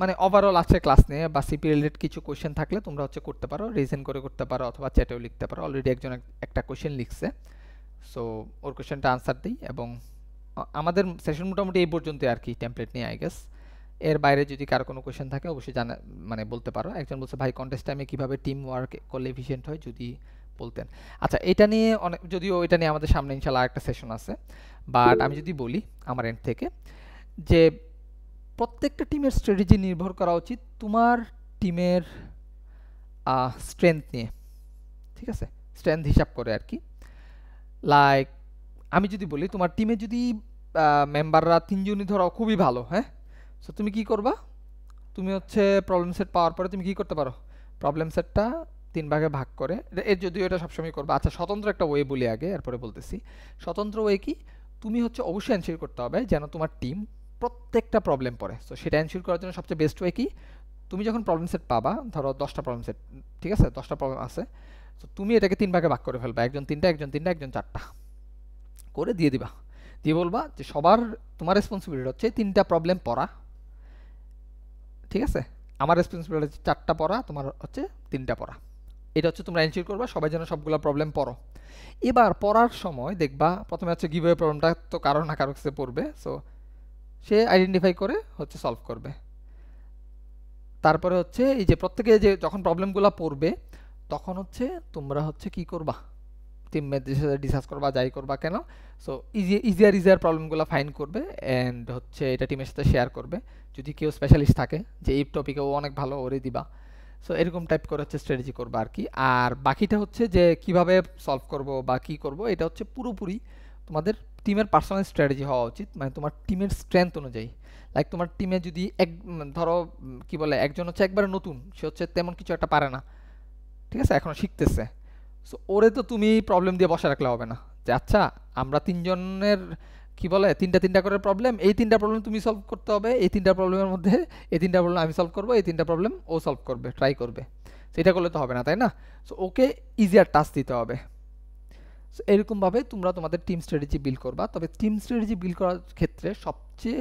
মানে ওভারঅল আছে ক্লাস নিয়ে বা সিপি রিলেটেড কিছু কোয়েশ্চেন থাকলে তোমরা হচ্ছে করতে পারো, রিজেন করে করতে পারো অথবা চ্যাটেও লিখতে পারো। অলরেডি একজন একটা কোয়েশ্চেন লিখছে, সো ওর কোয়েশ্চেনটা আনসার দিই। এবং আমাদের সেশন মোটামুটি এই পর্যন্ত আর কি, টেমপ্লেট নিয়ে আই গেস। এর বাইরে যদি কারো কোনো কোয়েশ্চেন থাকে অবশ্যই মানে বলতে পারো। একজন বলছে ভাই কন্টেস্ট টাইমে কীভাবে টিম ওয়ার্ক করলে এফিসিয়েন্ট হয় যদি বলতেন। আচ্ছা, এটা নিয়ে অনেক, যদিও এটা নিয়ে আমাদের সামনে ইনশাল্লাহ একটা সেশন আছে, বাট আমি যদি বলি আমার এন্ড থেকে যে প্রত্যেকটা টিমের স্ট্র্যাটেজি নির্ভর করা উচিত তোমার টিমের স্ট্রেংথ নিয়ে, ঠিক আছে, স্ট্রেংথ হিসাব করে আর কি। লাইক আমি যদি বলি তোমার টিমে যদি মেম্বাররা তিনজনই ধরো খুবই ভালো, হ্যাঁ, সো তুমি কি করবা, তুমি হচ্ছে প্রবলেম সেট পাওয়ার পরে তুমি কি করতে পারো, প্রবলেম সেটটা 3 ভাগে ভাগ করে, এর যদিও এটা সবসময় করবা। আচ্ছা, স্বতন্ত্র একটা ওয়ে বলি আগে, এরপরে বলতেছি। স্বতন্ত্র ওয়ে কি, তুমি হচ্ছে অবশ্যই এনশিওর করতে হবে যেন তোমার টিম প্রত্যেকটা প্রবলেম পড়ে। সো সেটা এনশিওর করার জন্য সবচেয়ে বেস্ট ওয়ে কি, তুমি যখন প্রবলেম সেট পাবা, ধরো 10টা প্রবলেম সেট, ঠিক আছে, 10টা প্রবলেম আছে, তো তুমি এটাকে 3 ভাগে ভাগ করে ফেলবা, একজন 3টা, একজন 3টা, একজন 4টা করে দিয়ে দিবা। দিয়ে বলবা যে সবার, তোমার রেসপন্সিবিলিটি হচ্ছে 3টা প্রবলেম পড়া, ঠিক আছে, আমার রেসপন্সিবিলিটি হচ্ছে 4টা পড়া, তোমার হচ্ছে 3টা পড়া। এটা হচ্ছে তোমরা এনশিওর করবা সবাই যেন সবগুলো প্রবলেম পড়ো। এবার পড়ার সময় দেখবা প্রথমে হচ্ছে গিভওয়ে প্রবলেমটা তো কারো না কারো কাছে পড়বে, সো সে আইডেন্টিফাই করে হচ্ছে সলভ করবে। তারপরে হচ্ছে এই যে প্রত্যেকে যে যখন প্রবলেমগুলো পড়বে তখন হচ্ছে তোমরা হচ্ছে কি করবা, টিমমেটদের সাথে ডিসকাস করবা, যাই করবা কেন, সো ইজিয়ার প্রবলেমগুলো ফাইন্ড করবে অ্যান্ড হচ্ছে এটা টিমের সাথে শেয়ার করবে। যদি কেউ স্পেশালিস্ট থাকে যে এই টপিকে ও অনেক ভালো, ওরে দিবা। সো এরকম টাইপ করে হচ্ছে স্ট্র্যাটেজি করবা আর কি। আর বাকিটা হচ্ছে যে কিভাবে সলভ করব বা কি করব, এটা হচ্ছে পুরোপুরি তোমাদের টিমের পার্সোনাল স্ট্র্যাটেজি হওয়া উচিত, মানে তোমার টিমের স্ট্রেংথ অনুযায়ী। লাইক তোমার টিমে যদি ধরো কি বলে একজন হচ্ছে একবারে নতুন, সে হচ্ছে তেমন কিছু একটা পারে না, ঠিক আছে, এখনো শিখতেছে, সো ওরে তো তুমি প্রবলেম দিয়ে বসে রাখলে হবে না যে আচ্ছা আমরা তিনজনের কি বলে 3টা করে প্রবলেম, এই 3টা প্রবলেম তুমি সলভ করতে হবে, এই 3টা প্রবলেমের মধ্যে এই 3টা প্রবলেম আমি সলভ করবো, এই 3টা প্রবলেম ও সলভ করবে, ট্রাই করবে। সেটা করলে তো হবে না, তাই না? সো ওকে ইজিয়ার টাস্ক দিতে হবে। সো এরকমভাবে তোমরা তোমাদের টিম স্ট্র্যাটেজি বিল্ড করবা। তবে টিম স্ট্র্যাটেজি বিল্ড করার ক্ষেত্রে সবচেয়ে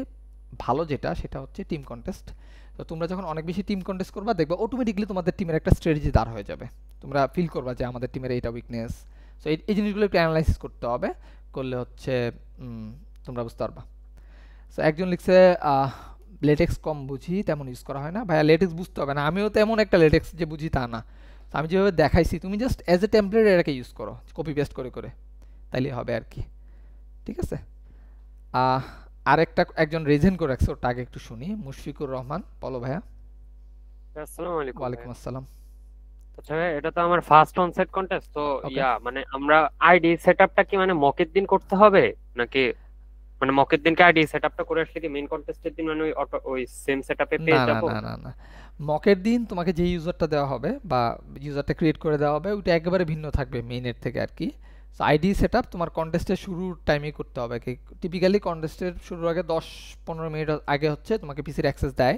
ভালো যেটা, সেটা হচ্ছে টিম কন্টেস্ট। তো তোমরা যখন অনেক বেশি টিম কন্টেস্ট করবা দেখবা অটোমেটিকলি তোমাদের টিমের একটা স্ট্র্যাটেজি দাঁড় হয়ে যাবে। তোমরা ফিল করবা যে আমাদের টিমের এইটা উইকনেস। সো এই জিনিসগুলো একটু অ্যানালাইসিস করতে হবে, করলে হচ্ছে তোমরা বুঝতে পারবা। সো একজন লিখছে লেটেক্স কম বুঝি, তেমন ইউজ করা হয় না। ভাইয়া লেটেক্স বুঝতে হবে না, আমিও তেমন একটা লেটেক্স যে বুঝি তা না। তো আমি যেভাবে দেখাইছি তুমি জাস্ট অ্যাজ এ টেমপ্লেট এটাকে ইউজ করো, কপি পেস্ট করে করে, তাইলে হবে আর কি, ঠিক আছে। আহ, আরেকটা একজন রেজেন করে রাখছে, ওটা আগে একটু শুনি। মুশফিকুর রহমান, বলো ভাইয়া। আসসালামু আলাইকুম ওয়ালাইকুম ভাইয়া। আসসালাম। আচ্ছা ভাইয়া, এটা তো আমার ফার্স্ট অনসাইট কন্টেস্ট তো। ওকে, মানে আমরা আইডি সেটআপটা কি মানে মকের দিন করতে হবে নাকি মানে মকের দিনকে আইডি সেটআপটা করে আসলে কি মেইন কন্টেস্টের দিন মানে ওই সেম সেটআপে না পেয়ে না যাব? না না না, মকের দিন তোমাকে যে ইউজারটা দেওয়া হবে বা ইউজারটা ক্রিয়েট করে দেওয়া হবে ওইটা একেবারে ভিন্ন থাকবে মেইনের থেকে আর কি। সো আইডি সেট আপ তোমার কন্টেস্টের শুরুর টাইমেই করতে হবে। কি টিপিক্যালি কন্টেস্টের শুরুর আগে 10-15 মিনিট আগে হচ্ছে তোমাকে পিসির অ্যাক্সেস দেয়।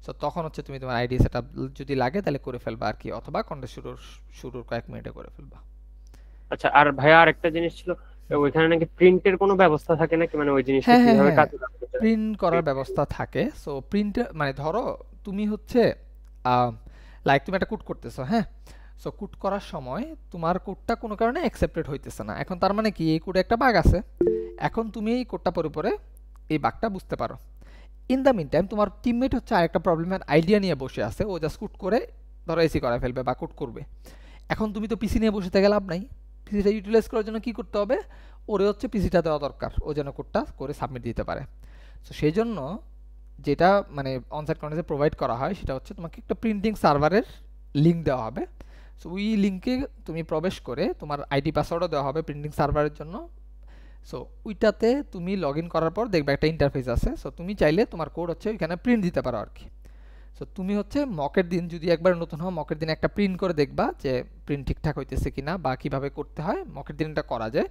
সো তখন হচ্ছে তুমি তোমার আইডি সেট আপ যদি লাগে তাহলে করে ফেলবা আর কি, অথবা কন্টেস্ট শুরুর কয়েক মিনিটে করে ফেলবা। আচ্ছা, আর ভাইয়া আরেকটা জিনিস ছিল, ওইখানে নাকি প্রিন্টের কোনো ব্যবস্থা থাকে নাকি, মানে ওই জিনিসটা হ্যাঁ হ্যাঁ কিভাবে হ্যাঁ, কাজে লাগবে? প্রিন্ট করার ব্যবস্থা থাকে। সো প্রিন্ট মানে ধরো তুমি হচ্ছে লাইক তুমি একটা কোড করতেছো, হ্যাঁ, সো কোড করার সময় তোমার কোডটা কোনো কারণে অ্যাকসেপ্টেড হইতেছে না। এখন তার মানে কি এই কোডে একটা বাগ আছে, এখন তুমি এই কোডটা পরে পরে এই বাগটা বুঝতে পারো। ইন দ্য মিন টাইম তোমার টিমমেট হচ্ছে আরেকটা প্রবলেমের আইডিয়া নিয়ে বসে আছে, ও জাস্ট কোড করে ধরো এসি করা ফেলবে বা কোড করবে। এখন তুমি তো পিসি নিয়ে বসে থেকে লাভ নাই, পিসিটা ইউটিলাইজ করার জন্য কি করতে হবে, ওরে হচ্ছে পিসিটা দেওয়া দরকার, ও যেন কোডটা করে সাবমিট দিতে পারে। সো সেই জন্য যেটা মানে অনসাইট কন্টেন্টে প্রোভাইড করা হয় সেটা হচ্ছে তোমাকে একটা প্রিন্টিং সার্ভারের লিঙ্ক দেওয়া হবে। সো ওই লিঙ্কে তুমি প্রবেশ করে তোমার আইডি পাসওয়ার্ডও দেওয়া হবে প্রিন্টিং সার্ভারের জন্য। সো ওইটাতে তুমি লগ ইন করার পর দেখবে একটা ইন্টারফেস আছে, সো তুমি চাইলে তোমার কোড হচ্ছে ওইখানে প্রিন্ট দিতে পারো আর কি। সো তুমি হচ্ছে মকের দিন যদি একবার নতুন হও, মকের দিন একটা প্রিন্ট করে দেখবা যে প্রিন্ট ঠিকঠাক হইতেছে কিনা বা কিভাবে করতে হয়, মকের দিন এটা করা যায়।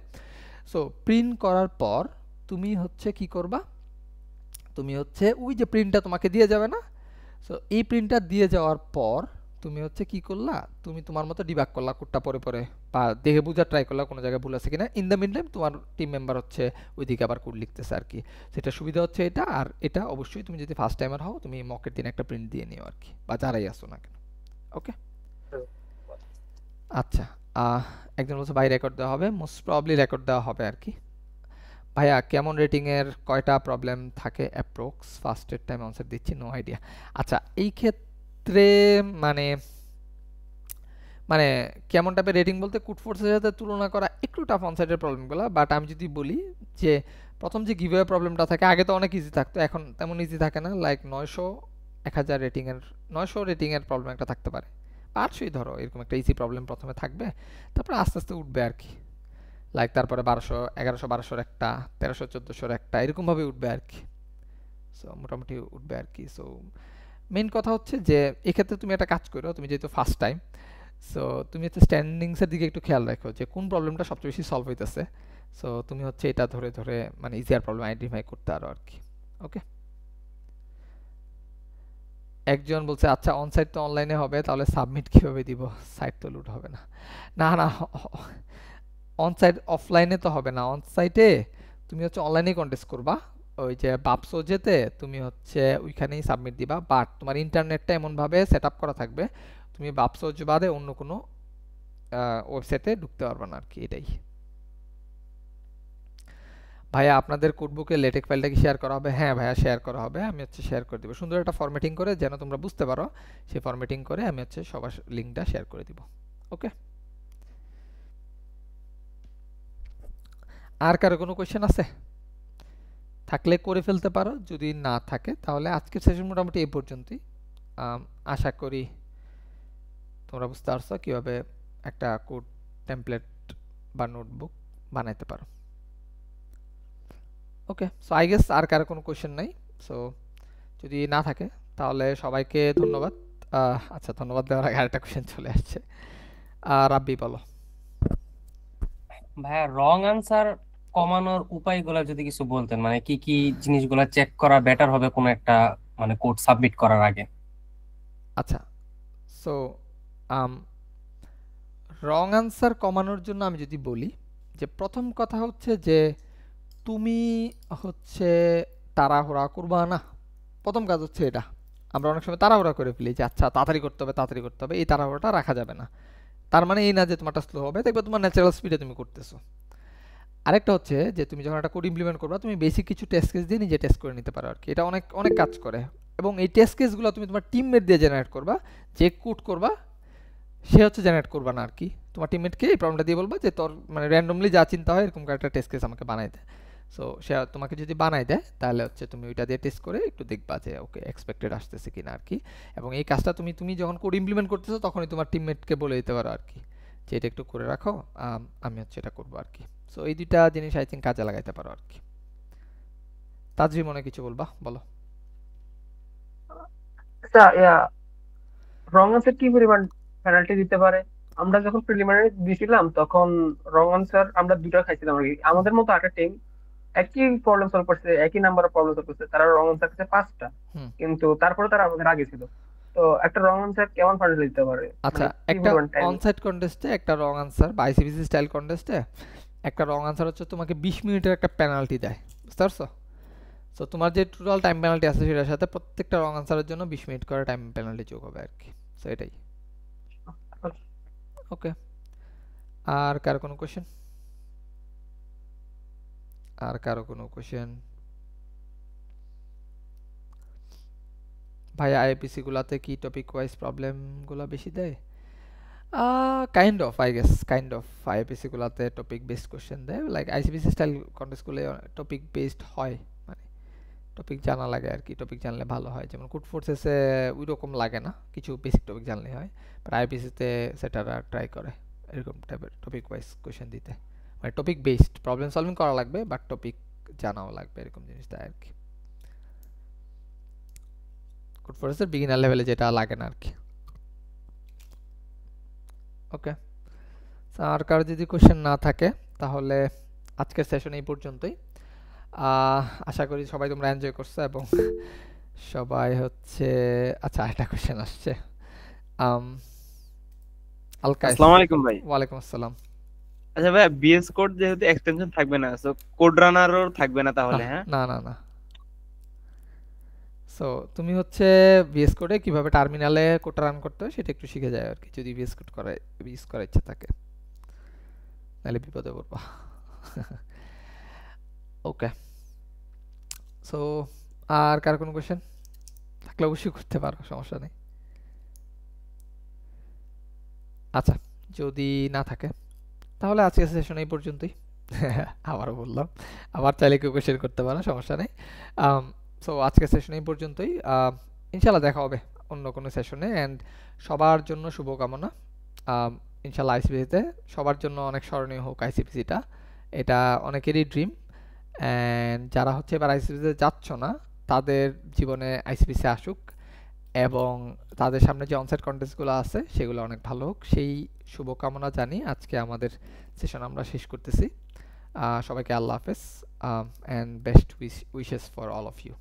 সো প্রিন্ট করার পর তুমি হচ্ছে কি করবা, তুমি হচ্ছে ওই যে প্রিন্টটা তোমাকে দিয়ে যাবে না, সো এই প্রিন্টটা দিয়ে যাওয়ার পর তুমি হচ্ছে কি করলা, তুমি তোমার মতো ডিবাগ করলা কোডটা পরে পরে বা দেখে বোঝার ট্রাই করলা কোনো জায়গায় ভুল আছে কিনা। ইন দ্য মিন টাইম তোমার টিম মেম্বার হচ্ছে ওইদিকে আবার কোড লিখতেছে আর কি। সেটা সুবিধা হচ্ছে এটা। আর এটা অবশ্যই তুমি যদি ফার্স্ট টাইমার হও তুমি মকের দিন একটা প্রিন্ট দিয়ে নিও আর কি, বা যারাই আসো না কেন। ওকে, আচ্ছা। আহ, একজন বলছে ভাই রেকর্ড দেওয়া হবে, মোস্ট প্রবাবলি রেকর্ড দেওয়া হবে আর কি। ভাইয়া কেমন রেটিংয়ের কয়টা প্রবলেম থাকে অ্যাপ্রক্স, ফার্স্টের টাইম আনসার দিচ্ছি, নো আইডিয়া। আচ্ছা, এই ক্ষেত্রে মানে মানে কেমন টাইপের রেটিং বলতে কুট ফোর্সের সাথে তুলনা করা একটু টাফ অনসাইটের প্রবলেমগুলো, বাট আমি যদি বলি যে প্রথম যে গিভওয়ে প্রবলেমটা থাকে, আগে তো অনেক ইজি থাকতো, এখন তেমন ইজি থাকে না। লাইক 900 1000 রেটিংয়ের 900 রেটিংয়ের প্রবলেম একটা থাকতে পারে, 800ই ধরো, এরকম একটা ইজি প্রবলেম প্রথমে থাকবে, তারপরে আস্তে আস্তে উঠবে আর কি। লাইক তারপরে 1200 1100 1200 একটা, 1300 1400 একটা, এরকমভাবে উঠবে আর কি। সো মোটামুটি উঠবে আর কি। সো মেইন কথা হচ্ছে যে এক্ষেত্রে তুমি একটা কাজ করো, তুমি যেহেতু ফার্স্ট টাইম, সো তুমি হচ্ছে স্ট্যান্ডিংসের দিকে একটু খেয়াল রাখো যে কোন প্রবলেমটা সবচেয়ে বেশি সলভ হইতেছে। সো তুমি হচ্ছে এটা ধরে ধরে মানে ইজিয়ার প্রবলেম আইডেন্টিফাই করতে পারো আর কি। ওকে। একজন বলছে আচ্ছা অনসাইট তো অনলাইনে হবে, তাহলে সাবমিট কিভাবে দিব? সাইট তো লুট হবে না? না না, অনসাইট অফলাইনে তো হবে না, অনসাইটে তুমি হচ্ছে অনলাইনেই কন্টেস্ট করবা। ওই যে বাপসো যেতে তুমি হচ্ছে ওইখানেই সাবমিট দিবা, বাট তোমার ইন্টারনেটটা এমনভাবে সেট আপ করা থাকবে তুমি বাপসো বাদে অন্য কোনো ওয়েবসাইটে ঢুকতে পারবে না আর কি। এটাই। ভাইয়া আপনাদের কোডবুকে লেটেক ফাইলটা কি শেয়ার করা হবে? হ্যাঁ ভাইয়া, শেয়ার করা হবে, আমি হচ্ছে শেয়ার করে দিব সুন্দর একটা ফরম্যাটিং করে, যেন তোমরা বুঝতে পারো, সেই ফরম্যাটিং করে আমি হচ্ছে সবার লিঙ্কটা শেয়ার করে দিব। ওকে। আর কারো কোনো কোয়েশ্চেন আছে? থাকলে করে ফেলতে পারো, যদি না থাকে তাহলে আজকের সেশন মোটামুটি এই পর্যন্তই। আশা করি তোমরা বুঝতে পারছো কীভাবে একটা কোড টেমপ্লেট বা নোটবুক বানাইতে পারো। ওকে। সো আই গেস আর কারো কোনো কোয়েশ্চেন নাই। সো যদি না থাকে তাহলে সবাইকে ধন্যবাদ। আচ্ছা, ধন্যবাদ দেওয়ার আগে আরেকটা কোয়েশ্চেন চলে আসছে। রাব্বি বলো। ভাইয়া রং আনসার কমানোর উপায়গুলো যদি কিছু বলতেন, মানে কি কি জিনিসগুলো চেক করা বেটার হবে কোনো একটা মানে কোড সাবমিট করার আগে। আচ্ছা, সো রং আনসার কমানোর জন্য আমি যদি বলি যে প্রথম কথা হচ্ছে যে তুমি হচ্ছে তাড়াহুড়া করবা না। প্রথম কাজ হচ্ছে এটা। আমরা অনেক সময় তাড়াহুড়া করে ফেলি যে আচ্ছা তাড়াতাড়ি করতে হবে তাড়াতাড়ি করতে হবে, এই তাড়াহুড়াটা রাখা যাবে না। তার মানে এই না যে তোমারটা স্লো হবে, দেখবে তোমার ন্যাচারাল স্পিডে তুমি করতেছো। আরেকটা হচ্ছে যে তুমি যখন একটা কোড ইমপ্লিমেন্ট করবা, তুমি বেসিক কিছু টেস্ট কেস দিয়ে নিজে টেস্ট করে নিতে পারো আর কি। এটা অনেক অনেক কাজ করে, এবং এই টেস্ট কেসগুলো তুমি তোমার টিমমেট দিয়ে জেনারেট করবা। যে কোড করবা সে হচ্ছে জেনারেট করবা না আর কি। তোমার টিমমেটকে এই প্রবলেমটা দিয়ে বলবা যে তোর মানে র্যান্ডমলি যা চিন্তা হয় এরকম একটা টেস্ট কেস আমাকে বানাই দেয়। সো সে তোমাকে যদি বানাই দেয় তাহলে হচ্ছে তুমি ওইটা দিয়ে টেস্ট করে একটু দেখবা যে ওকে এক্সপেক্টেড আসতেছে কিনা আর কি। এবং এই কাজটা তুমি তুমি যখন কোড ইমপ্লিমেন্ট করতেছো তখনই তোমার টিমমেটকে বলে দিতে পারো আর কি যে এটা একটু করে রাখো, আমি হচ্ছে এটা করবো আর কি। সো এই দুইটা জিনিস আই থিঙ্ক কাজে লাগাইতে পারো আর কি। তাজরি মনে কিছু বলবা? বলো। আচ্ছা, রং আনসার কি পরিমাণ পেনাল্টি দিতে পারে? আমরা যখন প্রিলিমিনারি দিছিলাম তখন রং আনসার আমরা দুটা খাইছিলাম আর কি। আমাদের মতো একটা টিম একই প্রবলেম সলভ করছে, একই নাম্বারের প্রবলেম সলভ করছে, তারা রং আনসার করছে 5টা, হুম। কিন্তু তারপরে তারা আমাদের আগে ছিল। তো একটা রং আনসার কেমন পেনাল্টি দিতে পারে, আচ্ছা, মানে কি একটা পরিমাণ টাইম? অনসাইট কন্টেস্টে একটা রং আনসার বা আইসিবিসি স্টাইল কন্টেস্টে একটা রং আনসার হচ্ছে তোমাকে 20 মিনিটের একটা পেনাল্টি দেয়, বুঝতে পারছো? সো তোমার যে টোটাল টাইম পেনাল্টি আছে সেটার সাথে প্রত্যেকটা রং আনসারের জন্য 20 মিনিট করে টাইম পেনাল্টি যোগ হবে আর কি। সো এটাই। ওকে। আর কারো কোনো কোশ্চেন? আর কারো কোনো কোশ্চেন? ভাই আইপিসি গুলাতে কি টপিক ওয়াইজ প্রবলেমগুলো বেশি দেয়? Kind of, I guess kind of. IPC গুলাতে টপিক বেসড কোশ্চেন দেয়, লাইক আইসিবিসি স্টাইল কন্টেস্টগুলো টপিক বেসড হয়, মানে টপিক জানা লাগে আর কি। টপিক জানলে ভালো হয়, যেমন কুড ফোর্সেসে ওই রকম লাগে না, কিছু বেসিক টপিক জানলে হয়, বাট আইপিসিতে সেটা ট্রাই করে এরকম টাইপের টপিক ওয়াইজ কোশ্চেন দিতে। মানে টপিক বেসড প্রবলেম সলভিং করা লাগবে, বাট টপিক জানাও লাগবে, এরকম জিনিস দেয় আর কি। কুড ফোর্সেসের বিগিনার লেভেলে যেটা লাগে না আর কি। ওকে। আর কারো যদি কোশ্চেন না থাকে তাহলে আজকের সেশন এই পর্যন্তই। আশা করি সবাই তোমরা এনজয় করছো এবং সবাই হচ্ছে আচ্ছা একটা কোশ্চেন আসছে আলকায়েস। আসসালামু আলাইকুম ভাই। ওয়ালাইকুম আসসালাম। আচ্ছা ভাই, বিএস কোড যেহেতু এক্সটেনশন থাকবে না, সো কোড রানারও থাকবে না তাহলে? হ্যাঁ, না না না। সো তুমি হচ্ছে ভিএস কোডে কিভাবে টার্মিনালে কোডটা রান করতে হয় সেটা একটু শিখে যায় আর কি, যদি ভিএস কোড করে ইউজ করার ইচ্ছা থাকে, নাহলে বিপদে পড়বা। ওকে। সো আর কার কোনো কোশ্চেন থাকলে অবশ্যই করতে পারো, সমস্যা নেই। আচ্ছা, যদি না থাকে তাহলে আজকের সেশন এই পর্যন্তই। আবারও বললাম, আবার চাইলে কেউ কোয়েশ্চেন করতে পারো, সমস্যা নেই। সো আজকের সেশন এই পর্যন্তই। ইনশাল্লাহ দেখা হবে অন্য কোনো সেশনে, অ্যান্ড সবার জন্য শুভকামনা। ইনশাল্লাহ আইসিপিসিতে সবার জন্য অনেক স্মরণীয় হোক আইসিপিসিটা, এটা অনেকেরই ড্রিম। অ্যান্ড যারা হচ্ছে এবার আইসিপিসিতে যাচ্ছ না, তাদের জীবনে আইসিপিসি আসুক, এবং তাদের সামনে যে অনসাইট কন্টেস্টগুলো আছে সেগুলো অনেক ভালো হোক, সেই শুভকামনা জানি আজকে আমাদের সেশন আমরা শেষ করতেছি। সবাইকে আল্লাহ হাফেজ, and best wishes for all of you.